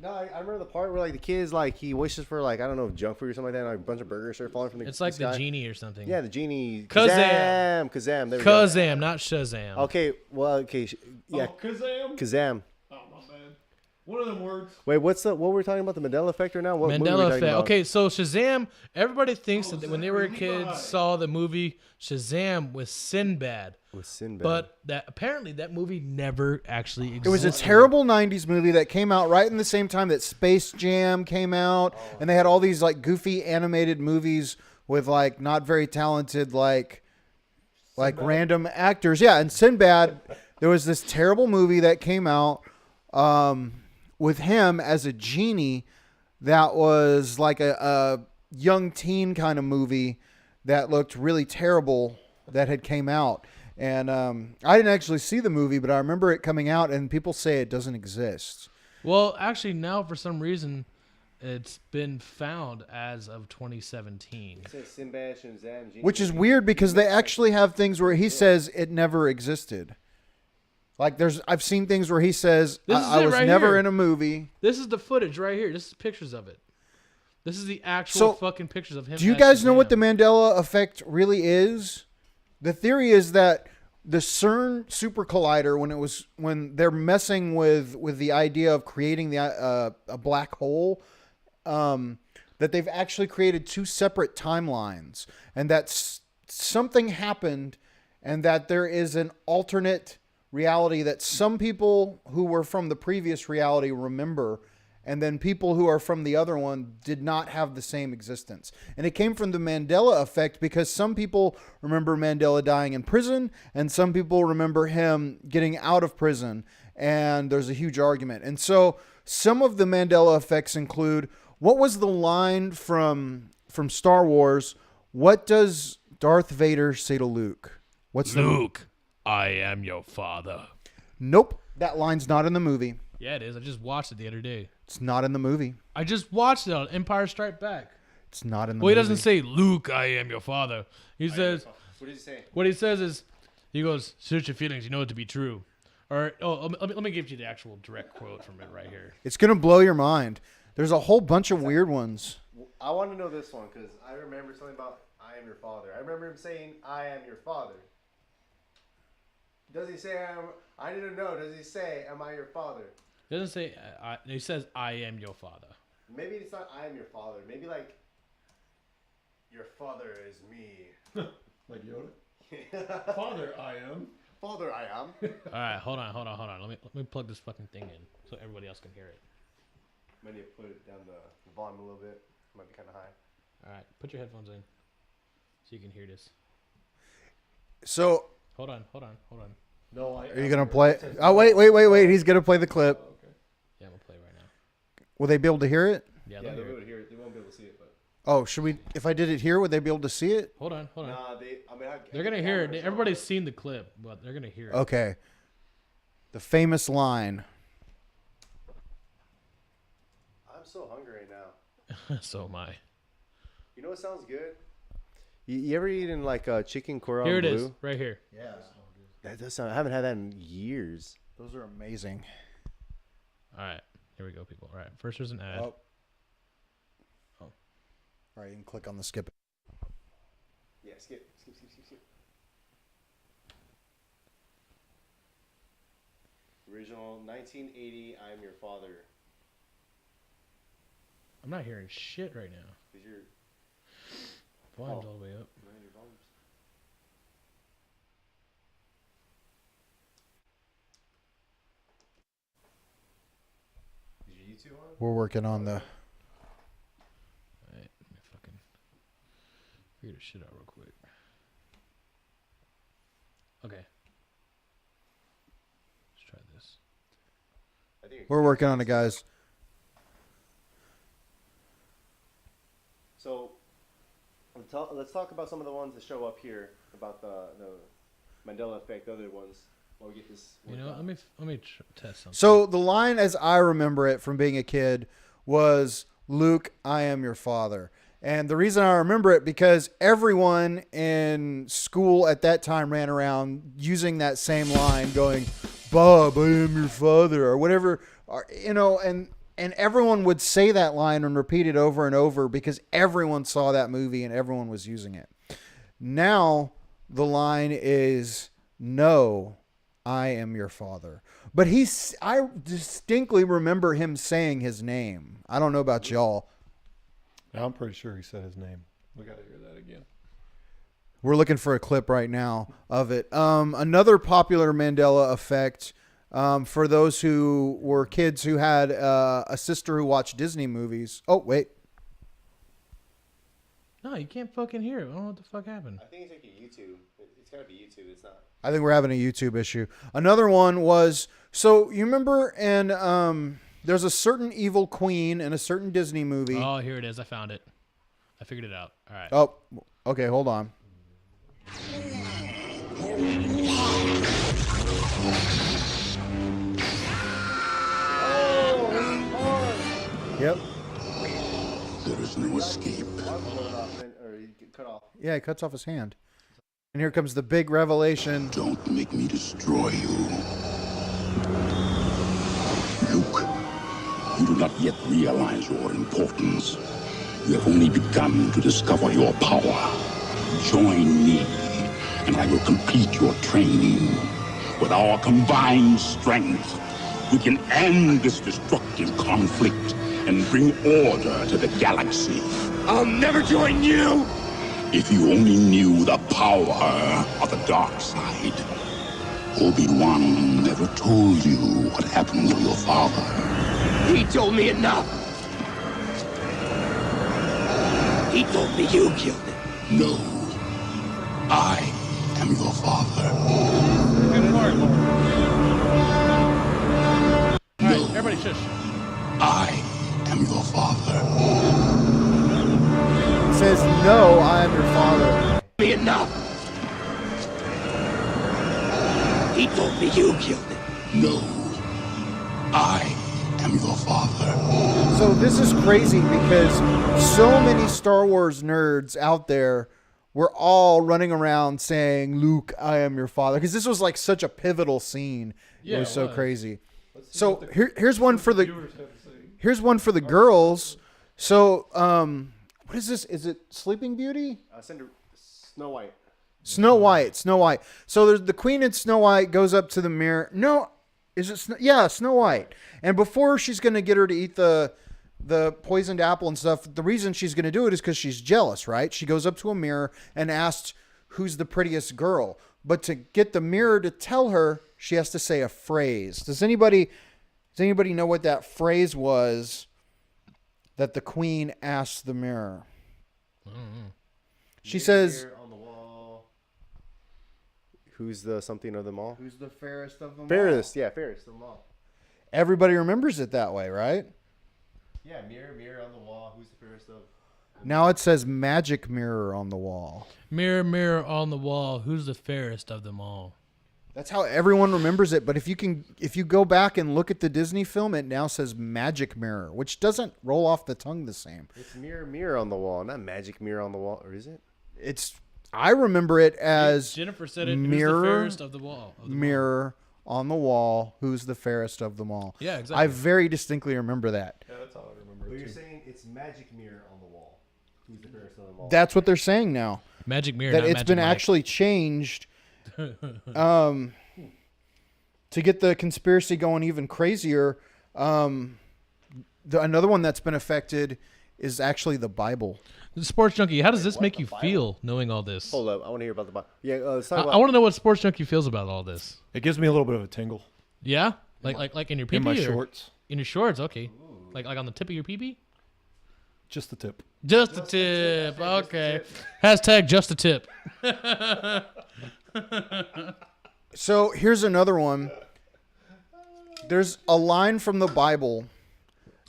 [SPEAKER 2] No, I remember the part where like the kids like he wishes for like I don't know junk food or something like that. And, like, a bunch of burgers start falling from the.
[SPEAKER 1] It's like the
[SPEAKER 2] sky.
[SPEAKER 1] genie or something.
[SPEAKER 2] Yeah, the genie.
[SPEAKER 1] Kazam.
[SPEAKER 2] Kazam. There we go.
[SPEAKER 1] Kazam, not Shazam.
[SPEAKER 2] Okay. Well. Okay. Yeah.
[SPEAKER 4] Oh, Kazam.
[SPEAKER 2] Kazam.
[SPEAKER 4] Oh, my bad. One of them words.
[SPEAKER 2] Wait. What were we talking about? The Mandela effect or now? What movie were we
[SPEAKER 1] Mandela
[SPEAKER 2] talking
[SPEAKER 1] effect.
[SPEAKER 2] about?
[SPEAKER 1] Okay, so Shazam. Everybody thinks that when they were
[SPEAKER 4] Zachary Levi.
[SPEAKER 1] kids saw the movie Shazam with Sinbad,
[SPEAKER 2] With Sinbad.
[SPEAKER 1] but that apparently that movie never actually existed.
[SPEAKER 3] It was a terrible '90s movie that came out right in the same time that Space Jam came out, and they had all these like goofy animated movies with like not very talented like random actors. Yeah, and Sinbad. There was this terrible movie that came out with him as a genie that was like a young teen kind of movie that looked really terrible that had came out. And I didn't actually see the movie, but I remember it coming out, and people say it doesn't exist.
[SPEAKER 1] Well, actually, now for some reason, it's been found as of 2017.
[SPEAKER 2] It says Sinbad, Shazam, Genie.
[SPEAKER 3] Which is weird because they actually have things where he says it never existed. Like I've seen things where he says
[SPEAKER 1] This is
[SPEAKER 3] I
[SPEAKER 1] it
[SPEAKER 3] was
[SPEAKER 1] right
[SPEAKER 3] never
[SPEAKER 1] here.
[SPEAKER 3] in a movie.
[SPEAKER 1] This is the footage right here. This is pictures of it. This is the actual
[SPEAKER 3] So,
[SPEAKER 1] fucking pictures of him.
[SPEAKER 3] Do you
[SPEAKER 1] as
[SPEAKER 3] guys know what the
[SPEAKER 1] Shazam.
[SPEAKER 3] Mandela effect really is? The theory is that the CERN super collider, when they're messing with the idea of creating a black hole, that they've actually created two separate timelines, and that something happened, and that there is an alternate reality that some people who were from the previous reality remember, and then people who are from the other one did not have the same existence. And it came from the Mandela effect because some people remember Mandela dying in prison, and some people remember him getting out of prison, and there's a huge argument. And so some of the Mandela effects include, what was the line from Star Wars? What does Darth Vader say to Luke? What's the
[SPEAKER 1] Luke, I am your father.
[SPEAKER 3] Nope, that line's not in the movie.
[SPEAKER 1] Yeah, it is. I just watched it the other day.
[SPEAKER 3] It's not in the movie.
[SPEAKER 1] I just watched it on Empire Strike Back.
[SPEAKER 3] It's not in the
[SPEAKER 1] Well, he
[SPEAKER 3] movie.
[SPEAKER 1] doesn't say, Luke, I am your father. He says,
[SPEAKER 2] What did he say?
[SPEAKER 1] what he says is, he goes, search your feelings, you know it to be true. Or, let me give you the actual direct quote from it right here.
[SPEAKER 3] It's going to blow your mind. There's a whole bunch of weird ones.
[SPEAKER 2] I want to know this one because I remember something about I am your father. I remember him saying I am your father. Does he say I didn't know. Does he say, "Am I your father"?
[SPEAKER 1] It doesn't say. He says, "I am your father."
[SPEAKER 2] Maybe it's not "I am your father." Maybe like, "Your father is me."
[SPEAKER 4] Like Yoda. Father, I am.
[SPEAKER 2] Father, I am.
[SPEAKER 1] All right, hold on. Let me plug this fucking thing in so everybody else can hear it.
[SPEAKER 2] Might need to put it down the volume a little bit. Might be kind of high.
[SPEAKER 1] All right, put your headphones in so you can hear this.
[SPEAKER 3] So,
[SPEAKER 1] Hold on.
[SPEAKER 4] No,
[SPEAKER 3] are you gonna play? Oh, wait. He's gonna play the clip.
[SPEAKER 4] Okay.
[SPEAKER 1] Yeah, I'm gonna play right now.
[SPEAKER 3] Will they be able to hear it?
[SPEAKER 1] Yeah,
[SPEAKER 2] Yeah,
[SPEAKER 1] they'll
[SPEAKER 2] they'll be
[SPEAKER 1] hear
[SPEAKER 2] able
[SPEAKER 1] it.
[SPEAKER 2] to hear it. They won't be able to see it, but.
[SPEAKER 3] Oh, should we? If I did it here, would they be able to see it?
[SPEAKER 1] Hold on.
[SPEAKER 2] Nah,
[SPEAKER 1] They're gonna hear it. Everybody's seen the clip, but they're gonna hear it.
[SPEAKER 3] Okay. The famous line.
[SPEAKER 2] I'm so hungry right now.
[SPEAKER 1] So am I.
[SPEAKER 2] You know what sounds good? You ever eaten like a chicken cordon bleu?
[SPEAKER 1] Here it is, right here.
[SPEAKER 3] Yeah.
[SPEAKER 2] That does sound. I haven't had that in years.
[SPEAKER 3] Those are amazing.
[SPEAKER 1] All right, here we go, people. All right, first there's an ad.
[SPEAKER 3] Oh. All right, you can click on the skip.
[SPEAKER 2] Yeah, skip. Original 1980. I'm your father.
[SPEAKER 1] I'm not hearing shit right now.
[SPEAKER 2] Cause you're
[SPEAKER 1] Volume's all the way up.
[SPEAKER 2] man, your volume's. Is your YouTube on?
[SPEAKER 3] We're working on the.
[SPEAKER 1] All right, let me fucking figure this shit out real quick. Okay. Let's try this.
[SPEAKER 2] I think
[SPEAKER 3] We're working on it, guys.
[SPEAKER 2] So, let's talk about some of the ones that show up here about the Mandela effect. The other ones. While we get this.
[SPEAKER 1] You know, let me test something.
[SPEAKER 3] So the line, as I remember it from being a kid, was "Luke, I am your father." And the reason I remember it because everyone in school at that time ran around using that same line, going, "Bob, I am your father," or whatever, or, you know, and everyone would say that line and repeat it over and over because everyone saw that movie and everyone was using it. Now the line is, "No, I am your father." But I distinctly remember him saying his name. I don't know about y'all.
[SPEAKER 4] I'm pretty sure he said his name. We got to hear that again.
[SPEAKER 3] We're looking for a clip right now of it. Another popular Mandela effect for those who were kids who had a sister who watched Disney movies. Oh, wait.
[SPEAKER 1] No, you can't fucking hear it. I don't know what the fuck happened.
[SPEAKER 2] I think it's like a YouTube. It's gotta be YouTube. It's not.
[SPEAKER 3] I think we're having a YouTube issue. Another one was, so you remember in there's a certain evil queen in a certain Disney movie.
[SPEAKER 1] Oh, here it is. I found it. I figured it out. All right.
[SPEAKER 3] Oh, okay, hold on. Yep.
[SPEAKER 7] There is no escape.
[SPEAKER 2] Or you get cut off.
[SPEAKER 3] Yeah, he cuts off his hand. And here comes the big revelation.
[SPEAKER 7] Don't make me destroy you. Luke, you do not yet realize your importance. You have only begun to discover your power. Join me, and I will complete your training. With our combined strength, we can end this destructive conflict and bring order to the galaxy. I'll never join you! If you only knew the power of the dark side. Obi-Wan never told you what happened to your father.
[SPEAKER 8] He told me enough. He told me you killed him.
[SPEAKER 7] No. I am your father.
[SPEAKER 1] All right, everybody shush.
[SPEAKER 7] I am your father.
[SPEAKER 3] It says, "No, I am your father."
[SPEAKER 8] Me enough. He told me you killed him.
[SPEAKER 7] No. I am your father.
[SPEAKER 3] So this is crazy because so many Star Wars nerds out there were all running around saying, "Luke, I am your father," because this was like such a pivotal scene.
[SPEAKER 1] Yeah,
[SPEAKER 3] it was
[SPEAKER 1] it
[SPEAKER 3] so
[SPEAKER 1] was.
[SPEAKER 3] crazy.
[SPEAKER 4] Let's see
[SPEAKER 3] So
[SPEAKER 4] what the
[SPEAKER 3] here's one for the
[SPEAKER 4] viewers have to say.
[SPEAKER 3] here's one for the girls. So what is this? Is it Sleeping Beauty?
[SPEAKER 2] Snow White.
[SPEAKER 3] Snow White. So there's the queen in Snow White goes up to the mirror. No, is it? Yeah, Snow White. And before she's going to get her to eat the poisoned apple and stuff, the reason she's going to do it is because she's jealous, right? She goes up to a mirror and asks who's the prettiest girl. But to get the mirror to tell her, she has to say a phrase. Does anybody know what that phrase was that the queen asked the mirror? She says,
[SPEAKER 2] on the wall. Who's the something of them all?
[SPEAKER 3] who's the fairest of them all?
[SPEAKER 2] Fairest of them all.
[SPEAKER 3] Everybody remembers it that way, right?
[SPEAKER 2] Yeah, mirror on the wall. Who's the fairest of?
[SPEAKER 3] Now it says magic mirror on the wall.
[SPEAKER 1] Mirror, mirror on the wall, who's the fairest of them all?
[SPEAKER 3] That's how everyone remembers it. But if you go back and look at the Disney film, it now says magic mirror, which doesn't roll off the tongue the same.
[SPEAKER 2] It's mirror on the wall, not magic mirror on the wall, or is it?
[SPEAKER 3] I remember it as
[SPEAKER 1] Jennifer said it.
[SPEAKER 3] mirror,
[SPEAKER 1] who's the fairest of the wall?
[SPEAKER 3] mirror on the wall, who's the fairest of them all?
[SPEAKER 1] Yeah, exactly.
[SPEAKER 3] I very distinctly remember that.
[SPEAKER 4] Yeah, that's all I remember.
[SPEAKER 2] But
[SPEAKER 4] too.
[SPEAKER 2] you're saying it's magic mirror on the wall. Who's the fairest of them all?
[SPEAKER 3] That's what they're saying now.
[SPEAKER 1] Magic mirror.
[SPEAKER 3] That
[SPEAKER 1] not
[SPEAKER 3] it's
[SPEAKER 1] Magic
[SPEAKER 3] been
[SPEAKER 1] Mike.
[SPEAKER 3] actually changed to get the conspiracy going even crazier. Another one that's been affected is actually the Bible.
[SPEAKER 1] Sports Junkie, how does this make you feel knowing all this?
[SPEAKER 2] Hold up, I want to hear about the Bible. Yeah, let's talk
[SPEAKER 1] I
[SPEAKER 2] about.
[SPEAKER 1] want to know what Sports Junkie feels about all this.
[SPEAKER 4] It gives me a little bit of a tingle
[SPEAKER 1] Yeah, like in your pee
[SPEAKER 4] in my
[SPEAKER 1] or
[SPEAKER 4] shorts.
[SPEAKER 1] in your shorts. Okay, like on the tip of your pee.
[SPEAKER 4] Just the tip.
[SPEAKER 1] Just a tip. Okay. Hashtag just a tip.
[SPEAKER 3] So here's another one. There's a line from the Bible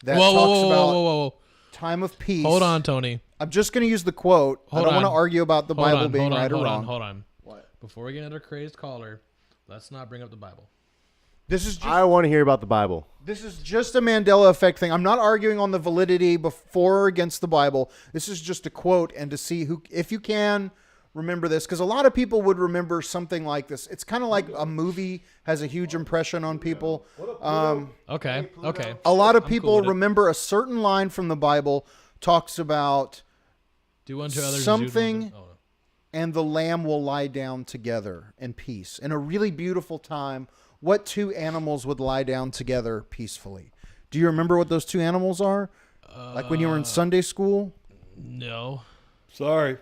[SPEAKER 3] that talks about
[SPEAKER 1] whoa.
[SPEAKER 3] time of peace.
[SPEAKER 1] Hold on, Tony.
[SPEAKER 3] I'm just going to use the quote. I don't want to argue about the Bible being right or wrong.
[SPEAKER 1] Hold on. What? Before we get another crazed caller, let's not bring up the Bible.
[SPEAKER 3] This is just,
[SPEAKER 2] I want to hear about the Bible.
[SPEAKER 3] This is just a Mandela effect thing. I'm not arguing on the validity before or against the Bible. This is just a quote and to see who, if you can remember this, because a lot of people would remember something like this. It's kind of like a movie has a huge impression on people.
[SPEAKER 1] Okay.
[SPEAKER 3] A lot of
[SPEAKER 1] I'm
[SPEAKER 3] people
[SPEAKER 1] cool with it.
[SPEAKER 3] remember a certain line from the Bible talks about
[SPEAKER 1] Do unto others as you
[SPEAKER 3] something,
[SPEAKER 1] do unto- oh, no.
[SPEAKER 3] and the lamb will lie down together in peace. In a really beautiful time, what two animals would lie down together peacefully? Do you remember what those two animals are? Like when you were in Sunday school?
[SPEAKER 1] No.
[SPEAKER 4] Sorry.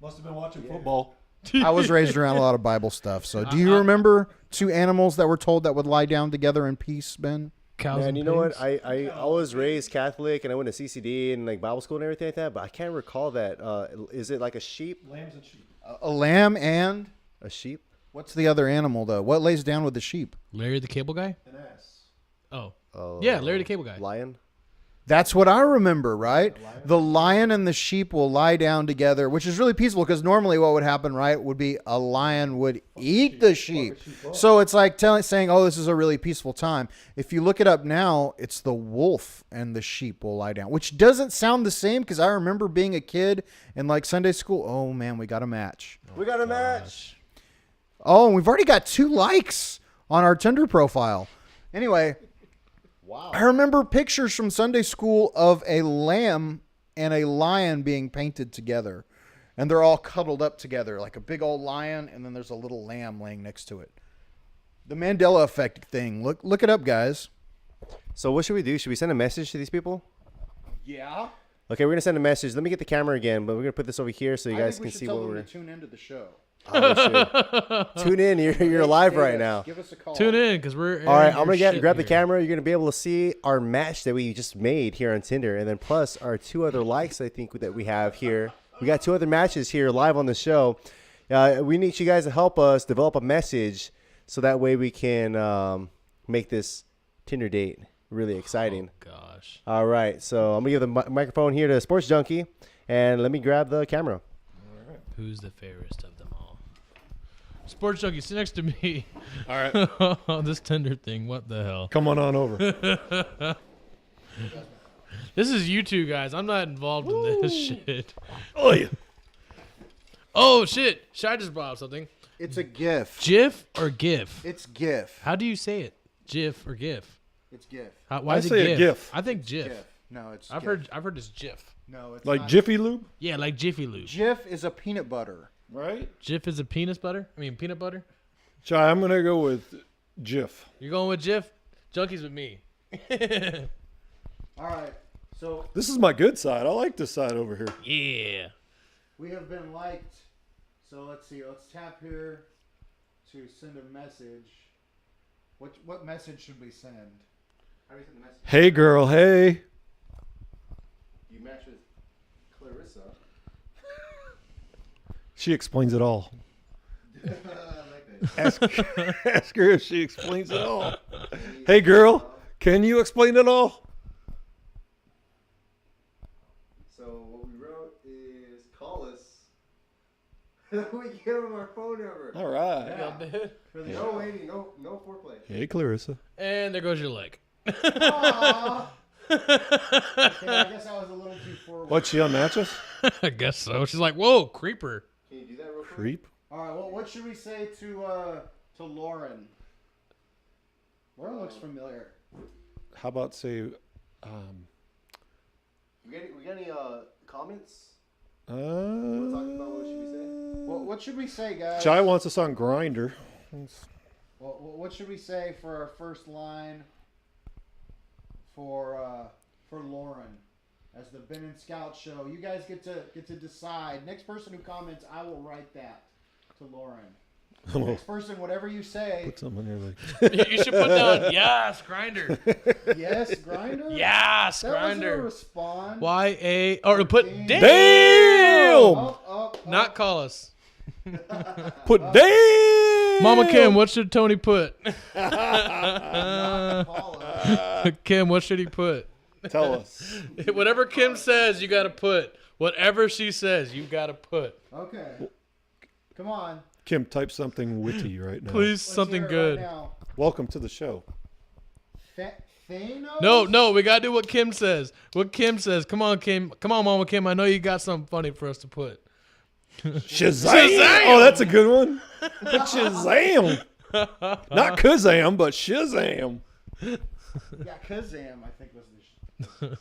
[SPEAKER 4] Must have been watching football.
[SPEAKER 3] I was raised around a lot of Bible stuff. So do you remember two animals that were told that would lie down together in peace, Ben?
[SPEAKER 1] Cows
[SPEAKER 2] Man,
[SPEAKER 1] and
[SPEAKER 2] you know what?
[SPEAKER 1] pigs?
[SPEAKER 2] I was raised Catholic and I went to CCD and like Bible school and everything like that, but I can't recall that. Is it like a sheep?
[SPEAKER 4] Lambs and sheep.
[SPEAKER 3] A lamb and
[SPEAKER 2] A sheep?
[SPEAKER 3] what's the other animal though? What lays down with the sheep?
[SPEAKER 1] Larry the Cable Guy?
[SPEAKER 4] An ass.
[SPEAKER 1] Oh. Yeah, Larry the Cable Guy.
[SPEAKER 2] Lion?
[SPEAKER 3] That's what I remember, right? The lion and the sheep will lie down together, which is really peaceful because normally what would happen, right, would be a lion would eat the sheep. So it's like saying, oh, this is a really peaceful time. If you look it up now, it's the wolf and the sheep will lie down, which doesn't sound the same because I remember being a kid in like Sunday school. Oh, man, we got a match.
[SPEAKER 2] We got a match.
[SPEAKER 3] Oh, and we've already got 2 likes on our Tinder profile. Anyway.
[SPEAKER 2] Wow.
[SPEAKER 3] I remember pictures from Sunday school of a lamb and a lion being painted together. And they're all cuddled up together like a big old lion, and then there's a little lamb laying next to it. The Mandela effect thing. Look it up, guys.
[SPEAKER 2] So what should we do? Should we send a message to these people?
[SPEAKER 3] Yeah.
[SPEAKER 2] Okay, we're going to send a message. Let me get the camera again, but we're going to put this over here so you guys can see what we're...
[SPEAKER 3] tune into the show.
[SPEAKER 2] Oh, shit. Tune in. You're live right now.
[SPEAKER 3] Give us a call.
[SPEAKER 1] Tune in because we're.
[SPEAKER 2] All right,
[SPEAKER 1] airing
[SPEAKER 2] I'm
[SPEAKER 1] your
[SPEAKER 2] gonna
[SPEAKER 1] shit
[SPEAKER 2] grab the
[SPEAKER 1] here.
[SPEAKER 2] camera. You're gonna be able to see our match that we just made here on Tinder, and then plus our 2 other likes I think that we have here. We got 2 other matches here live on the show. We need you guys to help us develop a message so that way we can make this Tinder date really exciting.
[SPEAKER 1] Oh, gosh.
[SPEAKER 2] All right, so I'm gonna give the microphone here to Sports Junkie, and let me grab the camera.
[SPEAKER 1] Who's the fairest of them all? Sports Junkie, sit next to me.
[SPEAKER 4] All right.
[SPEAKER 1] This Tinder thing, what the hell?
[SPEAKER 4] Come on over.
[SPEAKER 1] This is you two guys. I'm not involved in this shit.
[SPEAKER 4] Oh, yeah.
[SPEAKER 1] Oh, shit. Shy just brought up something.
[SPEAKER 3] It's a GIF.
[SPEAKER 1] GIF or GIF?
[SPEAKER 3] It's GIF.
[SPEAKER 1] How do you say it? GIF or GIF?
[SPEAKER 3] It's GIF.
[SPEAKER 1] Why
[SPEAKER 4] I
[SPEAKER 1] is it
[SPEAKER 4] say a
[SPEAKER 1] GIF?
[SPEAKER 4] GIF.
[SPEAKER 1] I think GIF.
[SPEAKER 3] No, it's
[SPEAKER 1] I've
[SPEAKER 3] GIF.
[SPEAKER 1] heard it's GIF.
[SPEAKER 3] No, it's
[SPEAKER 4] Like
[SPEAKER 3] not.
[SPEAKER 4] Jiffy Lube?
[SPEAKER 1] Yeah, like Jiffy Lube.
[SPEAKER 3] Jif is a peanut butter.
[SPEAKER 4] Right?
[SPEAKER 1] Jif is a peanut butter? I mean, peanut butter?
[SPEAKER 4] Chai, I'm going to go with Jif.
[SPEAKER 1] You're going with Jif? Junkie's with me.
[SPEAKER 3] All right. So
[SPEAKER 4] This is my good side. I like this side over here.
[SPEAKER 1] Yeah.
[SPEAKER 3] we have been liked. So let's see. Let's tap here to send a message. What message should we send?
[SPEAKER 2] How do you send the message?
[SPEAKER 4] Hey, girl. Hey.
[SPEAKER 2] You match with Clarissa.
[SPEAKER 4] She explains it all.
[SPEAKER 2] I like that.
[SPEAKER 4] Ask her if she explains it all. Hey, girl. Can you explain it all?
[SPEAKER 2] So what we wrote is call us. We give them our phone number.
[SPEAKER 4] All right.
[SPEAKER 2] No waiting, no foreplay.
[SPEAKER 4] Hey, Clarissa.
[SPEAKER 1] And there goes your leg.
[SPEAKER 3] Aw. Okay, I guess I was a little too forward.
[SPEAKER 4] What, she unmatch us?
[SPEAKER 1] I guess so. She's like, whoa, creeper.
[SPEAKER 2] Can you do that real quick?
[SPEAKER 4] Creep.
[SPEAKER 3] All right. Well, what should we say to Lauren? Lauren looks familiar.
[SPEAKER 4] How about say,
[SPEAKER 2] We got any comments? Talking about what should we say?
[SPEAKER 3] Well, what should we say, guys?
[SPEAKER 4] Chai wants us on Grinder.
[SPEAKER 3] Well, what should we say for our first line for Lauren as the Ben and Scout show? You guys get to decide. Next person who comments, I will write that to Lauren. Next person, whatever you say.
[SPEAKER 4] Put something in there like.
[SPEAKER 1] You should put down, yes, grinder.
[SPEAKER 3] Yes, Grinder.
[SPEAKER 1] Yes,
[SPEAKER 3] that wasn't a
[SPEAKER 1] grinder.
[SPEAKER 3] response.
[SPEAKER 1] Y-A, or put
[SPEAKER 3] Damn.
[SPEAKER 1] damn.
[SPEAKER 3] Up.
[SPEAKER 1] Not call us.
[SPEAKER 4] Put damn.
[SPEAKER 1] Mama Kim, what should Tony put?
[SPEAKER 3] Not call us.
[SPEAKER 1] Kim, what should he put?
[SPEAKER 4] Tell us.
[SPEAKER 1] Whatever Kim says, you got to put. Whatever she says, you got to put.
[SPEAKER 3] Okay. Come on.
[SPEAKER 4] Kim, type something witty right now.
[SPEAKER 1] Please,
[SPEAKER 3] Let's
[SPEAKER 1] something
[SPEAKER 3] hear it
[SPEAKER 1] good.
[SPEAKER 3] Right now.
[SPEAKER 4] Welcome to the show.
[SPEAKER 3] Thanos?
[SPEAKER 1] No, we got to do what Kim says. What Kim says. Come on, Kim. Come on, Mama Kim. I know you got something funny for us to put.
[SPEAKER 4] Shazam!
[SPEAKER 1] Shazam!
[SPEAKER 4] Oh, that's a good one. Shazam! Not Kazam, but Shazam.
[SPEAKER 3] Yeah, Kazam, I think was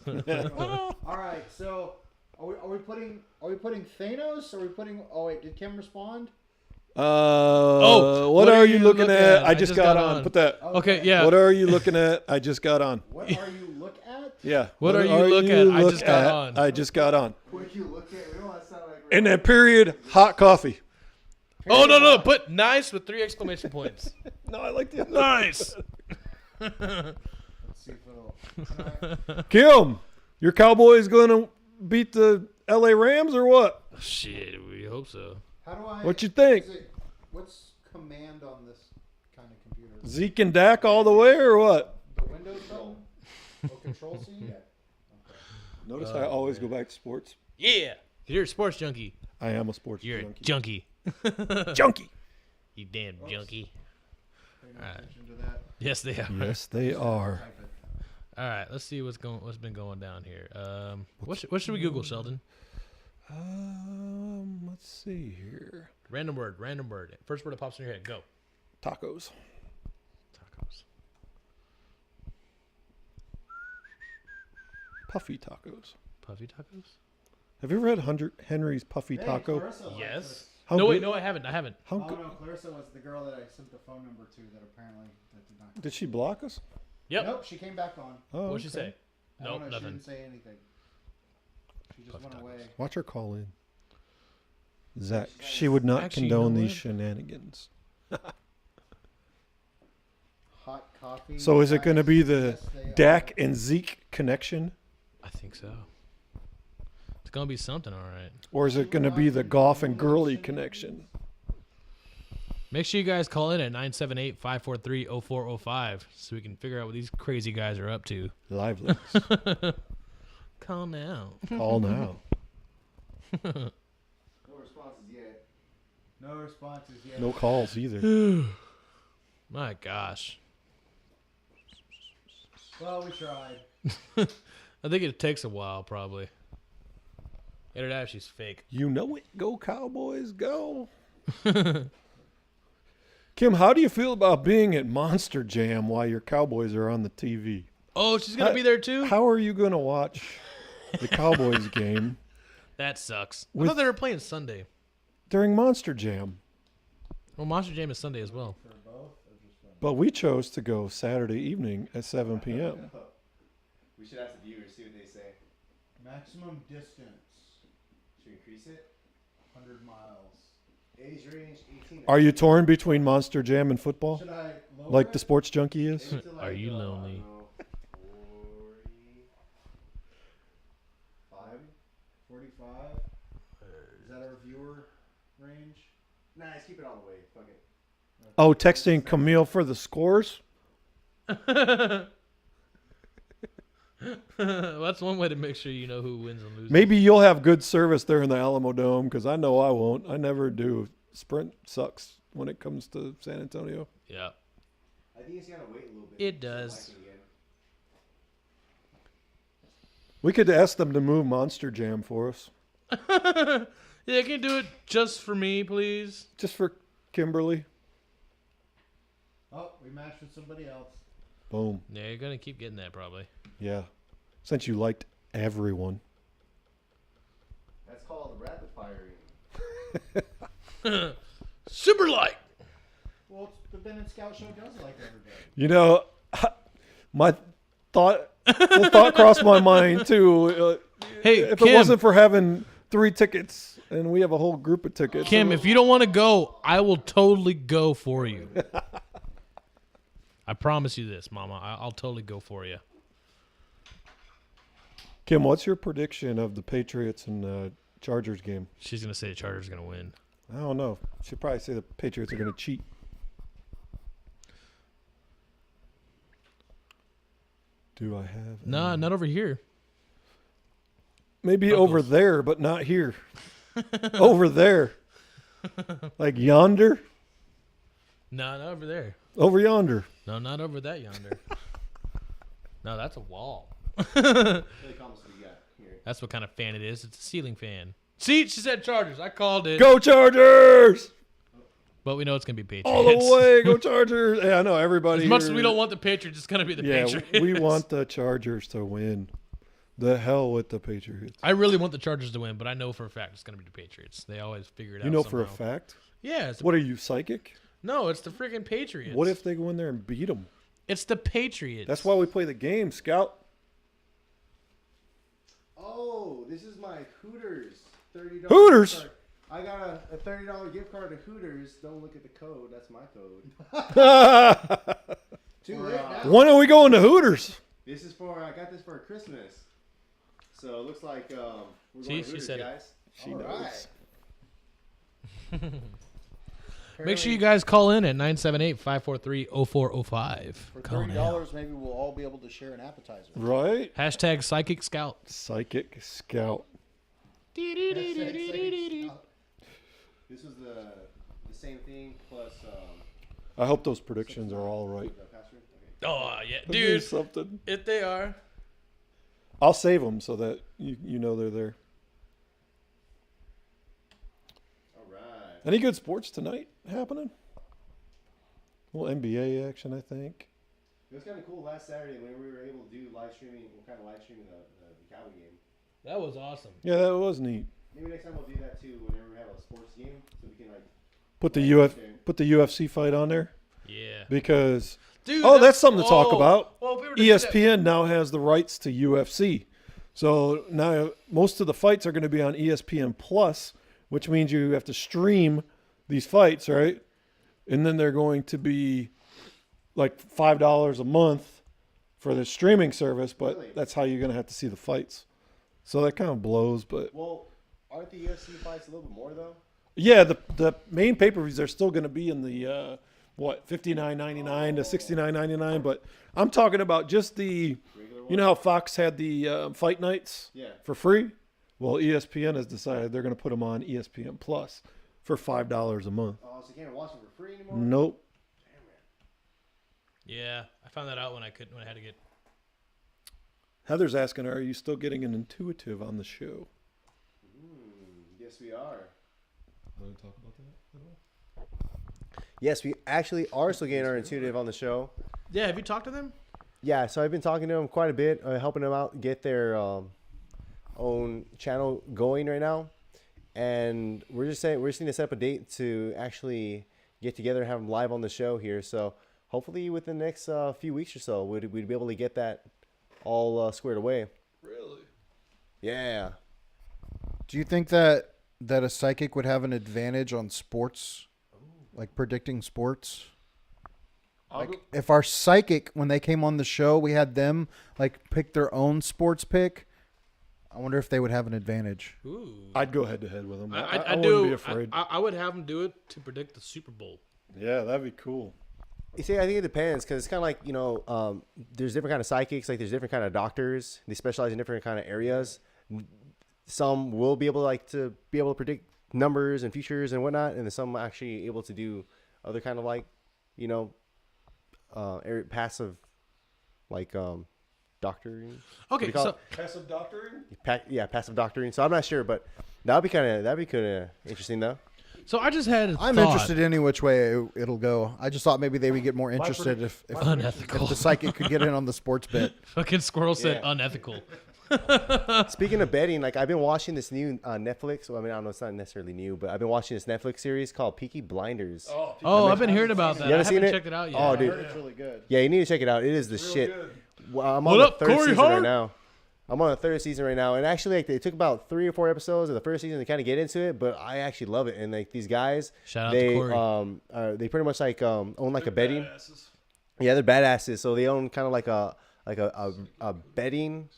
[SPEAKER 3] the. All right, so are we putting Thanos? Are we putting? Oh wait, did Kim respond?
[SPEAKER 4] What are you looking at? I just got on. Put that.
[SPEAKER 1] Okay, yeah.
[SPEAKER 4] What are you looking at? I just got on.
[SPEAKER 3] What are you look at?
[SPEAKER 4] Yeah.
[SPEAKER 1] What are you look at? I just got on.
[SPEAKER 4] I just got on.
[SPEAKER 2] What you look at? We don't want to sound like.
[SPEAKER 4] In that period, hot coffee.
[SPEAKER 1] Oh, no. Put nice with 3 exclamation points.
[SPEAKER 4] No, I like the
[SPEAKER 1] Nice.
[SPEAKER 3] Let's see if it'll.
[SPEAKER 4] Kim, your Cowboys going to beat the LA Rams or what?
[SPEAKER 1] Shit, we hope so.
[SPEAKER 3] How do I?
[SPEAKER 4] What you think?
[SPEAKER 3] What's command on this kind of computer?
[SPEAKER 4] Zeke and Dak all the way or what?
[SPEAKER 3] The Windows button? Oh, Control C. Yeah.
[SPEAKER 4] Notice I always go back to sports.
[SPEAKER 1] Yeah. You're a sports junkie.
[SPEAKER 4] I am a sports
[SPEAKER 1] You're
[SPEAKER 4] junkie.
[SPEAKER 1] a junkie.
[SPEAKER 4] Junkie.
[SPEAKER 1] You damn junkie.
[SPEAKER 3] Pay no attention to that.
[SPEAKER 1] Yes, they are.
[SPEAKER 4] Yes, they are.
[SPEAKER 3] Type it.
[SPEAKER 1] All right, let's see what's been going down here. What should we Google, Sheldon?
[SPEAKER 4] Let's see here.
[SPEAKER 1] Random word. First word that pops in your head. Go.
[SPEAKER 4] Tacos.
[SPEAKER 1] Tacos.
[SPEAKER 4] Puffy tacos.
[SPEAKER 1] Puffy tacos?
[SPEAKER 4] Have you ever had Henry's Puffy
[SPEAKER 3] Hey,
[SPEAKER 4] Taco?
[SPEAKER 3] Clarissa likes
[SPEAKER 1] Yes.
[SPEAKER 3] this.
[SPEAKER 4] How
[SPEAKER 1] No, wait,
[SPEAKER 4] good-
[SPEAKER 1] no, I haven't.
[SPEAKER 4] How
[SPEAKER 3] Oh
[SPEAKER 4] good?
[SPEAKER 3] no, Clarissa was the girl that I sent the phone number to that apparently that did not.
[SPEAKER 4] Did she block us?
[SPEAKER 1] Yep.
[SPEAKER 3] Nope, she came back on.
[SPEAKER 4] Oh,
[SPEAKER 1] What'd she say?
[SPEAKER 3] I don't
[SPEAKER 1] Nope,
[SPEAKER 3] know, She
[SPEAKER 1] nothing.
[SPEAKER 3] didn't say anything. She just went away.
[SPEAKER 4] Watch her call in. Zach, she would not
[SPEAKER 1] Actually, you
[SPEAKER 4] condone
[SPEAKER 1] know
[SPEAKER 4] these
[SPEAKER 1] what?
[SPEAKER 4] shenanigans.
[SPEAKER 3] Hot coffee.
[SPEAKER 4] So is it going to
[SPEAKER 3] guys?
[SPEAKER 4] be the
[SPEAKER 3] Yes, they
[SPEAKER 4] Dak
[SPEAKER 3] are.
[SPEAKER 4] and Zeke connection?
[SPEAKER 1] I think so. It's gonna be something, all right.
[SPEAKER 4] Or is it going to be the golf and girly connection?
[SPEAKER 1] Make sure you guys call in at 978-543-0405 so we can figure out what these crazy guys are up to.
[SPEAKER 4] Live links.
[SPEAKER 1] Call now.
[SPEAKER 4] Call now.
[SPEAKER 2] No responses yet.
[SPEAKER 3] No responses yet.
[SPEAKER 4] No calls either.
[SPEAKER 1] My gosh.
[SPEAKER 3] Well, we tried.
[SPEAKER 1] I think it takes a while, probably. Either that or she's fake.
[SPEAKER 4] You know it. Go Cowboys, go. Kim, how do you feel about being at Monster Jam while your Cowboys are on the TV?
[SPEAKER 1] Oh, she's going to be there too?
[SPEAKER 4] How are you going to watch the Cowboys game?
[SPEAKER 1] That sucks. I
[SPEAKER 4] With-
[SPEAKER 1] thought they were playing Sunday.
[SPEAKER 4] during Monster Jam.
[SPEAKER 1] Well, Monster Jam is Sunday as well.
[SPEAKER 4] But we chose to go Saturday evening at 7 p.m.
[SPEAKER 2] We should ask the viewers, see what they say.
[SPEAKER 6] Maximum distance,
[SPEAKER 2] Should we increase it?
[SPEAKER 6] 100 miles.
[SPEAKER 2] Age range 18.
[SPEAKER 4] Are you torn between Monster Jam and football?
[SPEAKER 6] Should I lower
[SPEAKER 4] Like
[SPEAKER 6] it?
[SPEAKER 4] the sports junkie is?
[SPEAKER 2] Maybe to
[SPEAKER 1] Are you
[SPEAKER 2] I don't
[SPEAKER 1] lonely?
[SPEAKER 2] know, 45?
[SPEAKER 6] 45? Is that our viewer range?
[SPEAKER 2] Nah, let's keep it all the way. Fuck it.
[SPEAKER 4] Oh, texting Camille for the scores?
[SPEAKER 1] That's one way to make sure you know who wins and loses.
[SPEAKER 4] Maybe you'll have good service there in the Alamo Dome because I know I won't. I never do. Sprint sucks when it comes to San Antonio.
[SPEAKER 1] Yeah.
[SPEAKER 2] I think it's gotta wait a little bit.
[SPEAKER 1] It does.
[SPEAKER 4] We could ask them to move Monster Jam for us.
[SPEAKER 1] Yeah, can you do it just for me, please?
[SPEAKER 4] Just for Kimberly.
[SPEAKER 6] Oh, we matched with somebody else.
[SPEAKER 4] Boom.
[SPEAKER 1] Yeah, you're gonna keep getting that probably.
[SPEAKER 4] Yeah. Since you liked everyone.
[SPEAKER 2] That's called rapid firing.
[SPEAKER 1] Super light.
[SPEAKER 6] Well, the Ben and Scout show does like everybody.
[SPEAKER 4] You know, the thought crossed my mind too.
[SPEAKER 1] Hey,
[SPEAKER 4] If
[SPEAKER 1] Kim,
[SPEAKER 4] it wasn't for having 3 tickets and we have a whole group of tickets.
[SPEAKER 1] Kim, if you don't want to go, I will totally go for you. I promise you this, Mama. I'll totally go for you.
[SPEAKER 4] Kim, what's your prediction of the Patriots and Chargers game?
[SPEAKER 1] She's gonna say the Chargers gonna win.
[SPEAKER 4] I don't know. She'll probably say the Patriots are going to cheat. Do I have?
[SPEAKER 1] Nah, not over here.
[SPEAKER 4] Maybe
[SPEAKER 1] Knuckles.
[SPEAKER 4] over there, but not here. Over there. Like yonder?
[SPEAKER 1] No, not over there.
[SPEAKER 4] Over yonder.
[SPEAKER 1] No, not over that yonder. No, that's a wall. That's what kind of fan it is. It's a ceiling fan. See, she said Chargers. I called it.
[SPEAKER 4] Go Chargers!
[SPEAKER 1] But we know it's going to be Patriots.
[SPEAKER 4] All the way. Go Chargers. Yeah, I know everybody.
[SPEAKER 1] As much as
[SPEAKER 4] here-
[SPEAKER 1] we don't want the Patriots, it's going to be the
[SPEAKER 4] Yeah,
[SPEAKER 1] Patriots.
[SPEAKER 4] we want the Chargers to win. The hell with the Patriots.
[SPEAKER 1] I really want the Chargers to win, but I know for a fact it's going to be the Patriots. They always figure it out.
[SPEAKER 4] You know
[SPEAKER 1] somehow.
[SPEAKER 4] for a fact?
[SPEAKER 1] Yeah.
[SPEAKER 4] What are you, psychic?
[SPEAKER 1] No, it's the freaking Patriots.
[SPEAKER 4] What if they go in there and beat them?
[SPEAKER 1] It's the Patriots.
[SPEAKER 4] That's why we play the game, Scout.
[SPEAKER 2] Oh, this is my Hooters $30.
[SPEAKER 4] Hooters?
[SPEAKER 2] Gift card. I got a $30 gift card to Hooters. Don't look at the code. That's my code.
[SPEAKER 6] Too late now.
[SPEAKER 4] When are we going to Hooters?
[SPEAKER 2] This is for I got this for Christmas. So it looks like we're
[SPEAKER 1] See,
[SPEAKER 2] going to
[SPEAKER 1] she
[SPEAKER 2] Hooters,
[SPEAKER 1] said it.
[SPEAKER 2] guys.
[SPEAKER 4] She
[SPEAKER 6] All
[SPEAKER 4] knows.
[SPEAKER 6] right.
[SPEAKER 1] Make sure you guys call in at 978-543-0405.
[SPEAKER 6] For
[SPEAKER 1] Call
[SPEAKER 6] $30,
[SPEAKER 1] now.
[SPEAKER 6] maybe we'll all be able to share an appetizer.
[SPEAKER 4] Right?
[SPEAKER 1] Hashtag Psychic Scout.
[SPEAKER 4] Psychic Scout.
[SPEAKER 2] This was the same thing plus
[SPEAKER 4] I hope those predictions are all right.
[SPEAKER 2] the password. Okay.
[SPEAKER 1] Oh, yeah.
[SPEAKER 4] Do
[SPEAKER 1] Dude,
[SPEAKER 4] something.
[SPEAKER 1] if they are.
[SPEAKER 4] I'll save them so that you know they're there.
[SPEAKER 2] All right.
[SPEAKER 4] Any good sports tonight happening? Well, NBA action, I think.
[SPEAKER 2] It was kind of cool last Saturday when we were able to do live streaming. We're kind of live streaming the Cowboy game.
[SPEAKER 1] That was awesome.
[SPEAKER 4] Yeah, that was neat.
[SPEAKER 2] Maybe next time we'll do that too. Whenever we have a sports game, so we can like.
[SPEAKER 4] Put the UFC fight on there
[SPEAKER 1] Yeah.
[SPEAKER 4] because
[SPEAKER 1] Dude,
[SPEAKER 4] that's something to talk about.
[SPEAKER 1] Well, if we were to do that-
[SPEAKER 4] ESPN now has the rights to UFC. So now most of the fights are going to be on ESPN Plus, which means you have to stream these fights, right? And then they're going to be like $5 a month for the streaming service, but
[SPEAKER 2] Really?
[SPEAKER 4] that's how you're going to have to see the fights. So that kind of blows, but
[SPEAKER 2] Well, aren't the UFC fights a little bit more though?
[SPEAKER 4] yeah, the main pay-per-views are still going to be in the $59.99 to $69.99, but I'm talking about just the you know how Fox had the fight nights
[SPEAKER 2] Yeah.
[SPEAKER 4] for free? Well, ESPN has decided they're going to put them on ESPN Plus for $5 a month.
[SPEAKER 2] Oh, so you can't watch it for free anymore?
[SPEAKER 4] Nope.
[SPEAKER 1] Yeah, I found that out when I had to get.
[SPEAKER 4] Heather's asking, are you still getting an intuitive on the show?
[SPEAKER 2] Yes, we are.
[SPEAKER 4] Want to talk about that at all?
[SPEAKER 2] Yes, we actually are still getting our intuitive on the show.
[SPEAKER 1] Yeah, have you talked to them?
[SPEAKER 2] Yeah, so I've been talking to them quite a bit, helping them out get their own channel going right now. and we're just going to set up a date to actually get together and have him live on the show here. So hopefully within the next few weeks or so, we'd be able to get that all squared away.
[SPEAKER 4] Really?
[SPEAKER 2] Yeah.
[SPEAKER 3] Do you think that a psychic would have an advantage on sports, like predicting sports? Like if our psychic, when they came on the show, we had them like pick their own sports pick. I wonder if they would have an advantage.
[SPEAKER 1] Ooh.
[SPEAKER 4] I'd go head to head with them. I
[SPEAKER 1] do.
[SPEAKER 4] wouldn't be afraid.
[SPEAKER 1] I would have them do it to predict the Super Bowl.
[SPEAKER 4] Yeah, that'd be cool.
[SPEAKER 2] You see, I think it depends because it's kind of like, there's different kind of psychics. Like there's different kind of doctors. They specialize in different kind of areas. Some will be able to predict numbers and futures and whatnot, and then some are actually able to do other kind of like, passive, like doctoring.
[SPEAKER 1] Okay, so
[SPEAKER 4] Passive doctoring?
[SPEAKER 2] Passive doctoring. So I'm not sure, but that'd be kind of interesting though.
[SPEAKER 1] So I just had a
[SPEAKER 3] I'm
[SPEAKER 1] thought.
[SPEAKER 3] interested any which way it'll go. I just thought maybe they would get more interested if
[SPEAKER 1] Unethical.
[SPEAKER 3] the psychic could get in on the sports bet.
[SPEAKER 1] Fucking squirrel said unethical.
[SPEAKER 2] Speaking of betting, like I've been watching this new Netflix. Well, I mean, I don't know, it's not necessarily new, but I've been watching this Netflix series called Peaky Blinders.
[SPEAKER 1] Oh, I've been hearing about that.
[SPEAKER 2] You
[SPEAKER 1] I
[SPEAKER 2] haven't seen
[SPEAKER 1] haven't
[SPEAKER 2] it?
[SPEAKER 1] checked it out yet.
[SPEAKER 2] Oh, dude,
[SPEAKER 3] It's really good.
[SPEAKER 2] yeah, you need to check it out. It is the shit.
[SPEAKER 4] good.
[SPEAKER 2] Well, I'm
[SPEAKER 1] What
[SPEAKER 2] on the
[SPEAKER 1] up,
[SPEAKER 2] third
[SPEAKER 1] Corey
[SPEAKER 2] season
[SPEAKER 1] Hart?
[SPEAKER 2] right now. I'm on the third season right now, and actually, like, it took about 3 or 4 episodes of the first season to kind of get into it, but I actually love it. And like these guys,
[SPEAKER 1] Shout out to Corey.
[SPEAKER 2] they pretty much like own like a betting. Yeah, they're badasses. So they own kind of like a betting.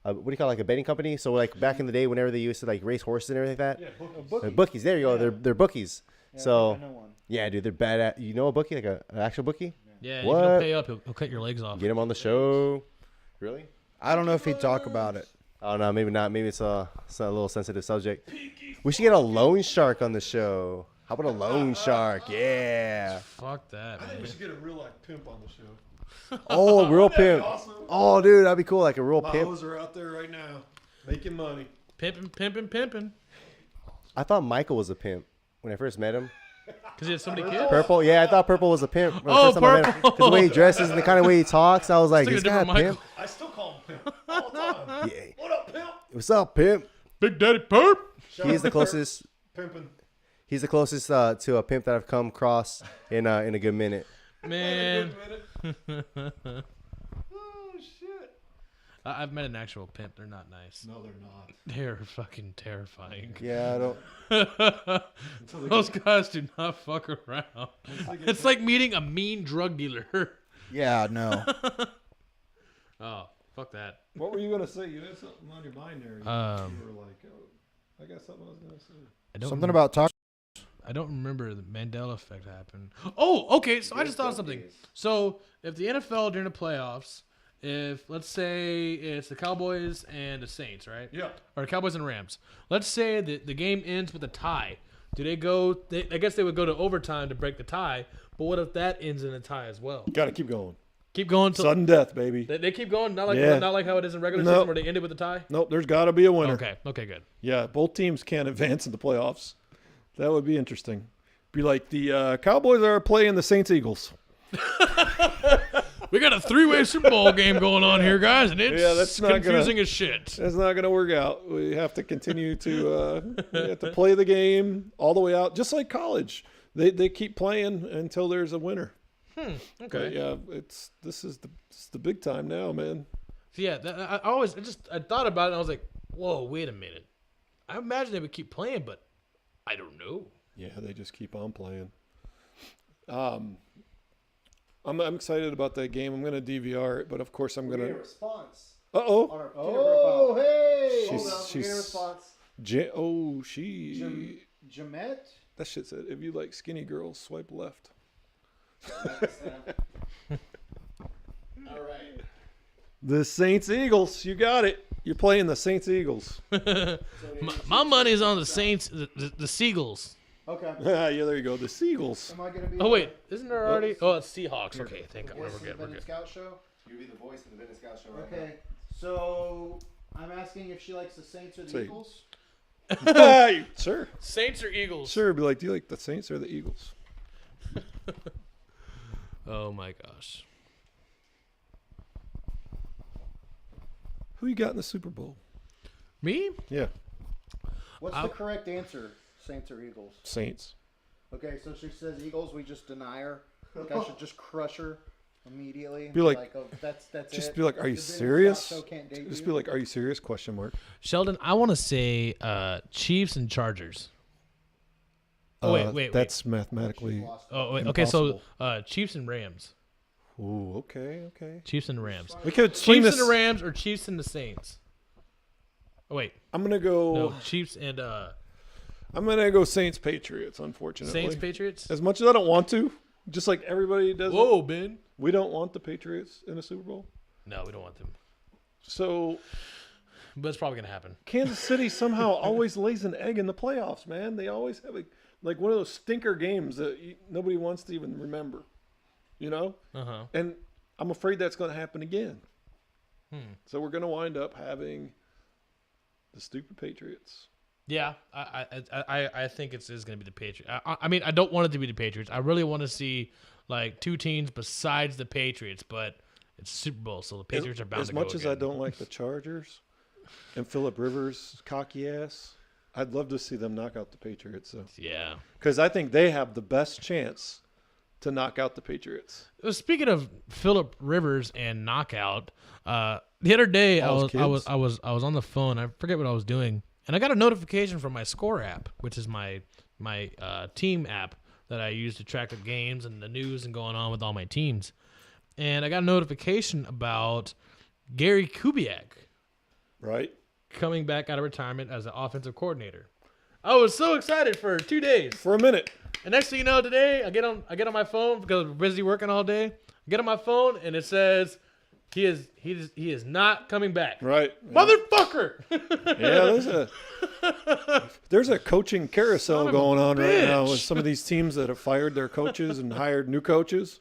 [SPEAKER 2] What do you call it, like a betting company? So like back in the day, whenever they used to like race horses and everything like that.
[SPEAKER 4] Yeah,
[SPEAKER 2] Bookies. There you go. They're bookies. So
[SPEAKER 3] I know one.
[SPEAKER 2] yeah, dude, they're bad. You know a bookie, like an actual bookie?
[SPEAKER 1] Yeah, if
[SPEAKER 2] What?
[SPEAKER 1] you don't pay up, he'll cut your legs off.
[SPEAKER 2] Get him on the show. Really?
[SPEAKER 3] I don't know if he'd talk about it.
[SPEAKER 2] Oh no, maybe not. Maybe it's a little sensitive subject. We should get a loan shark on the show. How about a loan shark? Yeah.
[SPEAKER 1] Fuck that,
[SPEAKER 4] I think we
[SPEAKER 1] man.
[SPEAKER 4] should get a real life pimp on the show.
[SPEAKER 2] Oh, a real pimp.
[SPEAKER 4] Awesome.
[SPEAKER 2] Oh, dude, that'd be cool. Like a real
[SPEAKER 4] My
[SPEAKER 2] pimp.
[SPEAKER 4] hoes are out there right now making money.
[SPEAKER 1] Pimping.
[SPEAKER 2] I thought Michael was a pimp when I first met him.
[SPEAKER 1] Because he had so many kids?
[SPEAKER 2] Purple. Yeah, I thought Purple was a pimp. when the
[SPEAKER 1] Oh,
[SPEAKER 2] first time I met him.
[SPEAKER 1] Purple.
[SPEAKER 2] 'Cause the way he dresses and the kind of way he talks, I was like,
[SPEAKER 1] It's
[SPEAKER 2] is
[SPEAKER 1] like a
[SPEAKER 2] that a
[SPEAKER 1] different
[SPEAKER 2] pimp?
[SPEAKER 4] I still call him pimp all the time.
[SPEAKER 2] Yeah.
[SPEAKER 4] What up, pimp?
[SPEAKER 2] What's up, pimp?
[SPEAKER 1] Big Daddy Perp.
[SPEAKER 2] He's the closest.
[SPEAKER 4] Pimping.
[SPEAKER 2] He's the closest to a pimp that I've come across in a good minute.
[SPEAKER 1] Man,
[SPEAKER 4] Oh, shit.
[SPEAKER 1] I've met an actual pimp. They're not nice.
[SPEAKER 4] No, they're not.
[SPEAKER 1] They're fucking terrifying.
[SPEAKER 2] Yeah, I don't.
[SPEAKER 1] Those guys do not fuck around. It's like meeting a mean drug dealer.
[SPEAKER 3] Yeah, no.
[SPEAKER 1] Oh, fuck that.
[SPEAKER 4] What were you going to say? You had something on your mind there. You were like, oh, I got something I was going to say.
[SPEAKER 1] I don't
[SPEAKER 3] Something about talk.
[SPEAKER 1] I don't remember the Mandela effect happened. Oh, okay. So I just thought of something. So if the NFL during the playoffs, if let's say it's the Cowboys and the Saints, right?
[SPEAKER 4] Yeah.
[SPEAKER 1] Or the Cowboys and Rams. Let's say that the game ends with a tie. Do they go? I guess they would go to overtime to break the tie. But what if that ends in a tie as well?
[SPEAKER 4] Got to keep going.
[SPEAKER 1] Keep going till
[SPEAKER 4] Sudden death, baby.
[SPEAKER 1] they keep going. Not like
[SPEAKER 4] Yeah.
[SPEAKER 1] not like how it is in regular
[SPEAKER 4] Nope.
[SPEAKER 1] season where they ended with a tie.
[SPEAKER 4] Nope, there's got to be a winner.
[SPEAKER 1] Okay. Okay. Good.
[SPEAKER 4] Yeah, both teams can't advance in the playoffs. That would be interesting. Be like the Cowboys are playing the Saints Eagles.
[SPEAKER 1] We got a 3-way Super Bowl game going on here, guys, and it's
[SPEAKER 4] Yeah, that's not
[SPEAKER 1] confusing
[SPEAKER 4] gonna-
[SPEAKER 1] as shit.
[SPEAKER 4] That's not going to work out. We have to continue to we have to play the game all the way out, just like college. They keep playing until there's a winner.
[SPEAKER 1] Okay.
[SPEAKER 4] But yeah, this is the big time now, man.
[SPEAKER 1] So yeah, I thought about it and I was like, whoa, wait a minute. I imagine they would keep playing, but I don't know.
[SPEAKER 4] Yeah, they just keep on playing. I'm excited about that game. I'm going to DVR it, but of course I'm going to.
[SPEAKER 2] response.
[SPEAKER 4] Uh-oh.
[SPEAKER 3] Oh, hey.
[SPEAKER 4] She's she.
[SPEAKER 3] Jamet?
[SPEAKER 4] That shit said, if you like skinny girls, swipe left.
[SPEAKER 2] All right.
[SPEAKER 4] The Saints Eagles. You got it. You're playing the Saints Eagles.
[SPEAKER 1] My money's on the Saints, the Seagulls.
[SPEAKER 3] Okay.
[SPEAKER 4] Yeah, there you go. The Seagulls.
[SPEAKER 3] Am I going to be
[SPEAKER 1] Oh wait, isn't there already? Oh, it's Seahawks. Okay, thank God.
[SPEAKER 3] voice
[SPEAKER 1] We're
[SPEAKER 3] of the
[SPEAKER 1] good. We're
[SPEAKER 3] Bennett
[SPEAKER 1] good.
[SPEAKER 3] Scout Show?
[SPEAKER 2] You'll be the voice of the Bennett Scout Show right
[SPEAKER 3] Okay. So I'm asking if she likes the Saints or the
[SPEAKER 4] Say-
[SPEAKER 3] Eagles?
[SPEAKER 4] Sure.
[SPEAKER 1] Saints or Eagles?
[SPEAKER 4] Sure. Be like, do you like the Saints or the Eagles?
[SPEAKER 1] Oh my gosh.
[SPEAKER 4] Who you got in the Super Bowl?
[SPEAKER 1] Me?
[SPEAKER 4] Yeah.
[SPEAKER 3] What's the correct answer? Saints or Eagles?
[SPEAKER 4] Saints.
[SPEAKER 3] Okay, so she says Eagles. We just deny her. Like I should just crush her immediately.
[SPEAKER 4] Be like,
[SPEAKER 3] oh, that's
[SPEAKER 4] just
[SPEAKER 3] it.
[SPEAKER 4] be like, are you
[SPEAKER 3] The Vince
[SPEAKER 4] serious?
[SPEAKER 3] Scott show can't date
[SPEAKER 4] Just
[SPEAKER 3] you?
[SPEAKER 4] be like, are you serious? Question mark.
[SPEAKER 1] Sheldon, I want to say Chiefs and Chargers. Oh, wait.
[SPEAKER 4] That's mathematically.
[SPEAKER 1] Oh, wait. Okay, so
[SPEAKER 4] impossible.
[SPEAKER 1] Chiefs and Rams.
[SPEAKER 4] Ooh, okay.
[SPEAKER 1] Chiefs and Rams.
[SPEAKER 4] We could swing
[SPEAKER 1] Chiefs
[SPEAKER 4] this.
[SPEAKER 1] and the Rams or Chiefs and the Saints. Oh, wait.
[SPEAKER 4] I'm gonna go.
[SPEAKER 1] No, Chiefs and
[SPEAKER 4] I'm gonna go Saints Patriots. Unfortunately,
[SPEAKER 1] Saints Patriots.
[SPEAKER 4] As much as I don't want to, just like everybody does.
[SPEAKER 1] Whoa, Ben.
[SPEAKER 4] We don't want the Patriots in a Super Bowl.
[SPEAKER 1] No, we don't want them.
[SPEAKER 4] So,
[SPEAKER 1] But it's probably gonna happen.
[SPEAKER 4] Kansas City somehow always lays an egg in the playoffs, man. They always have like one of those stinker games that nobody wants to even remember. You know? And I'm afraid that's going to happen again. So we're going to wind up having the stupid Patriots.
[SPEAKER 1] Yeah, I think it's going to be the Patriots. I mean, I don't want it to be the Patriots. I really want to see like two teams besides the Patriots, but it's Super Bowl, so the Patriots are bound to go
[SPEAKER 4] As much as I
[SPEAKER 1] again.
[SPEAKER 4] don't like the Chargers and Phillip Rivers' cocky ass, I'd love to see them knock out the Patriots. So.
[SPEAKER 1] Yeah.
[SPEAKER 4] Because I think they have the best chance to knock out the Patriots.
[SPEAKER 1] Speaking of Phillip Rivers and knockout, the other day I was on the phone. I forget what I was doing, and I got a notification from my Score app, which is my team app that I use to track the games and the news and going on with all my teams. And I got a notification about Gary Kubiak,
[SPEAKER 4] right,
[SPEAKER 1] coming back out of retirement as an offensive coordinator. I was so excited for 2 days.
[SPEAKER 4] For a minute.
[SPEAKER 1] And next thing you know, today I get on my phone because we're busy working all day. I get on my phone and it says he is not coming back.
[SPEAKER 4] Right.
[SPEAKER 1] Motherfucker.
[SPEAKER 4] Yeah, there's a coaching carousel going on right now with
[SPEAKER 1] bitch.
[SPEAKER 4] some of these teams that have fired their coaches and hired new coaches.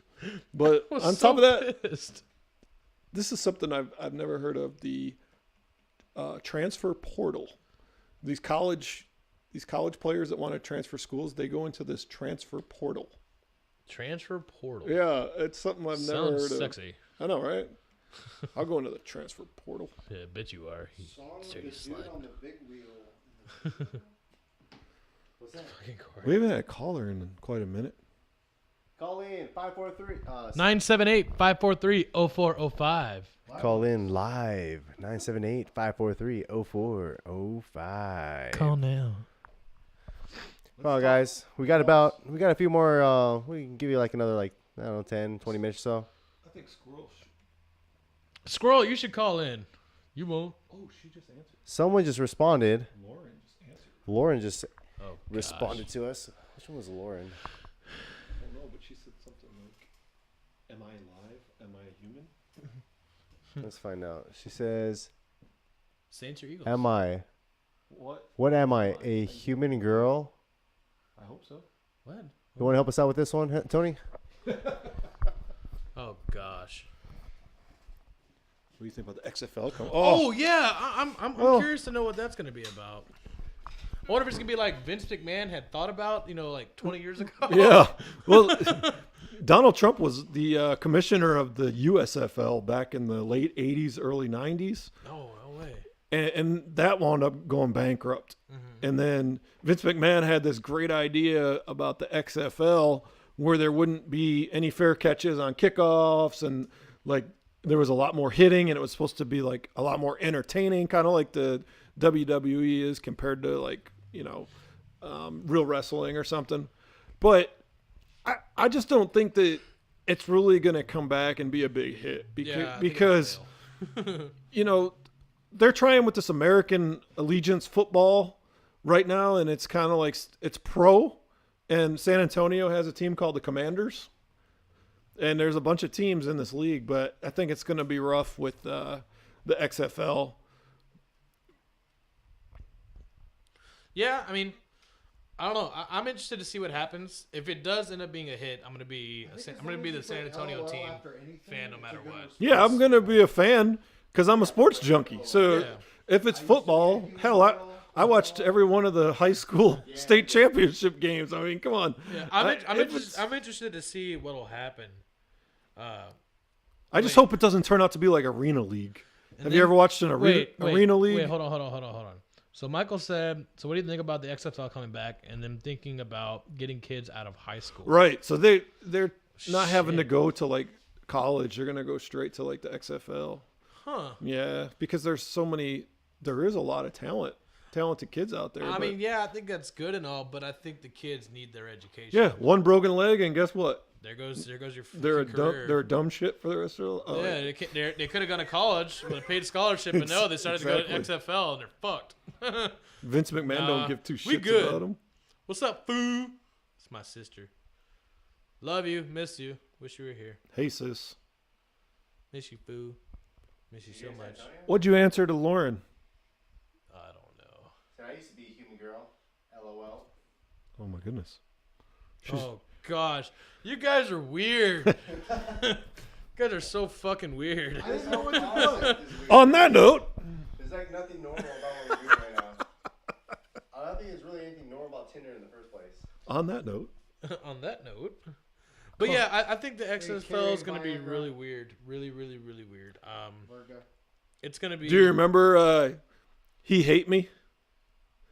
[SPEAKER 4] But
[SPEAKER 1] I was
[SPEAKER 4] on
[SPEAKER 1] so
[SPEAKER 4] top of that,
[SPEAKER 1] pissed.
[SPEAKER 4] this is something I've never heard of, the transfer portal. These college players that want to transfer schools, they go into this transfer portal.
[SPEAKER 1] Transfer portal.
[SPEAKER 4] Yeah, it's something I've never heard
[SPEAKER 1] Sounds
[SPEAKER 4] of.
[SPEAKER 1] sexy.
[SPEAKER 4] I know, right? I'll go into the transfer portal.
[SPEAKER 1] Yeah, I bet you are. You serious slut.
[SPEAKER 3] on the big wheel. What's that?
[SPEAKER 1] Fucking Corey.
[SPEAKER 4] We haven't had a caller in quite a minute.
[SPEAKER 3] Call in 543.
[SPEAKER 1] 978-543-0405.
[SPEAKER 2] Call in live 978-543-0405.
[SPEAKER 1] Call now.
[SPEAKER 2] Well, guys, we got a few more. We can give you like another 10, 20 minutes or so.
[SPEAKER 4] I think Squirrel.
[SPEAKER 1] Squirrel, you should call in. You won't.
[SPEAKER 4] Oh, she just answered.
[SPEAKER 2] Someone just responded.
[SPEAKER 4] Lauren just answered.
[SPEAKER 2] Lauren just
[SPEAKER 1] Oh,
[SPEAKER 2] responded to us. Which one was Lauren?
[SPEAKER 4] I don't know, but she said something like, "Am I alive? Am I a human?"
[SPEAKER 2] Let's find out. She says,
[SPEAKER 1] Saints or Eagles?
[SPEAKER 2] "Am I?
[SPEAKER 4] What?
[SPEAKER 2] What am I? A human girl?"
[SPEAKER 4] I hope so.
[SPEAKER 1] What?
[SPEAKER 2] You want to help us out with this one, Tony?
[SPEAKER 1] Oh gosh.
[SPEAKER 4] What do you think about the XFL?
[SPEAKER 1] Oh yeah, I'm curious to know what that's gonna be about. I wonder if it's gonna be like Vince McMahon had thought about, like 20 years ago.
[SPEAKER 4] Yeah. Well, Donald Trump was the commissioner of the USFL back in the late 80s, early 90s.
[SPEAKER 1] No way.
[SPEAKER 4] And that wound up going bankrupt.
[SPEAKER 1] Mm-hmm.
[SPEAKER 4] And then Vince McMahon had this great idea about the XFL where there wouldn't be any fair catches on kickoffs, and there was a lot more hitting, and it was supposed to be like a lot more entertaining, kind of like the WWE is compared to real wrestling or something. But I just don't think that it's really going to come back and be a big hit because they're trying with this American Allegiance football right now, and it's kind of like it's pro, and San Antonio has a team called the Commanders, and there's a bunch of teams in this league, but I think it's going to be rough with the XFL.
[SPEAKER 1] Yeah, I mean, I don't know. I'm interested to see what happens. If it does end up being a hit, I'm gonna be the San Antonio team fan no matter what.
[SPEAKER 4] Yeah, I'm going to be a fan because I'm a sports junkie. So if it's football, hell, I watched every one of the high school state championship games. I mean, come on.
[SPEAKER 1] Yeah, I'm interested to see what'll happen.
[SPEAKER 4] I just hope it doesn't turn out to be like Arena League. Have you ever watched an Arena League?
[SPEAKER 1] Wait, hold on. So Michael said, so what do you think about the XFL coming back and them thinking about getting kids out of high school?
[SPEAKER 4] Right. So they're not having to
[SPEAKER 1] Shit.
[SPEAKER 4] go to like college. They're gonna go straight to like the XFL.
[SPEAKER 1] Huh.
[SPEAKER 4] Yeah, because there is a lot of talented kids out there.
[SPEAKER 1] I
[SPEAKER 4] but-
[SPEAKER 1] mean, yeah, I think that's good and all, but I think the kids need their education.
[SPEAKER 4] yeah, one broken leg, and guess what?
[SPEAKER 1] There goes your
[SPEAKER 4] They're a
[SPEAKER 1] fucking
[SPEAKER 4] dumb,
[SPEAKER 1] career.
[SPEAKER 4] they're a dumb shit for the rest of their life.
[SPEAKER 1] Yeah, they could have gone to college with a paid scholarship, but no, they started to go to
[SPEAKER 4] Exactly.
[SPEAKER 1] XFL and they're fucked.
[SPEAKER 4] Vince McMahon
[SPEAKER 1] Nah,
[SPEAKER 4] don't give two
[SPEAKER 1] we
[SPEAKER 4] shits
[SPEAKER 1] good.
[SPEAKER 4] about them.
[SPEAKER 1] What's up, foo? It's my sister. Love you, miss you. Wish you were here.
[SPEAKER 4] Hey sis,
[SPEAKER 1] Miss you, foo. Miss you so much.
[SPEAKER 4] what'd you answer to Lauren?
[SPEAKER 1] I don't know.
[SPEAKER 2] I used to be a human girl. LOL.
[SPEAKER 4] Oh my goodness.
[SPEAKER 1] Oh gosh, you guys are weird. You guys are so fucking weird.
[SPEAKER 2] I didn't know what to do.
[SPEAKER 4] On that note,
[SPEAKER 2] There's like nothing normal about what we're doing right now. I don't think there's really anything normal about Tinder in the first place.
[SPEAKER 4] on that note,
[SPEAKER 1] On that note. But yeah, I think the XFL is
[SPEAKER 6] carry
[SPEAKER 1] gonna be
[SPEAKER 6] Viagra.
[SPEAKER 1] really weird. Really, really, really weird. It's gonna be.
[SPEAKER 4] do you remember He Hate Me?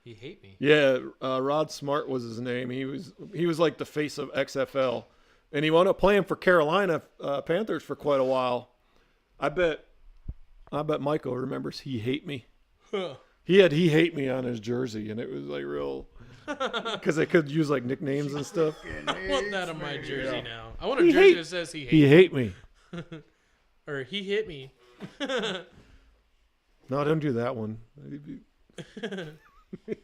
[SPEAKER 1] He hate me.
[SPEAKER 4] Yeah, Rod Smart was his name. He was like the face of XFL, and he wound up playing for Carolina Panthers for quite a while. I bet Michael remembers He Hate Me.
[SPEAKER 1] Huh.
[SPEAKER 4] He had He Hate Me on his jersey, and it was like real because they could use like nicknames and stuff.
[SPEAKER 1] I want that on my jersey now. I want a
[SPEAKER 4] He
[SPEAKER 1] jersey
[SPEAKER 4] hate-
[SPEAKER 1] that says he hate
[SPEAKER 4] He Hate Me.
[SPEAKER 1] or he hit me.
[SPEAKER 4] No, don't do that one. He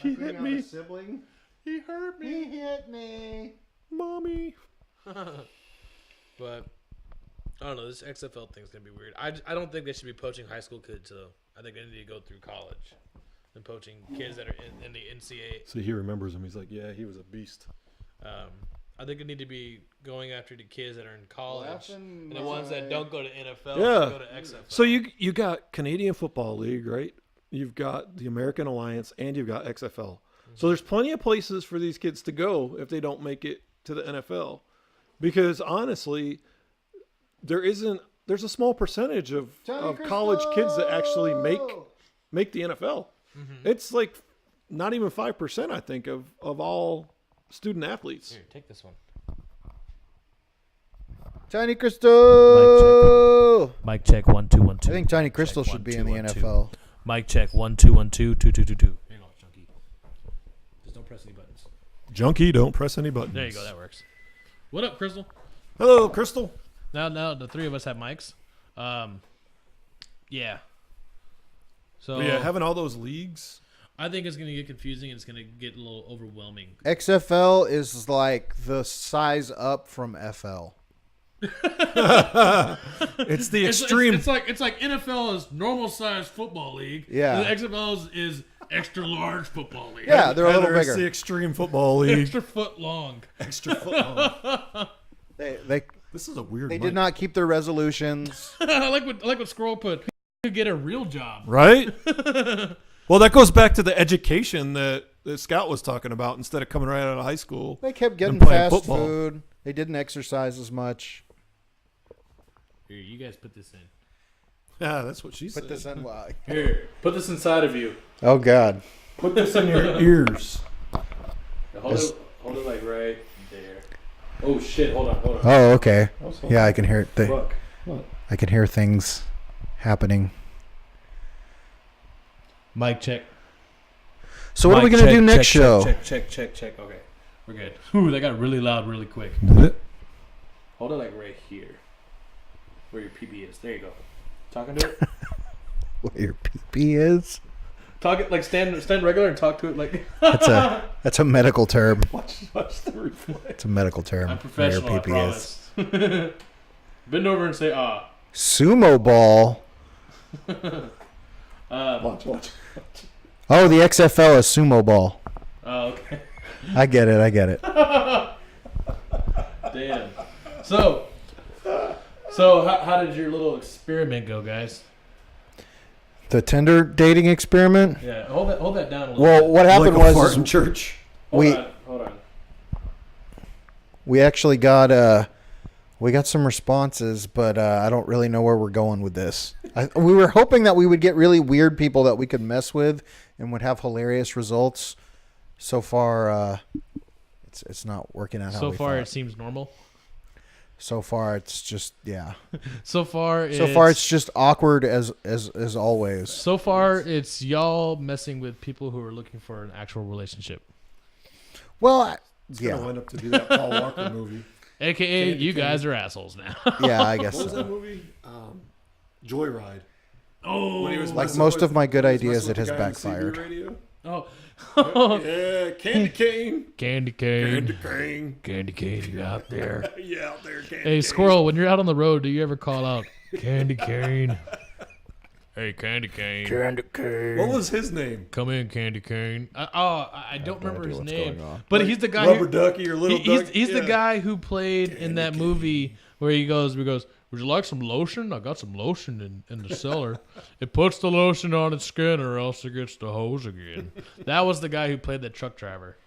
[SPEAKER 6] Being
[SPEAKER 4] hit
[SPEAKER 6] on
[SPEAKER 4] me,
[SPEAKER 6] a sibling.
[SPEAKER 1] He hurt me.
[SPEAKER 6] He hit me.
[SPEAKER 4] mommy.
[SPEAKER 1] But I don't know. This XFL thing's gonna be weird. I don't think they should be poaching high school kids though. I think they need to go through college and poaching kids that are in the NCAA.
[SPEAKER 4] So he remembers him. He's like, yeah, he was a beast.
[SPEAKER 1] I think they need to be going after the kids that are in college
[SPEAKER 6] Laughing
[SPEAKER 1] and the ones that
[SPEAKER 6] my-
[SPEAKER 1] don't go to NFL
[SPEAKER 4] Yeah.
[SPEAKER 1] should go to XFL.
[SPEAKER 4] So you got Canadian Football League, right? You've got the American Alliance, and you've got XFL. So there's plenty of places for these kids to go if they don't make it to the NFL, because honestly, there's a small percentage of college kids that actually make the NFL. It's like not even 5%, I think, of all student athletes.
[SPEAKER 1] Here, take this one.
[SPEAKER 3] Tiny Crystal.
[SPEAKER 1] Mic check 1 2 1 2.
[SPEAKER 3] I think Tiny Crystal
[SPEAKER 1] Check,
[SPEAKER 3] should
[SPEAKER 1] 1,
[SPEAKER 3] be
[SPEAKER 1] 2,
[SPEAKER 3] in the
[SPEAKER 1] 1, 2.
[SPEAKER 3] NFL.
[SPEAKER 1] Mic check 1 2 1 2 2 2 2 2. Here you go, Chunky. Just don't press any buttons.
[SPEAKER 4] Junkie, don't press any buttons.
[SPEAKER 1] There you go. That works. What up, Crystal?
[SPEAKER 4] Hello, Crystal.
[SPEAKER 1] Now the three of us have mics. Yeah. So
[SPEAKER 4] But yeah, having all those leagues.
[SPEAKER 1] I think it's gonna get confusing and it's gonna get a little overwhelming.
[SPEAKER 3] XFL is like the size up from FL.
[SPEAKER 4] It's the extreme.
[SPEAKER 1] It's like NFL is normal sized football league.
[SPEAKER 3] Yeah.
[SPEAKER 1] And the XFL is extra large football league.
[SPEAKER 3] Yeah, they're a little
[SPEAKER 4] Heather, it's the
[SPEAKER 3] bigger.
[SPEAKER 4] extreme football league.
[SPEAKER 1] Extra foot long.
[SPEAKER 4] Extra football.
[SPEAKER 3] They
[SPEAKER 4] This is a weird.
[SPEAKER 3] they
[SPEAKER 4] mic.
[SPEAKER 3] did not keep their resolutions.
[SPEAKER 1] I like what Scroll put. You get a real job.
[SPEAKER 4] Right? Well, that goes back to the education that Scott was talking about. Instead of coming right out of high school,
[SPEAKER 3] They kept getting
[SPEAKER 4] and playing
[SPEAKER 3] fast
[SPEAKER 4] football.
[SPEAKER 3] food. They didn't exercise as much.
[SPEAKER 1] Here, you guys put this in.
[SPEAKER 4] Yeah, that's what she said.
[SPEAKER 3] Put this in. Why?
[SPEAKER 1] Here, put this inside of you.
[SPEAKER 3] Oh God.
[SPEAKER 4] Put this in your ears.
[SPEAKER 1] Hold it like right there. Oh shit! Hold on.
[SPEAKER 3] Oh, okay. Yeah, I can hear it.
[SPEAKER 4] Fuck. What?
[SPEAKER 3] I can hear things happening.
[SPEAKER 1] Mic check.
[SPEAKER 3] So what are we gonna do next show?
[SPEAKER 1] Check. Okay, we're good. Ooh, that got really loud really quick.
[SPEAKER 4] Did it?
[SPEAKER 1] Hold it like right here, where your PB is. There you go. Talking to it.
[SPEAKER 3] What your PP is?
[SPEAKER 1] Talk it like stand regular and talk to it like.
[SPEAKER 3] That's a medical term.
[SPEAKER 4] Watch the replay.
[SPEAKER 3] It's a medical term.
[SPEAKER 1] I'm
[SPEAKER 3] for what your
[SPEAKER 1] professional. I
[SPEAKER 3] PP is.
[SPEAKER 1] promise. Bend over and say ah.
[SPEAKER 3] Sumo ball.
[SPEAKER 4] Watch.
[SPEAKER 3] Oh, the XFL is sumo ball.
[SPEAKER 1] Oh, okay.
[SPEAKER 3] I get it.
[SPEAKER 1] Damn. So how did your little experiment go, guys?
[SPEAKER 3] The Tinder dating experiment.
[SPEAKER 1] Yeah, hold that down a little
[SPEAKER 3] Well,
[SPEAKER 1] bit.
[SPEAKER 3] what happened
[SPEAKER 4] Like a fart
[SPEAKER 3] was
[SPEAKER 4] in church.
[SPEAKER 3] we
[SPEAKER 1] Hold on.
[SPEAKER 3] we actually got some responses, but I don't really know where we're going with this. We were hoping that we would get really weird people that we could mess with and would have hilarious results. So far, it's not working out how
[SPEAKER 1] So
[SPEAKER 3] we
[SPEAKER 1] far,
[SPEAKER 3] thought.
[SPEAKER 1] it seems normal.
[SPEAKER 3] So far, it's just
[SPEAKER 1] So far,
[SPEAKER 3] it's just awkward as always.
[SPEAKER 1] So far, it's y'all messing with people who are looking for an actual relationship.
[SPEAKER 3] Well,
[SPEAKER 4] It's gonna wind up to be that Paul Walker movie.
[SPEAKER 1] AKA, you guys are assholes now.
[SPEAKER 3] Yeah, I guess
[SPEAKER 4] What was
[SPEAKER 3] so.
[SPEAKER 4] that movie? Joyride.
[SPEAKER 1] Oh,
[SPEAKER 4] When he was
[SPEAKER 3] Like
[SPEAKER 4] messing
[SPEAKER 3] most
[SPEAKER 4] with-
[SPEAKER 3] of my good
[SPEAKER 4] when he
[SPEAKER 3] ideas,
[SPEAKER 4] was messing
[SPEAKER 3] it
[SPEAKER 4] with
[SPEAKER 3] has
[SPEAKER 4] the guy on the CB
[SPEAKER 3] backfired.
[SPEAKER 4] radio.
[SPEAKER 1] oh,
[SPEAKER 4] Yeah, Candy Cane.
[SPEAKER 1] Candy cane,
[SPEAKER 4] Candy Cane.
[SPEAKER 1] candy cane, you out there?
[SPEAKER 4] Yeah, out there, Candy
[SPEAKER 1] Hey,
[SPEAKER 4] Cane.
[SPEAKER 1] Squirrel, when you're out on the road, do you ever call out Candy Cane? Hey, Candy Cane.
[SPEAKER 3] Candy cane.
[SPEAKER 4] What was his name?
[SPEAKER 1] Come in, Candy Cane. I don't remember
[SPEAKER 3] idea
[SPEAKER 1] his
[SPEAKER 3] what's
[SPEAKER 1] name,
[SPEAKER 3] going on.
[SPEAKER 1] but
[SPEAKER 4] Like
[SPEAKER 1] he's the guy.
[SPEAKER 4] Rubber Ducky or Little Ducky?
[SPEAKER 1] He's the
[SPEAKER 4] Yeah.
[SPEAKER 1] guy who played in that movie where he goes, would you like some lotion? I got some lotion in the cellar. It puts the lotion on its skin or else it gets the hose again. That was the guy who played that truck driver.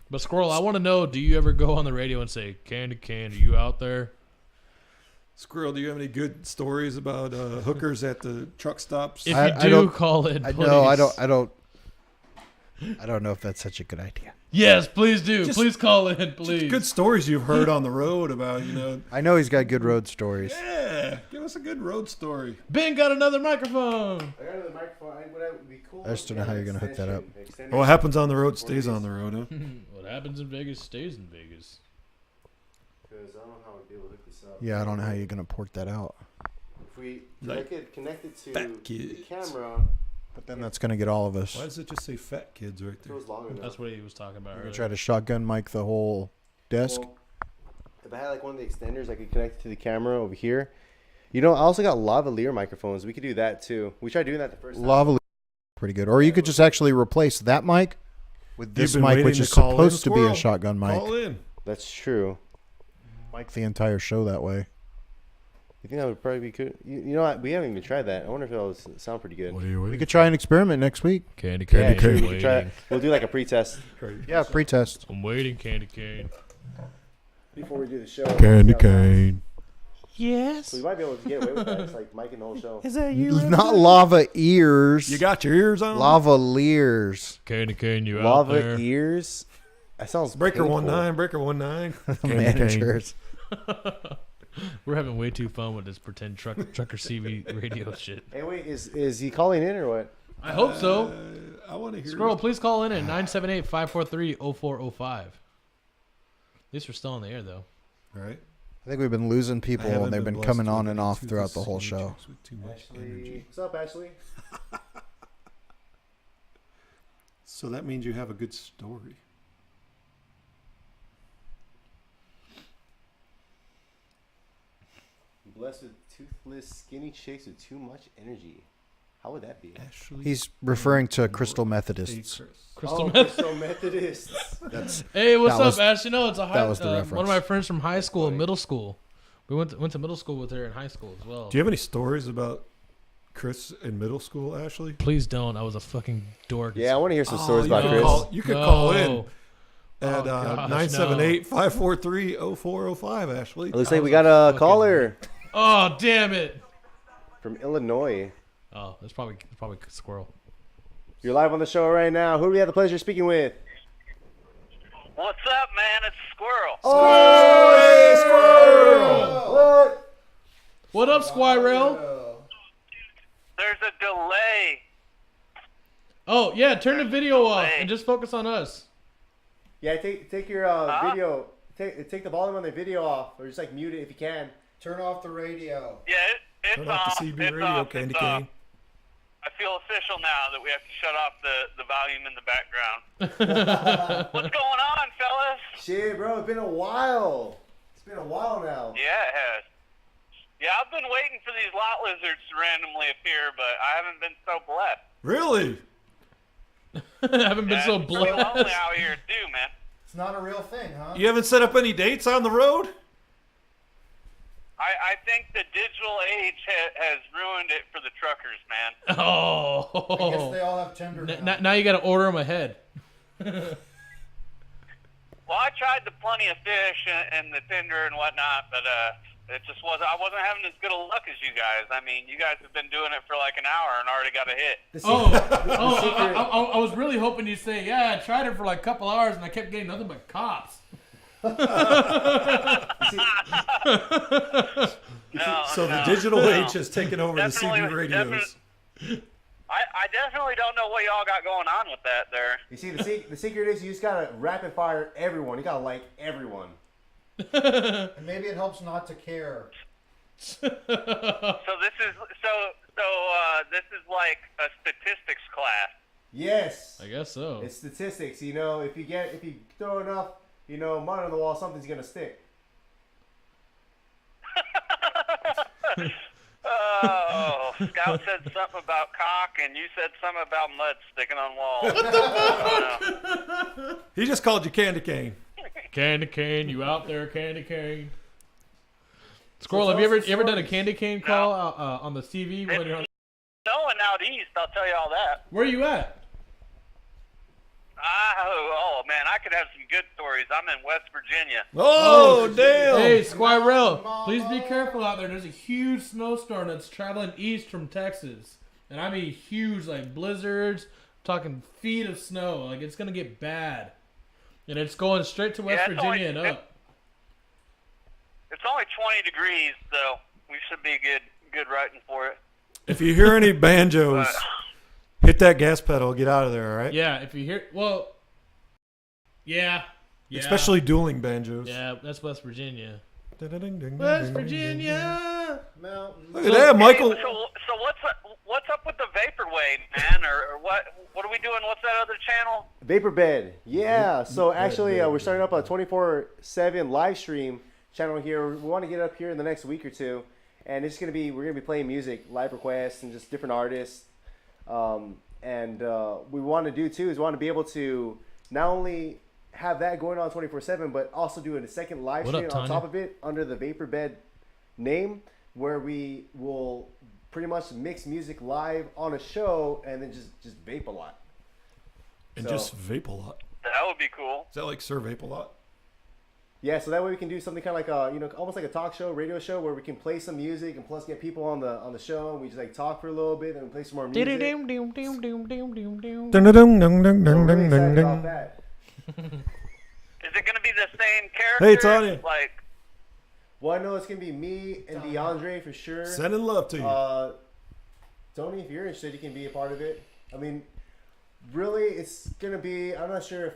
[SPEAKER 1] But Squirrel, I want to know, do you ever go on the radio and say, Candy Cane, are you out there?
[SPEAKER 4] Squirrel, do you have any good stories about hookers at the truck stops?
[SPEAKER 1] If
[SPEAKER 3] I
[SPEAKER 1] you do,
[SPEAKER 3] don't-
[SPEAKER 1] call in, please.
[SPEAKER 3] No, I don't know if that's such a good idea.
[SPEAKER 1] Yes, please do.
[SPEAKER 4] Just-
[SPEAKER 1] Please call in, please.
[SPEAKER 4] Good stories you've heard on the road about,
[SPEAKER 3] I know he's got good road stories.
[SPEAKER 4] Yeah, give us a good road story.
[SPEAKER 1] Ben got another microphone.
[SPEAKER 2] I got another microphone. Would be cool.
[SPEAKER 3] I just don't know how you're gonna hook that up.
[SPEAKER 4] What happens on the road stays on the road, huh?
[SPEAKER 1] What happens in Vegas stays in Vegas.
[SPEAKER 2] Because I don't know how we'd be able to hook this up.
[SPEAKER 3] Yeah, I don't know how you're gonna port that out.
[SPEAKER 2] If we
[SPEAKER 4] Like
[SPEAKER 2] connect it to
[SPEAKER 4] fat
[SPEAKER 2] the
[SPEAKER 4] kids.
[SPEAKER 2] camera,
[SPEAKER 3] But then that's gonna get all of us.
[SPEAKER 4] Why does it just say fat kids right
[SPEAKER 2] it
[SPEAKER 4] there?
[SPEAKER 2] goes long enough.
[SPEAKER 1] That's what he was talking about
[SPEAKER 3] You're
[SPEAKER 1] earlier.
[SPEAKER 3] gonna try to shotgun mic the whole desk.
[SPEAKER 2] Well, if I had like one of the extenders, I could connect it to the camera over here. You know, I also got lavalier microphones. We could do that too. We tried doing that the first time.
[SPEAKER 3] Lavalier, pretty good. Or you could just actually replace that mic with this
[SPEAKER 4] been
[SPEAKER 3] mic, which
[SPEAKER 4] waiting
[SPEAKER 3] is
[SPEAKER 4] to call in,
[SPEAKER 3] supposed to be a
[SPEAKER 4] Squirrel?
[SPEAKER 3] shotgun mic.
[SPEAKER 4] Call in.
[SPEAKER 2] That's true.
[SPEAKER 3] Mic the entire show that way.
[SPEAKER 2] You think that would probably be good? You know what? We haven't even tried that. I wonder if it'll sound pretty good.
[SPEAKER 3] We could try an experiment next week.
[SPEAKER 1] Candy
[SPEAKER 2] Yeah,
[SPEAKER 1] cane.
[SPEAKER 2] true,
[SPEAKER 1] I'm
[SPEAKER 2] we could try
[SPEAKER 1] waiting.
[SPEAKER 2] it. We'll do like a pre-test
[SPEAKER 3] Yeah, pre-test.
[SPEAKER 1] I'm waiting, Candy cane.
[SPEAKER 2] before we do the show.
[SPEAKER 4] Candy cane.
[SPEAKER 1] Yes.
[SPEAKER 2] So we might be able to get away with that. It's like miking the whole show.
[SPEAKER 3] Not lava ears.
[SPEAKER 4] You got your ears on?
[SPEAKER 3] lavaliers.
[SPEAKER 1] Candy cane, you out
[SPEAKER 2] Lava
[SPEAKER 1] there?
[SPEAKER 2] ears. That sounds
[SPEAKER 4] Breaker
[SPEAKER 2] painful.
[SPEAKER 4] 19, breaker 19.
[SPEAKER 3] Managers.
[SPEAKER 1] We're having way too fun with this pretend trucker CV radio shit.
[SPEAKER 2] Hey, wait, is he calling in or what?
[SPEAKER 1] I hope so.
[SPEAKER 4] I want to hear.
[SPEAKER 1] Squirrel, please call in at 978-543-0405. At least we're still on the air, though.
[SPEAKER 4] All right.
[SPEAKER 3] I think we've been losing people
[SPEAKER 4] I
[SPEAKER 3] and
[SPEAKER 4] haven't
[SPEAKER 3] they've been
[SPEAKER 4] blessed
[SPEAKER 3] coming
[SPEAKER 4] with
[SPEAKER 3] on and
[SPEAKER 4] any
[SPEAKER 3] off throughout the whole
[SPEAKER 4] toothless
[SPEAKER 3] show.
[SPEAKER 4] chicks with too much energy.
[SPEAKER 2] What's up, Ashley?
[SPEAKER 4] So that means you have a good story.
[SPEAKER 2] Blessed with toothless, skinny chicks with too much energy. How would that be?
[SPEAKER 4] Ashley.
[SPEAKER 3] He's referring to Crystal Methodists.
[SPEAKER 1] Crystal
[SPEAKER 2] Oh,
[SPEAKER 1] Meth.
[SPEAKER 2] Crystal Methodists.
[SPEAKER 3] That's
[SPEAKER 1] Hey, what's
[SPEAKER 3] That
[SPEAKER 1] up,
[SPEAKER 3] was-
[SPEAKER 1] Ash? You know, it's a high,
[SPEAKER 3] that was the
[SPEAKER 1] one
[SPEAKER 3] reference.
[SPEAKER 1] of my friends from high school and middle school. We went to middle school with her in high school as well.
[SPEAKER 4] Do you have any stories about Chris in middle school, Ashley?
[SPEAKER 1] Please don't. I was a fucking dork.
[SPEAKER 2] Yeah, I want to hear some stories
[SPEAKER 4] you
[SPEAKER 2] about
[SPEAKER 4] could
[SPEAKER 2] Chris.
[SPEAKER 4] You could call in
[SPEAKER 1] No.
[SPEAKER 4] at
[SPEAKER 1] gosh,
[SPEAKER 4] 978-543-0405, Ashley.
[SPEAKER 2] It looks like we got a caller
[SPEAKER 1] Oh, damn it.
[SPEAKER 2] from Illinois.
[SPEAKER 1] Oh, it's probably Squirrel.
[SPEAKER 2] You're live on the show right now. Who do we have the pleasure of speaking with?
[SPEAKER 9] What's up, man? It's Squirrel.
[SPEAKER 2] What?
[SPEAKER 1] What up, Squirrel?
[SPEAKER 9] There's a delay.
[SPEAKER 1] Oh, yeah, turn the video off and just focus on us.
[SPEAKER 2] Yeah, take your video. Take the volume on the video off, or just like mute it if you can.
[SPEAKER 3] turn off the radio.
[SPEAKER 9] Yeah, it's
[SPEAKER 4] Turn
[SPEAKER 9] off.
[SPEAKER 4] off the CB
[SPEAKER 9] It's
[SPEAKER 4] radio,
[SPEAKER 9] off.
[SPEAKER 4] Candy
[SPEAKER 9] It's off.
[SPEAKER 4] Cane.
[SPEAKER 9] I feel official now that we have to shut off the volume in the background. What's going on, fellas?
[SPEAKER 2] Shit, bro, it's been a while. It's been a while now.
[SPEAKER 9] Yeah, it has. Yeah, I've been waiting for these lot lizards to randomly appear, but I haven't been so blessed.
[SPEAKER 4] Really?
[SPEAKER 1] I haven't been so
[SPEAKER 9] It's pretty lonely
[SPEAKER 1] blessed.
[SPEAKER 9] out here too, man.
[SPEAKER 3] It's not a real thing, huh?
[SPEAKER 4] You haven't set up any dates on the road?
[SPEAKER 9] I think the digital age has ruined it for the truckers, man.
[SPEAKER 1] Oh.
[SPEAKER 3] all have Tinder
[SPEAKER 1] Now you got to order them ahead.
[SPEAKER 9] Well, I tried the Plenty of Fish and the Tinder and whatnot, but It just wasn't. I wasn't having as good a luck as you guys. I mean, you guys have been doing it for like an hour and already got a hit.
[SPEAKER 1] I was really hoping you'd say, yeah, I tried it for like a couple hours and I kept getting nothing but cops.
[SPEAKER 4] So the digital age has taken over the CB radios.
[SPEAKER 9] I definitely don't know what y'all got going on with that there.
[SPEAKER 2] You see, the secret is you just gotta rapid fire everyone. You gotta like everyone.
[SPEAKER 6] And maybe it helps not to care.
[SPEAKER 9] So this is like a statistics class.
[SPEAKER 2] Yes.
[SPEAKER 1] I guess so.
[SPEAKER 2] It's statistics. You know, if you throw enough, you know, mud on the wall, something's gonna stick.
[SPEAKER 9] Oh, Scout said something about cock, and you said something about mud sticking on walls. What the fuck?
[SPEAKER 4] He just called you Candy Cane.
[SPEAKER 1] Candy cane, you out there, candy cane. Squirrel, have you ever done a candy cane call on the TV? When you're on...
[SPEAKER 9] Snowing out east, I'll tell you all that.
[SPEAKER 1] Where are you at?
[SPEAKER 9] Oh man, I could have some good stories. I'm in West Virginia.
[SPEAKER 4] Oh damn!
[SPEAKER 1] Hey, Squirrel, please be careful out there. There's a huge snowstorm that's traveling east from Texas, and I mean huge, like blizzards. I'm talking feet of snow. Like it's gonna get bad, and it's going straight to West Virginia and up.
[SPEAKER 9] It's only 20 degrees, so we should be good writing for it.
[SPEAKER 4] If you hear any banjos, hit that gas pedal. Get out of there, all right?
[SPEAKER 1] Yeah, if you hear, yeah.
[SPEAKER 4] Especially dueling banjos.
[SPEAKER 1] Yeah, that's West Virginia.
[SPEAKER 4] Ding,
[SPEAKER 1] West Virginia.
[SPEAKER 6] Mountains.
[SPEAKER 4] Look at that, Michael.
[SPEAKER 9] Hey, so what's up with the vaporwave, man? Or what are we doing? What's that other channel?
[SPEAKER 2] Vapor Bed. Yeah. So actually, we're starting up a 24/7 live stream channel here. We want to get up here in the next week or two, and we're gonna be playing music, live requests, and just different artists. We want to do too is we want to be able to not only have that going on 24/7, but also do a second live stream on top of it under the Vapor Bed name, where we will pretty much mix music live on a show and then just vape a lot.
[SPEAKER 4] And just vape a lot.
[SPEAKER 9] That would be cool.
[SPEAKER 4] Is that like Sir Vape a lot?
[SPEAKER 2] Yeah, so that way we can do something kind of like almost like a talk show, radio show, where we can play some music and plus get people on the show, and we just like talk for a little bit and we play some more music. So I'm really excited about that.
[SPEAKER 9] Is it going to be the same character?
[SPEAKER 4] Hey, Tanya.
[SPEAKER 2] Well, I know it's gonna be me and DeAndre for sure.
[SPEAKER 4] Sending love to you.
[SPEAKER 2] Tony, if you're interested, you can be a part of it. I mean, really, it's gonna be. I'm not sure if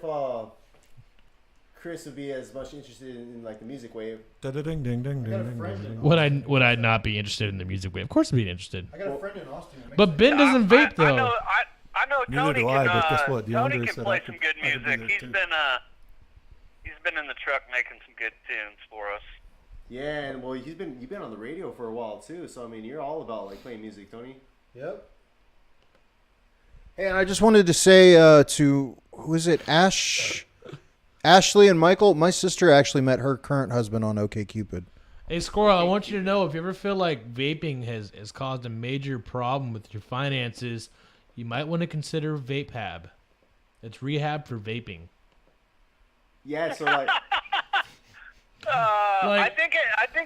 [SPEAKER 2] Chris would be as much interested in like the music wave.
[SPEAKER 1] Would I not be interested in the music wave? Of course I'd be interested.
[SPEAKER 6] I got a friend in Austin.
[SPEAKER 1] But Ben doesn't vape though.
[SPEAKER 9] I know Tony
[SPEAKER 4] do I, but guess what?
[SPEAKER 9] Tony
[SPEAKER 4] DeAndre
[SPEAKER 9] can
[SPEAKER 4] said
[SPEAKER 9] play
[SPEAKER 4] I
[SPEAKER 9] some
[SPEAKER 4] could-
[SPEAKER 9] good
[SPEAKER 4] I could do
[SPEAKER 9] music.
[SPEAKER 4] that
[SPEAKER 9] He's been in the truck making some good tunes for us.
[SPEAKER 2] Yeah, and well, you've been on the radio for a while too. So I mean, you're all about like playing music, Tony.
[SPEAKER 6] Yep.
[SPEAKER 3] Hey, and I just wanted to say to who is it, Ashley and Michael. My sister actually met her current husband on OkCupid.
[SPEAKER 1] Hey, Squirrel, I want you to know if you ever feel like vaping has caused a major problem with your finances, you might want to consider VapeHab. It's rehab for vaping.
[SPEAKER 2] Yeah, so like.
[SPEAKER 9] I think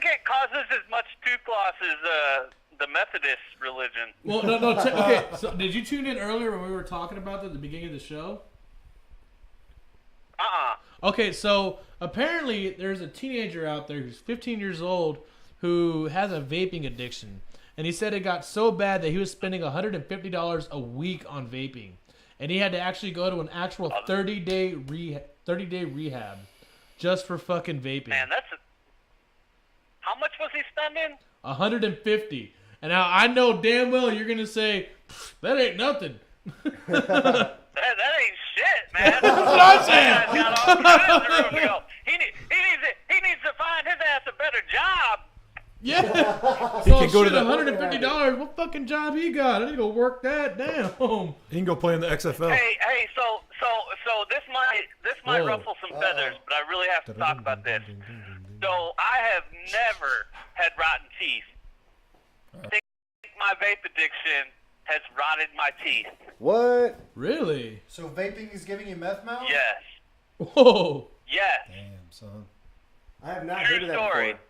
[SPEAKER 9] it causes as much tooth loss as the Methodist religion.
[SPEAKER 1] Well, no. Okay, so did you tune in earlier when we were talking about that at the beginning of the show? Okay, so apparently there's a teenager out there who's 15 years old who has a vaping addiction. And he said it got so bad that he was spending $150 a week on vaping. And he had to actually go to an actual 30-day rehab just for fucking vaping.
[SPEAKER 9] Man, how much was he spending?
[SPEAKER 1] $150. And now I know damn well you're going to say, that ain't nothing.
[SPEAKER 9] That ain't shit, man.
[SPEAKER 1] That's what I'm saying.
[SPEAKER 9] That guy's got all kinds of room to go. He needs to find his ass a better job.
[SPEAKER 1] Yeah.
[SPEAKER 4] He
[SPEAKER 1] So
[SPEAKER 4] can go to
[SPEAKER 1] shit, $150. What fucking job he got? I need to go work that. Damn.
[SPEAKER 4] He can go play in the XFL.
[SPEAKER 9] Hey, so this might
[SPEAKER 1] Whoa.
[SPEAKER 9] ruffle some feathers, but I really have to talk about this. So I have never had rotten teeth. I think my vape addiction has rotted my teeth.
[SPEAKER 2] What?
[SPEAKER 1] Really?
[SPEAKER 6] So vaping is giving you meth mouth?
[SPEAKER 9] Yes.
[SPEAKER 1] Whoa.
[SPEAKER 9] Yes.
[SPEAKER 4] Damn, son.
[SPEAKER 2] I have not
[SPEAKER 9] True
[SPEAKER 2] heard of that
[SPEAKER 9] story.
[SPEAKER 2] before.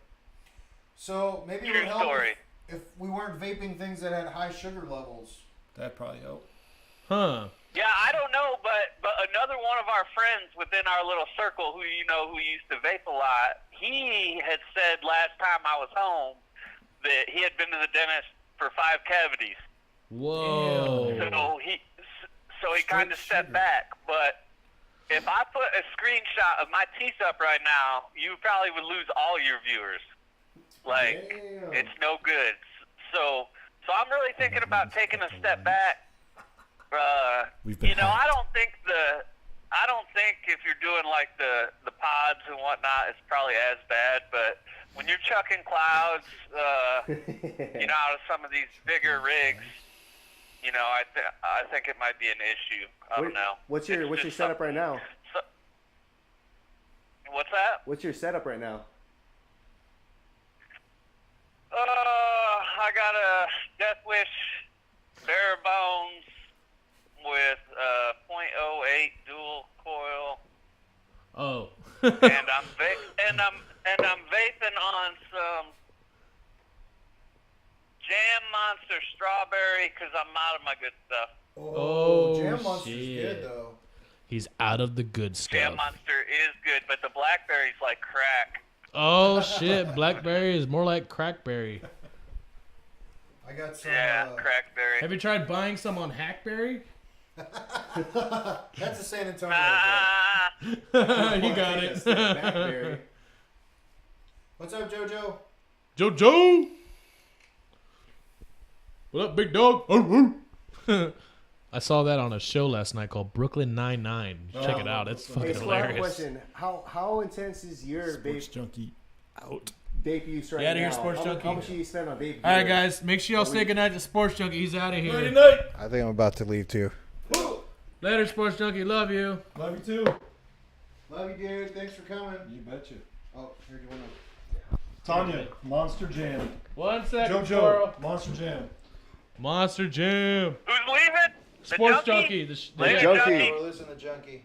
[SPEAKER 3] So maybe it
[SPEAKER 9] True
[SPEAKER 3] would help
[SPEAKER 9] story.
[SPEAKER 3] if we weren't vaping things that had high sugar levels.
[SPEAKER 4] That'd probably help.
[SPEAKER 1] Huh.
[SPEAKER 9] Yeah, I don't know, but another one of our friends within our little circle who used to vape a lot, he had said last time I was home that he had been to the dentist for 5 cavities.
[SPEAKER 1] Whoa.
[SPEAKER 9] So he kind of stepped back. But if I put a screenshot of my teeth up right now, you probably would lose all your viewers. Like, it's no good. So I'm really thinking about taking a step back. I don't think if you're doing like the pods and whatnot, it's probably as bad. But when you're chucking clouds, out of some of these bigger rigs, I think it might be an issue. I don't know.
[SPEAKER 2] What's your setup right now?
[SPEAKER 9] What's that?
[SPEAKER 2] What's your setup right now?
[SPEAKER 9] I got a Death Wish bare bones with .08 dual coil.
[SPEAKER 1] Oh.
[SPEAKER 9] and I'm vaping on some Jam Monster strawberry because I'm out of my good stuff.
[SPEAKER 1] Oh,
[SPEAKER 3] Jam Monster's
[SPEAKER 1] shit.
[SPEAKER 3] good though.
[SPEAKER 1] He's out of the good stuff.
[SPEAKER 9] Jam Monster is good, but the blackberry's like crack.
[SPEAKER 1] Oh shit, blackberry is more like crackberry.
[SPEAKER 3] I got some.
[SPEAKER 9] Crackberry.
[SPEAKER 1] Have you tried buying some on Hackberry?
[SPEAKER 3] That's a San Antonio.
[SPEAKER 1] You got it.
[SPEAKER 2] Blackberry.
[SPEAKER 3] What's up, JoJo?
[SPEAKER 1] JoJo. What up, big dog? I saw that on a show last night called Brooklyn Nine-Nine. Check it out. It's fucking
[SPEAKER 2] Hey, so I have a
[SPEAKER 1] hilarious.
[SPEAKER 2] question. How intense is your
[SPEAKER 4] Sports
[SPEAKER 2] vape
[SPEAKER 4] junkie out.
[SPEAKER 2] use right
[SPEAKER 1] Get outta
[SPEAKER 2] now?
[SPEAKER 1] here, Sports
[SPEAKER 2] How
[SPEAKER 1] Junkie.
[SPEAKER 2] much do you spend on vape?
[SPEAKER 1] All right, guys. Make sure y'all say goodnight to Sports Junkie. He's out of here.
[SPEAKER 3] I think I'm about to leave too.
[SPEAKER 1] Later, Sports Junkie. Love you.
[SPEAKER 4] Love you too.
[SPEAKER 3] Love you, dude. Thanks for coming.
[SPEAKER 4] You betcha.
[SPEAKER 3] Oh, here you want
[SPEAKER 4] Tanya, Monster Jam.
[SPEAKER 1] 1 second,
[SPEAKER 4] JoJo,
[SPEAKER 1] Squirrel.
[SPEAKER 4] Monster Jam.
[SPEAKER 1] Monster Jam.
[SPEAKER 9] Who's leaving? The
[SPEAKER 1] Sports
[SPEAKER 9] junkie?
[SPEAKER 1] Junkie.
[SPEAKER 9] Later,
[SPEAKER 2] junkie.
[SPEAKER 9] junkie.
[SPEAKER 3] to. Listen to Junkie.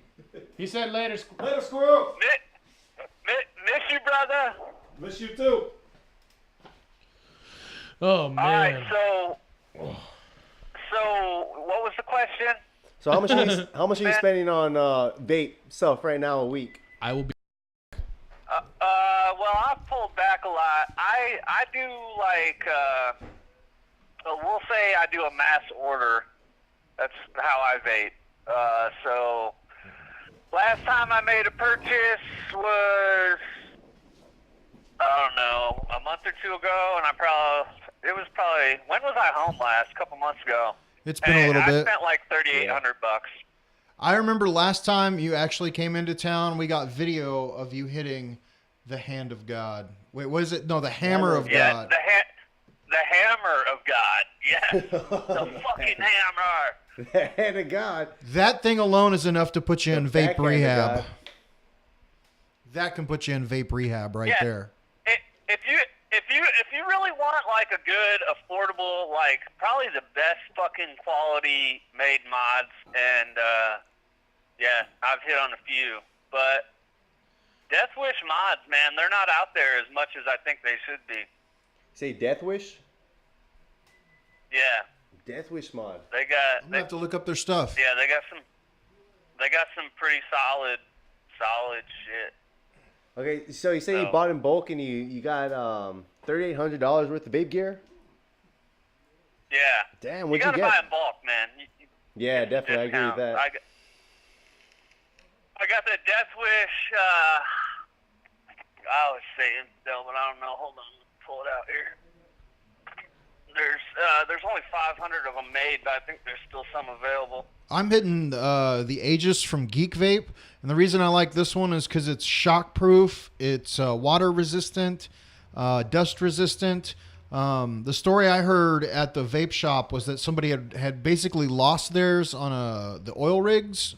[SPEAKER 1] He said later.
[SPEAKER 4] Later, squirrel.
[SPEAKER 9] Miss you, brother.
[SPEAKER 4] Miss you too.
[SPEAKER 1] Oh
[SPEAKER 9] All right,
[SPEAKER 1] man.
[SPEAKER 9] so what was the question?
[SPEAKER 2] So how much are you spending on vape stuff right now a week?
[SPEAKER 1] I will be.
[SPEAKER 9] Well, I've pulled back a lot. I do like, we'll say I do a mass order. That's how I vape. So last time I made a purchase was, I don't know, a month or two ago, and when was I home last? A couple months ago.
[SPEAKER 3] It's been a little
[SPEAKER 9] I
[SPEAKER 3] bit.
[SPEAKER 9] spent like $3,800.
[SPEAKER 3] I remember last time you actually came into town, we got video of you hitting the hand of God. Wait, what is it? No, the hammer of
[SPEAKER 9] Yeah,
[SPEAKER 3] God.
[SPEAKER 9] the hammer of God. Yes, the fucking hammer.
[SPEAKER 2] The hand of God.
[SPEAKER 3] That thing alone is enough to put you in vape
[SPEAKER 2] backhand of
[SPEAKER 3] rehab.
[SPEAKER 2] God.
[SPEAKER 3] That can put you in vape rehab right
[SPEAKER 9] Yeah.
[SPEAKER 3] there.
[SPEAKER 9] If you really want like a good, affordable, like probably the best fucking quality made mods, and yeah, I've hit on a few, but Death Wish mods, man, they're not out there as much as I think they should be.
[SPEAKER 2] Say Death Wish.
[SPEAKER 9] Yeah,
[SPEAKER 2] Death Wish mod.
[SPEAKER 9] they got.
[SPEAKER 3] I'm gonna have to look up their stuff.
[SPEAKER 9] Yeah, they got some pretty solid shit.
[SPEAKER 2] Okay, so you say you bought in bulk and you got $3,800 worth of vape gear.
[SPEAKER 9] Yeah.
[SPEAKER 2] Damn,
[SPEAKER 9] You
[SPEAKER 2] what'd you
[SPEAKER 9] gotta
[SPEAKER 2] get?
[SPEAKER 9] buy in bulk, man.
[SPEAKER 2] Yeah, definitely, I agree with
[SPEAKER 9] Discount.
[SPEAKER 2] that.
[SPEAKER 9] I got the Death Wish. I was saying still, but I don't know. Hold on, let's pull it out here. There's only 500 of them made, but I think there's still some available.
[SPEAKER 3] I'm hitting the Aegis from Geek Vape, and the reason I like this one is because it's shockproof, it's water resistant, dust resistant. The story I heard at the vape shop was that somebody had basically lost theirs on the oil rigs,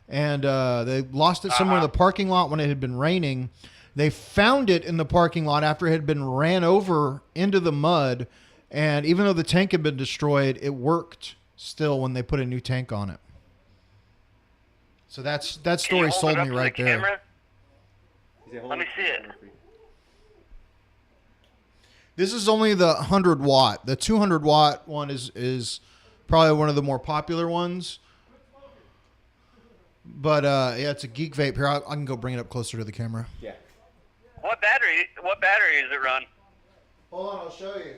[SPEAKER 3] and they lost it somewhere in the parking lot when it had been raining. They found it in the parking lot after it had been ran over into the mud, and even though the tank had been destroyed, it worked still when they put a new tank on it. So that story sold me right there.
[SPEAKER 9] Let me see it.
[SPEAKER 3] This is only the 100 watt. The 200 watt one is probably one of the more popular ones. But yeah, it's a Geek Vape. Here, I can go bring it up closer to the camera.
[SPEAKER 2] Yeah.
[SPEAKER 9] What battery does it run?
[SPEAKER 3] Hold on, I'll show you.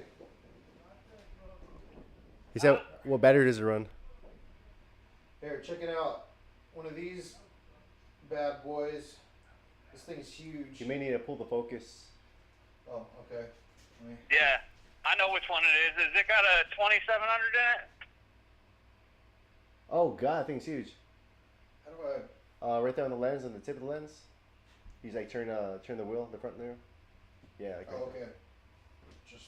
[SPEAKER 2] He said, what battery does it run?
[SPEAKER 3] Here, check it out. One of these bad boys. This thing's huge.
[SPEAKER 2] You may need to pull the focus.
[SPEAKER 3] Oh, okay.
[SPEAKER 9] Yeah, I know which one it is. Has it got a 2700 in it?
[SPEAKER 2] Oh God, that thing's huge.
[SPEAKER 3] How do I?
[SPEAKER 2] Right there on the lens, on the tip of the lens. He's like turn the wheel, the front there. Yeah. Like
[SPEAKER 3] Oh, okay. Just.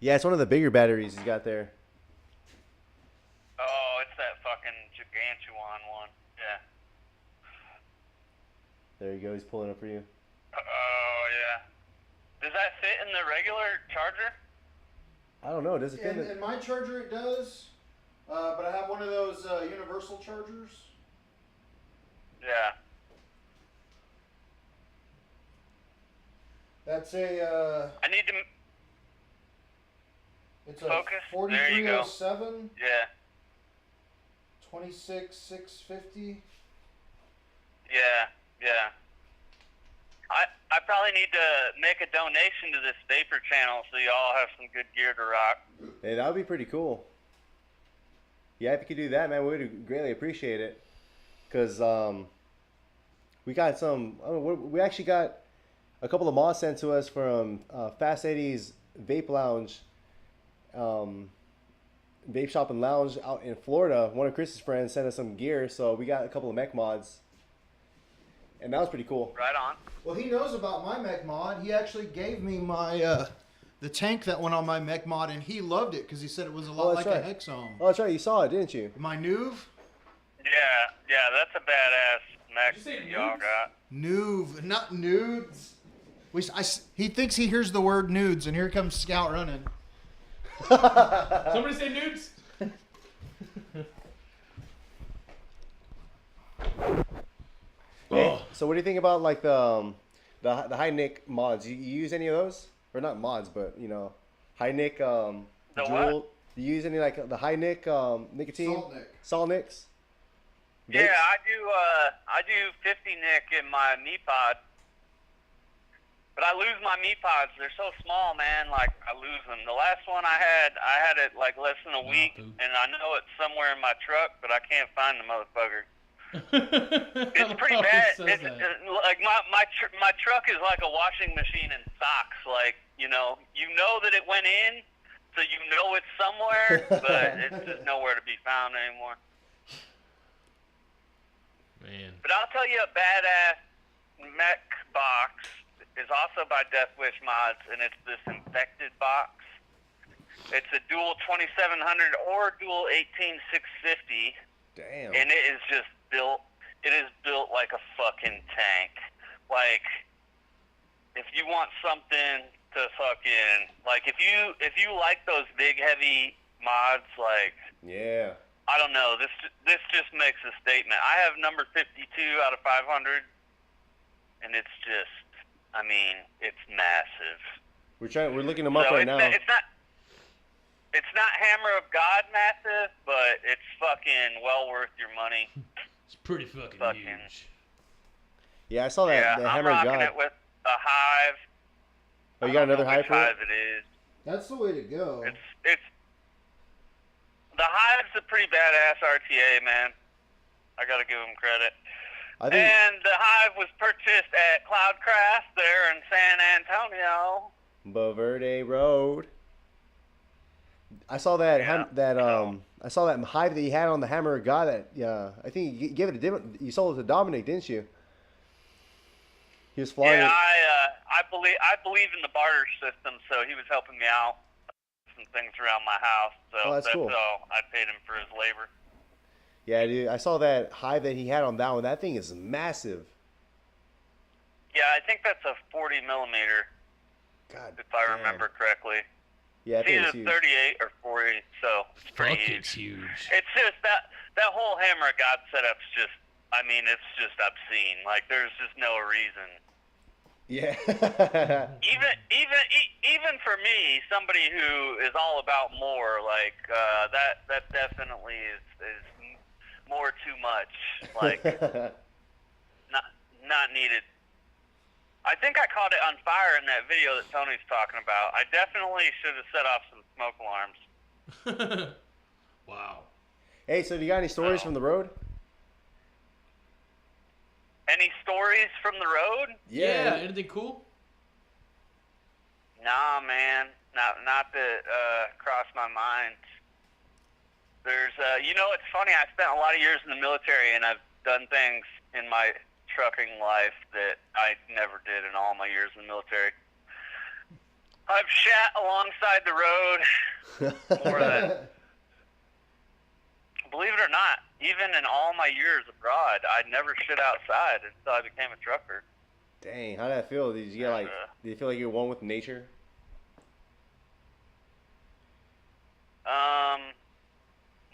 [SPEAKER 2] Yeah, it's one of the bigger batteries he's got there.
[SPEAKER 9] Oh, it's that fucking gigantuan one. Yeah.
[SPEAKER 2] There you go. He's pulling up for you.
[SPEAKER 9] Oh, yeah. Does that fit in the regular charger?
[SPEAKER 2] I don't know. Does it fit?
[SPEAKER 3] In my charger, it does. But I have one of those universal chargers.
[SPEAKER 9] Yeah.
[SPEAKER 3] That's a.
[SPEAKER 9] I need to
[SPEAKER 3] It's
[SPEAKER 9] focus.
[SPEAKER 3] a
[SPEAKER 9] There you go.
[SPEAKER 3] 4307,
[SPEAKER 9] Yeah.
[SPEAKER 3] 26650.
[SPEAKER 9] Yeah. I probably need to make a donation to this vapor channel so y'all have some good gear to rock.
[SPEAKER 2] Hey, that would be pretty cool. Yeah, if you could do that, man, we would greatly appreciate it. Cause we got some. We actually got a couple of mods sent to us from Fast 80's Vape Lounge, vape shop and lounge out in Florida. One of Chris's friends sent us some gear, so we got a couple of mech mods, and that was pretty cool.
[SPEAKER 9] Right on.
[SPEAKER 3] Well, he knows about my mech mod. He actually gave me my the tank that went on my mech mod, and he loved it because he said it was a lot like a Hexome.
[SPEAKER 2] Oh, that's right. You saw it, didn't you?
[SPEAKER 3] My Nuve?
[SPEAKER 9] Yeah, that's a badass mech
[SPEAKER 1] Did you say
[SPEAKER 9] that y'all
[SPEAKER 1] nudes?
[SPEAKER 9] got.
[SPEAKER 3] Nuve, not nudes. He thinks he hears the word nudes, and here comes Scout running.
[SPEAKER 1] Somebody say nudes.
[SPEAKER 2] Hey, so what do you think about like the high nick mods? You use any of those, or not mods, but high nick
[SPEAKER 9] The
[SPEAKER 2] Juul? Do you use any like the high nick nicotine? Salt nicks.
[SPEAKER 9] Yeah, I do 50 nick in my me pod. But I lose my me pods. They're so small, man. Like, I lose them. The last one I had it like less than a week, and I know it's somewhere in my truck, but I can't find the motherfucker. It's pretty bad. Like my truck is like a washing machine in socks. Like, you know that it went in, so you know it's somewhere, but it's just nowhere to be found anymore.
[SPEAKER 1] Man.
[SPEAKER 9] But I'll tell you a badass mech box is also by Death Wish Mods, and it's this infected box. It's a dual 2700 or dual 18650.
[SPEAKER 2] Damn.
[SPEAKER 9] And it is just built. It is built like a fucking tank. Like, if you want something to fucking like, if you like those big heavy mods, like,
[SPEAKER 2] Yeah.
[SPEAKER 9] I don't know. This just makes a statement. I have number 52 out of 500, and it's just. I mean, it's massive.
[SPEAKER 2] We're looking them up right now.
[SPEAKER 9] It's not Hammer of God massive, but it's fucking well worth your money.
[SPEAKER 1] It's pretty fucking huge.
[SPEAKER 2] Yeah, I saw that.
[SPEAKER 9] Yeah,
[SPEAKER 2] the
[SPEAKER 9] I'm
[SPEAKER 2] Hammer of
[SPEAKER 9] rocking
[SPEAKER 2] God.
[SPEAKER 9] it with a Hive.
[SPEAKER 2] Oh, you got another
[SPEAKER 9] Hive
[SPEAKER 2] Hive for it?
[SPEAKER 9] it is.
[SPEAKER 3] That's the way to go.
[SPEAKER 9] It's the Hive's a pretty badass RTA, man. I gotta give him credit.
[SPEAKER 2] I think.
[SPEAKER 9] And the Hive was purchased at Cloudcraft there in San Antonio.
[SPEAKER 2] Boverde Road. I saw that I saw that Hive that you had on the Hammer of God. That I think you gave it you sold it to Dominic, didn't you? He was flying.
[SPEAKER 9] Yeah, I believe in the barter system, so he was helping me out some things around my house. So
[SPEAKER 2] that's cool.
[SPEAKER 9] how I paid him for his labor.
[SPEAKER 2] Yeah, dude. I saw that Hive that he had on that one. That thing is massive.
[SPEAKER 9] Yeah, I think that's a 40 millimeter.
[SPEAKER 2] God.
[SPEAKER 9] If I remember correctly.
[SPEAKER 2] Yeah, I think
[SPEAKER 9] it's
[SPEAKER 2] it's huge.
[SPEAKER 9] either 38 or 40, so it's pretty
[SPEAKER 1] It's
[SPEAKER 9] huge.
[SPEAKER 1] huge.
[SPEAKER 9] It's just that whole Hammer of God setup's just, I mean, it's just obscene. Like, there's just no reason
[SPEAKER 2] Yeah.
[SPEAKER 9] Even for me, somebody who is all about more, like that definitely is more too much. Like not needed. I think I caught it on fire in that video that Tony's talking about. I definitely should have set off some smoke alarms.
[SPEAKER 1] Wow.
[SPEAKER 2] Hey, so do you got any stories from the road?
[SPEAKER 9] Any stories from the road?
[SPEAKER 1] Yeah. Anything cool?
[SPEAKER 9] Nah, man. Not that crossed my mind. There's, it's funny. I spent a lot of years in the military, and I've done things in my trucking life that I never did in all my years in the military. I've shat alongside the road more than, believe it or not, even in all my years abroad, I never shit outside until I became a trucker.
[SPEAKER 2] Dang, how did that feel? Did you get did you feel like you were one with nature?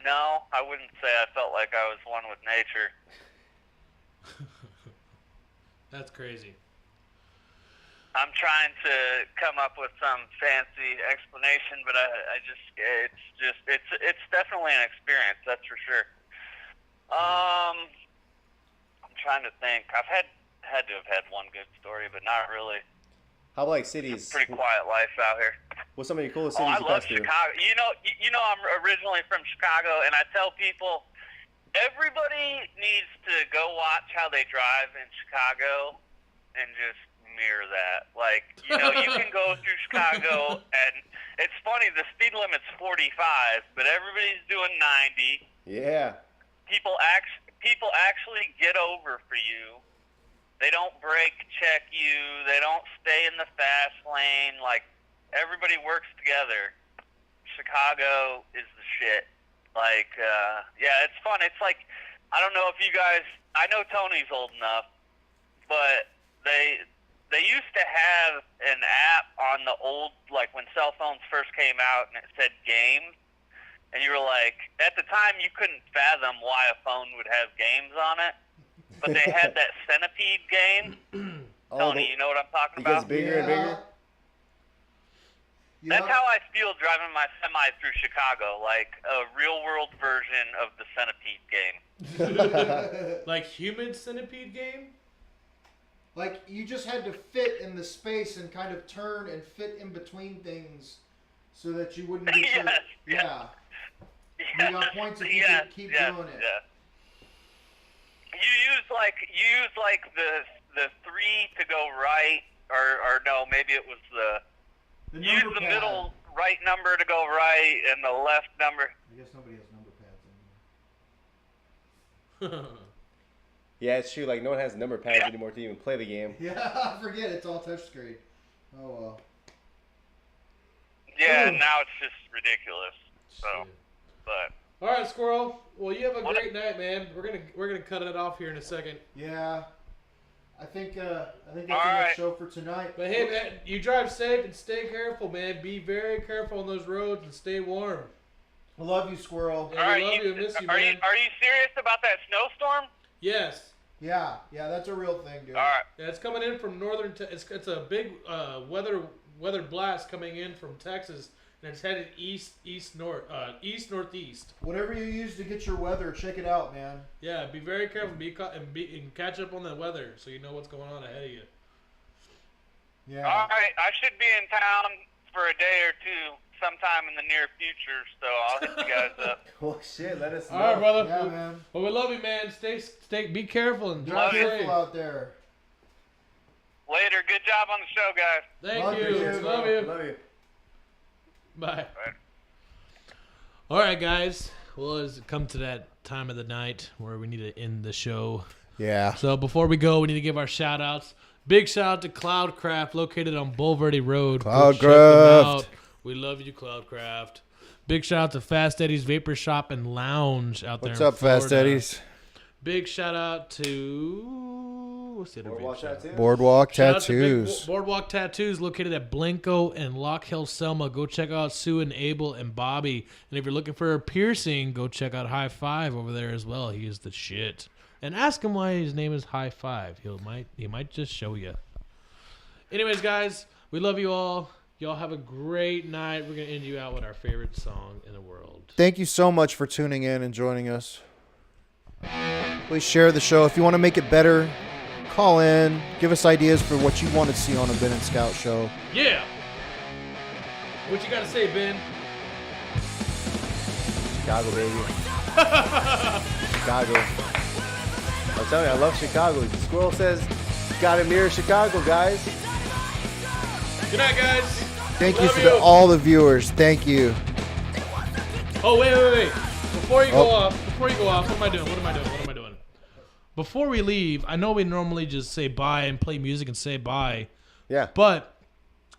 [SPEAKER 9] No, I wouldn't say I felt like I was one with nature.
[SPEAKER 1] That's crazy.
[SPEAKER 9] I'm trying to come up with some fancy explanation, but it's definitely an experience, that's for sure. I'm trying to think. I've had to have had one good story, but not really.
[SPEAKER 2] How about like cities?
[SPEAKER 9] Pretty quiet life out here.
[SPEAKER 2] What's some of your coolest
[SPEAKER 9] Oh,
[SPEAKER 2] cities
[SPEAKER 9] I
[SPEAKER 2] you
[SPEAKER 9] love
[SPEAKER 2] passed through?
[SPEAKER 9] Chicago. You know, I'm originally from Chicago, and I tell people everybody needs to go watch how they drive in Chicago and just mirror that. Like, you can go through Chicago, and it's funny, the speed limit's 45, but everybody's doing 90.
[SPEAKER 2] Yeah.
[SPEAKER 9] People actually get over for you. They don't brake check you. They don't stay in the fast lane. Like, everybody works together. Chicago is the shit. Like, yeah, it's fun. It's like, I don't know if you guys, I know Tony's old enough, but they used to have an app on the old, like when cell phones first came out and it said games. And you were like, at the time you couldn't fathom why a phone would have games on it. But they had that centipede game. Tony, you know what I'm talking
[SPEAKER 2] It gets
[SPEAKER 9] about?
[SPEAKER 2] bigger and bigger.
[SPEAKER 9] That's how I feel driving my semi through Chicago, like a real-world version of the centipede game.
[SPEAKER 1] Like human centipede game?
[SPEAKER 6] Like you just had to fit in the space and kind of turn and fit in between things so that you wouldn't get your, yeah. You got points if you could keep doing it.
[SPEAKER 9] Yeah. You use like the 3 to go right, or no, maybe it was
[SPEAKER 6] The
[SPEAKER 9] use
[SPEAKER 6] number
[SPEAKER 9] the
[SPEAKER 6] pad.
[SPEAKER 9] middle right number to go right and the left number.
[SPEAKER 6] I guess nobody has number pads anymore.
[SPEAKER 2] Yeah, it's true. Like, no one has number pads anymore to even play the game.
[SPEAKER 6] Yeah, I forget. It's all touchscreen. Oh, well.
[SPEAKER 9] Yeah, now it's just ridiculous. So, but
[SPEAKER 1] All right, Squirrel. Well, you have a great night, man. We're gonna cut it off here in a second.
[SPEAKER 6] Yeah. I think that's
[SPEAKER 9] All
[SPEAKER 6] a
[SPEAKER 9] right.
[SPEAKER 6] good show for tonight.
[SPEAKER 1] But hey, man, you drive safe and stay careful, man. Be very careful on those roads and stay warm.
[SPEAKER 6] I love you, Squirrel.
[SPEAKER 1] Yeah, we love you and miss you, man.
[SPEAKER 9] Are you serious about that snowstorm?
[SPEAKER 1] Yes.
[SPEAKER 6] Yeah, that's a real thing, dude.
[SPEAKER 9] All right.
[SPEAKER 1] Yeah, it's coming in from northern. It's a big weather blast coming in from Texas, and it's headed east northeast.
[SPEAKER 6] Whatever you use to get your weather, check it out, man.
[SPEAKER 1] Yeah, be very careful. And catch up on the weather so you know what's going on ahead of you.
[SPEAKER 6] Yeah.
[SPEAKER 9] All right. I should be in town for a day or two sometime in the near future, so I'll hit you guys up.
[SPEAKER 2] Oh shit! Let us know.
[SPEAKER 1] All right, brother.
[SPEAKER 6] Yeah, man.
[SPEAKER 1] Well, we love you, man. Be careful and drive
[SPEAKER 6] Be
[SPEAKER 1] safe.
[SPEAKER 6] careful out there.
[SPEAKER 9] Later. Good job on the show, guys.
[SPEAKER 1] Thank
[SPEAKER 6] Love
[SPEAKER 1] you.
[SPEAKER 6] you.
[SPEAKER 1] Love you.
[SPEAKER 2] Love you.
[SPEAKER 1] Bye. All right, guys. Well, it's come to that time of the night where we need to end the show.
[SPEAKER 3] Yeah.
[SPEAKER 1] So before we go, we need to give our shout outs. Big shout out to Cloudcraft, located on Bulverde Road. Go check them
[SPEAKER 3] Cloudcraft.
[SPEAKER 1] out. We love you, Cloudcraft. Big shout out to Fast Eddie's Vapor Shop and Lounge out there.
[SPEAKER 3] What's
[SPEAKER 1] in
[SPEAKER 3] up, Fast
[SPEAKER 1] Florida.
[SPEAKER 3] Eddie's?
[SPEAKER 1] Big shout out to what's the other big shout out?
[SPEAKER 3] Boardwalk
[SPEAKER 1] Shout out to
[SPEAKER 3] Tattoos.
[SPEAKER 1] Boardwalk Tattoos, located at Blanco and Lock Hill, Selma. Go check out Sue and Abel and Bobby. And if you're looking for a piercing, go check out High Five over there as well. He is the shit. And ask him why his name is High Five. He might just show you. Anyways, guys, we love you all. Y'all have a great night. We're gonna end you out with our favorite song in the world.
[SPEAKER 3] Thank you so much for tuning in and joining us. Please share the show. If you want to make it better, call in. Give us ideas for what you want to see on a Ben and Scout show.
[SPEAKER 1] Yeah. What you gotta say, Ben?
[SPEAKER 2] Chicago, baby. Chicago. I'm telling you, I love Chicago. The squirrel says, gotta mirror Chicago, guys.
[SPEAKER 1] Good night, guys.
[SPEAKER 3] Thank you
[SPEAKER 1] Love
[SPEAKER 3] to all the viewers. Thank you.
[SPEAKER 1] Oh, wait. Before you go off, what am I doing? Before we leave, I know we normally just say bye and play music and say bye.
[SPEAKER 2] Yeah.
[SPEAKER 1] But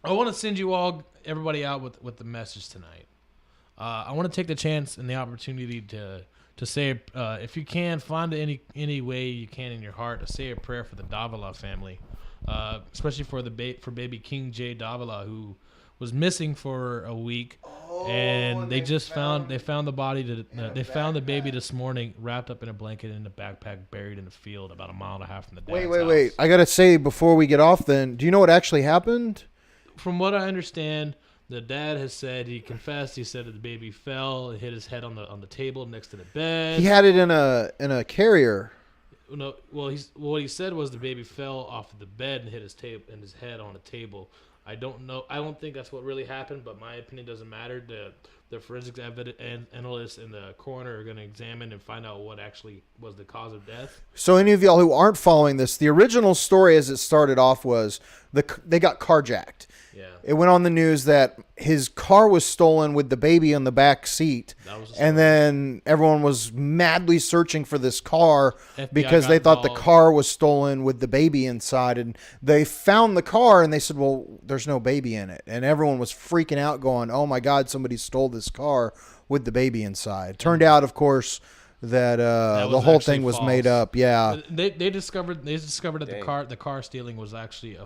[SPEAKER 1] I want to send you all, everybody out with the message tonight. I want to take the chance and the opportunity to say, if you can, find any way you can in your heart to say a prayer for the Davila family, especially for baby King J Davila, who was missing for a week, and they found the body. They found the baby this morning, wrapped up in a blanket in a backpack, buried in a field about 1.5 miles from the dad's house.
[SPEAKER 3] Wait. I gotta say before we get off, then, do you know what actually happened?
[SPEAKER 1] From what I understand, the dad has said he confessed. He said that the baby fell and hit his head on the table next to the bed.
[SPEAKER 3] He had it in a carrier.
[SPEAKER 1] No, what he said was the baby fell off of the bed and hit his head on a table. I don't know. I don't think that's what really happened, but my opinion doesn't matter. The forensic analysts and the coroner are going to examine and find out what actually was the cause of death.
[SPEAKER 3] So any of y'all who aren't following this, the original story as it started off was they got carjacked.
[SPEAKER 1] Yeah.
[SPEAKER 3] It went on the news that his car was stolen with the baby in the back seat. And then everyone was madly searching for this car because they thought the car was stolen with the baby inside. And they found the car and they said, well, there's no baby in it. And everyone was freaking out going, oh my God, somebody stole this car with the baby inside. Turned out, of course, that the whole thing was
[SPEAKER 1] false.
[SPEAKER 3] Made up. Yeah.
[SPEAKER 1] They discovered that the car stealing was actually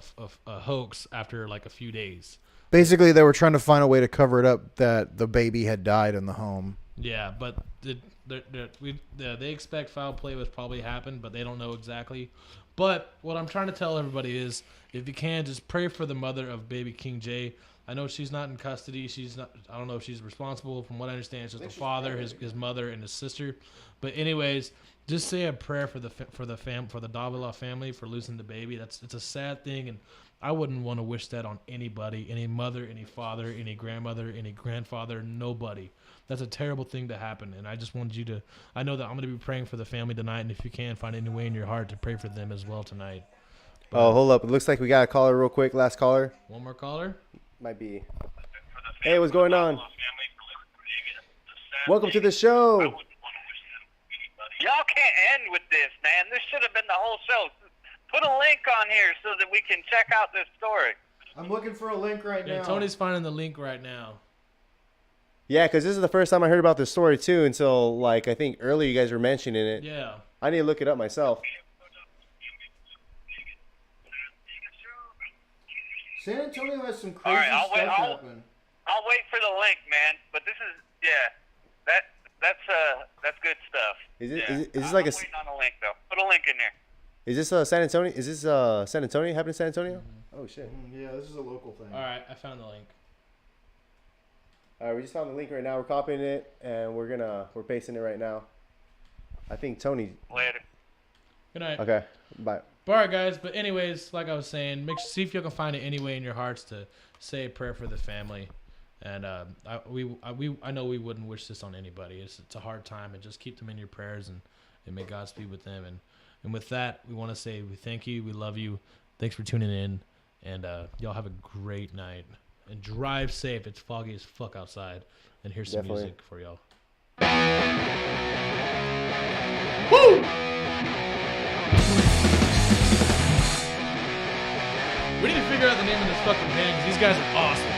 [SPEAKER 1] a hoax after like a few days.
[SPEAKER 3] Basically, they were trying to find a way to cover it up that the baby had died in the home.
[SPEAKER 1] Yeah, but they expect foul play was probably happened, but they don't know exactly. But what I'm trying to tell everybody is, if you can, just pray for the mother of baby King J. I know she's not in custody. She's not. I don't know if she's responsible. From what I understand, it's just the father, his mother, and his sister. But anyways, just say a prayer for the Davila family for losing the baby. It's a sad thing, and I wouldn't want to wish that on anybody, any mother, any father, any grandmother, any grandfather, nobody. That's a terrible thing to happen, and I just wanted you to. I know that I'm going to be praying for the family tonight, and if you can, find any way in your heart to pray for them as well tonight.
[SPEAKER 2] But, hold up! It looks like we got a caller real quick. Last caller.
[SPEAKER 1] One more caller.
[SPEAKER 2] Might be. Hey, what's going on? Welcome to the show.
[SPEAKER 9] Y'all can't end with this, man. This should have been the whole show. Put a link on here so that we can check out this story.
[SPEAKER 6] I'm looking for a link right now.
[SPEAKER 1] Tony's finding the link right now.
[SPEAKER 2] Yeah, because this is the first time I heard about this story, too, until, like, I think earlier you guys were mentioning it.
[SPEAKER 1] Yeah.
[SPEAKER 2] I need to look it up myself.
[SPEAKER 6] San Antonio has some crazy stuff happen.
[SPEAKER 9] I'll wait for the link, man. But this is, that's good stuff.
[SPEAKER 2] Is this like
[SPEAKER 9] I'm waiting on a link, though. Put a link in there.
[SPEAKER 2] Is this San Antonio? Is this San Antonio? Happened in San Antonio? Mm-hmm. Oh, shit.
[SPEAKER 6] Yeah, this is a local thing.
[SPEAKER 1] All right, I found the link.
[SPEAKER 2] All right, we just found the link right now. We're copying it, and we're pasting it right now. I think Tony.
[SPEAKER 9] Later.
[SPEAKER 1] Good night.
[SPEAKER 2] Okay, bye.
[SPEAKER 1] All right, guys. But anyways, like I was saying, see if you can find it any way in your hearts to say a prayer for the family. And I know we wouldn't wish this on anybody. It's a hard time, and just keep them in your prayers, and may God speak with them. And with that, we want to say we thank you, we love you, thanks for tuning in, and y'all have a great night. And drive safe. It's foggy as fuck outside. And here's some music for y'all. Woo! We need to figure out the name of this fucking band because these guys are awesome.